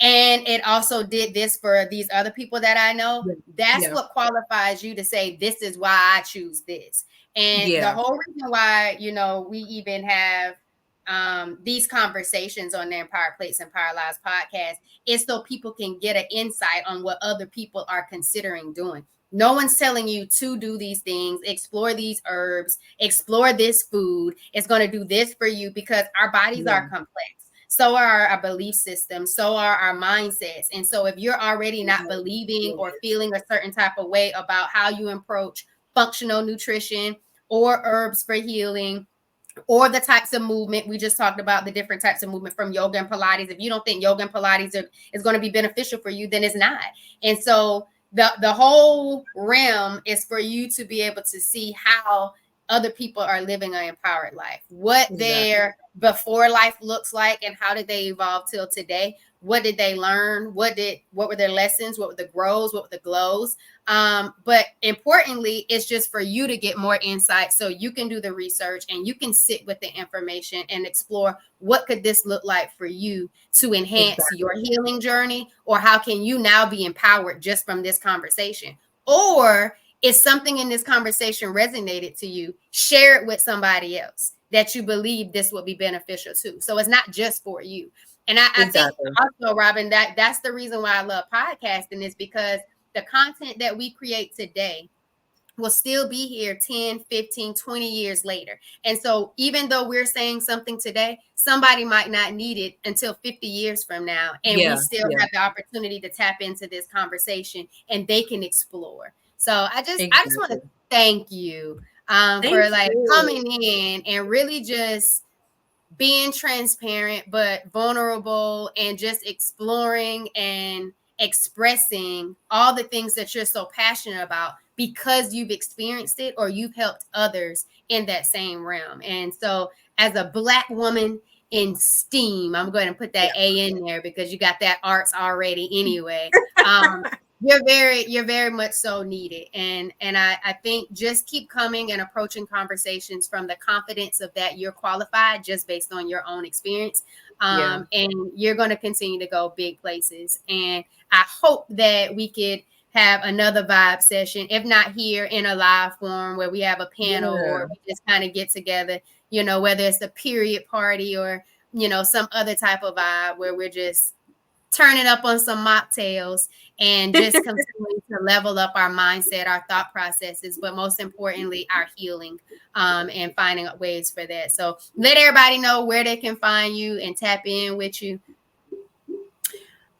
and it also did this for these other people that I know, that's what qualifies you to say, this is why I choose this. And the whole reason why, we even have these conversations on the Empowered Plates, Empowered Lives podcast is so people can get an insight on what other people are considering doing. No one's telling you to do these things, explore these herbs, explore this food. It's going to do this for you, because our bodies are complex. So are our belief systems. So are our mindsets. And so if you're already not believing or feeling a certain type of way about how you approach functional nutrition or herbs for healing, or the types of movement, we just talked about the different types of movement from yoga and Pilates. If you don't think yoga and Pilates is going to be beneficial for you, then it's not. And so the whole realm is for you to be able to see how other people are living an empowered life, what their before life looks like, and how did they evolve till today. What did they learn? What were their lessons? What were the grows? What were the glows? But importantly, it's just for you to get more insight so you can do the research and you can sit with the information and explore what could this look like for you to enhance your healing journey, or how can you now be empowered just from this conversation? Or if something in this conversation resonated to you, share it with somebody else that you believe this will be beneficial to. So it's not just for you. And I think also, Robyn, that's the reason why I love podcasting, is because the content that we create today will still be here 10, 15, 20 years later. And so even though we're saying something today, somebody might not need it until 50 years from now. And we still have the opportunity to tap into this conversation and they can explore. So I just want to thank you for coming in and really just being transparent, but vulnerable, and just exploring and expressing all the things that you're so passionate about because you've experienced it or you've helped others in that same realm. And so as a Black woman in STEAM, I'm going to put that A in there because you got that arts already anyway. You're very much so needed. And I think just keep coming and approaching conversations from the confidence of that you're qualified just based on your own experience. And you're going to continue to go big places. And I hope that we could have another vibe session, if not here in a live form where we have a panel or we just kind of get together, whether it's a period party or, some other type of vibe where we're just turning up on some mocktails and just continuing to level up our mindset, our thought processes, but most importantly, our healing and finding ways for that. So let everybody know where they can find you and tap in with you.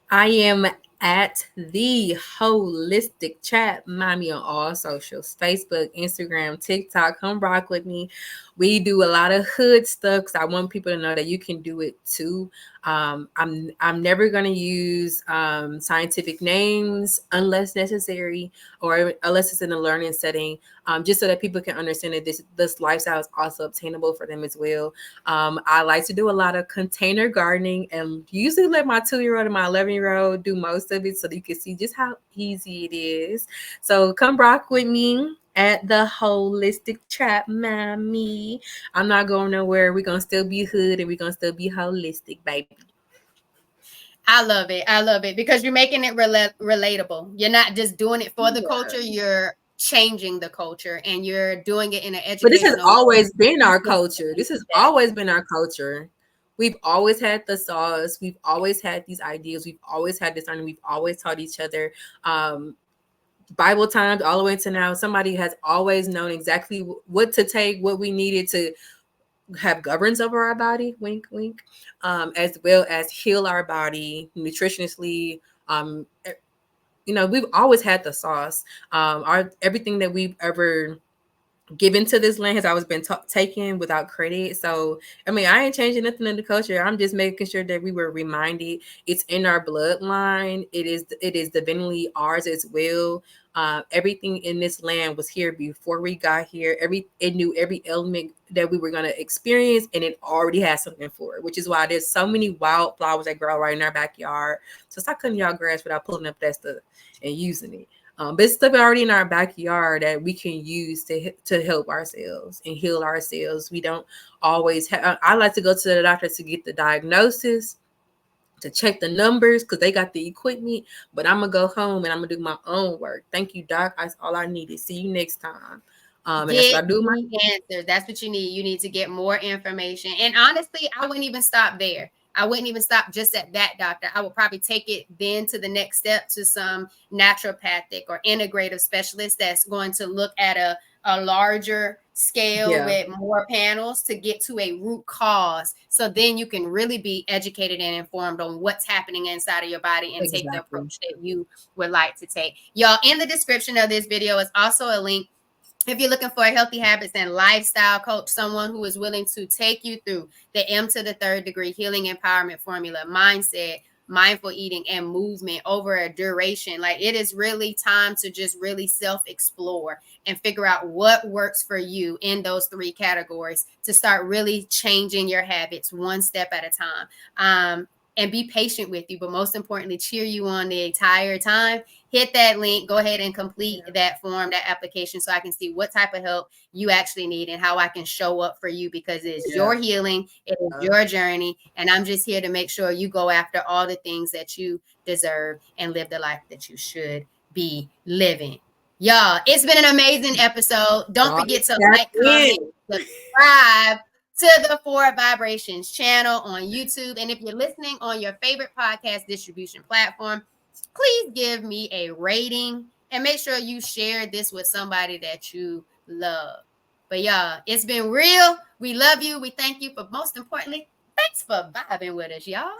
I am at the Holistic Trap Mami on all socials, Facebook, Instagram, TikTok. Come rock with me. We do a lot of hood stuff because I want people to know that you can do it too. I'm never going to use scientific names unless necessary, or unless it's in a learning setting, just so that people can understand that this lifestyle is also obtainable for them as well. I like to do a lot of container gardening and usually let my 2-year-old and my 11-year-old do most of it so that you can see just how easy it is. So come rock with me at the Holistic Trap Mami. I'm not going nowhere. We're going to still be hood and we're going to still be holistic, baby. I love it. I love it because you're making it relatable. You're not just doing it for the culture. You're changing the culture and you're doing it in an educational. But this has always been our culture. This has always been our culture. we've always had the sauce. We've always had these ideas. We've always had this learning. We've always taught each other. Bible times all the way to now, somebody has always known exactly what to take, what we needed to have governance over our body, wink, wink, as well as heal our body nutritionally. We've always had the sauce. Everything that we've ever given to this land has always been taken without credit. So, I mean, I ain't changing nothing in the culture. I'm just making sure that we were reminded it's in our bloodline. It is divinely ours as well. Everything in this land was here before we got here. It knew every element that we were going to experience, and it already had something for it, which is why there's so many wildflowers that grow right in our backyard. So stop cutting y'all grass without pulling up that stuff and using it. But it's stuff already in our backyard that we can use to help ourselves and heal ourselves. We don't always have. I like to go to the doctor to get the diagnosis, to check the numbers because they got the equipment. But I'm gonna go home and I'm gonna do my own work. Thank you, Doc. That's all I needed. See you next time. And that's what I do. My answers. That's what you need. You need to get more information. And honestly, I wouldn't even stop there. I wouldn't even stop just at that, doctor. I would probably take it then to the next step to some naturopathic or integrative specialist that's going to look at a larger scale with more panels to get to a root cause. So then you can really be educated and informed on what's happening inside of your body and take the approach that you would like to take. Y'all, in the description of this video is also a link if you're looking for a healthy habits and lifestyle coach, someone who is willing to take you through the M to the third degree healing empowerment formula, mindset, mindful eating, and movement over a duration. Like, it is really time to just really self-explore and figure out what works for you in those three categories to start really changing your habits one step at a time. And be patient with you, but most importantly, cheer you on the entire time. Hit that link, go ahead and complete that form, that application, so I can see what type of help you actually need and how I can show up for you, because it's your healing, it is your journey, and I'm just here to make sure you go after all the things that you deserve and live the life that you should be living. Y'all, it's been an amazing episode. Don't forget to like, comment, subscribe to the Four Vibrations channel on YouTube. And if you're listening on your favorite podcast distribution platform, please give me a rating and make sure you share this with somebody that you love. But y'all, it's been real. We love you. We thank you. But most importantly, thanks for vibing with us, y'all.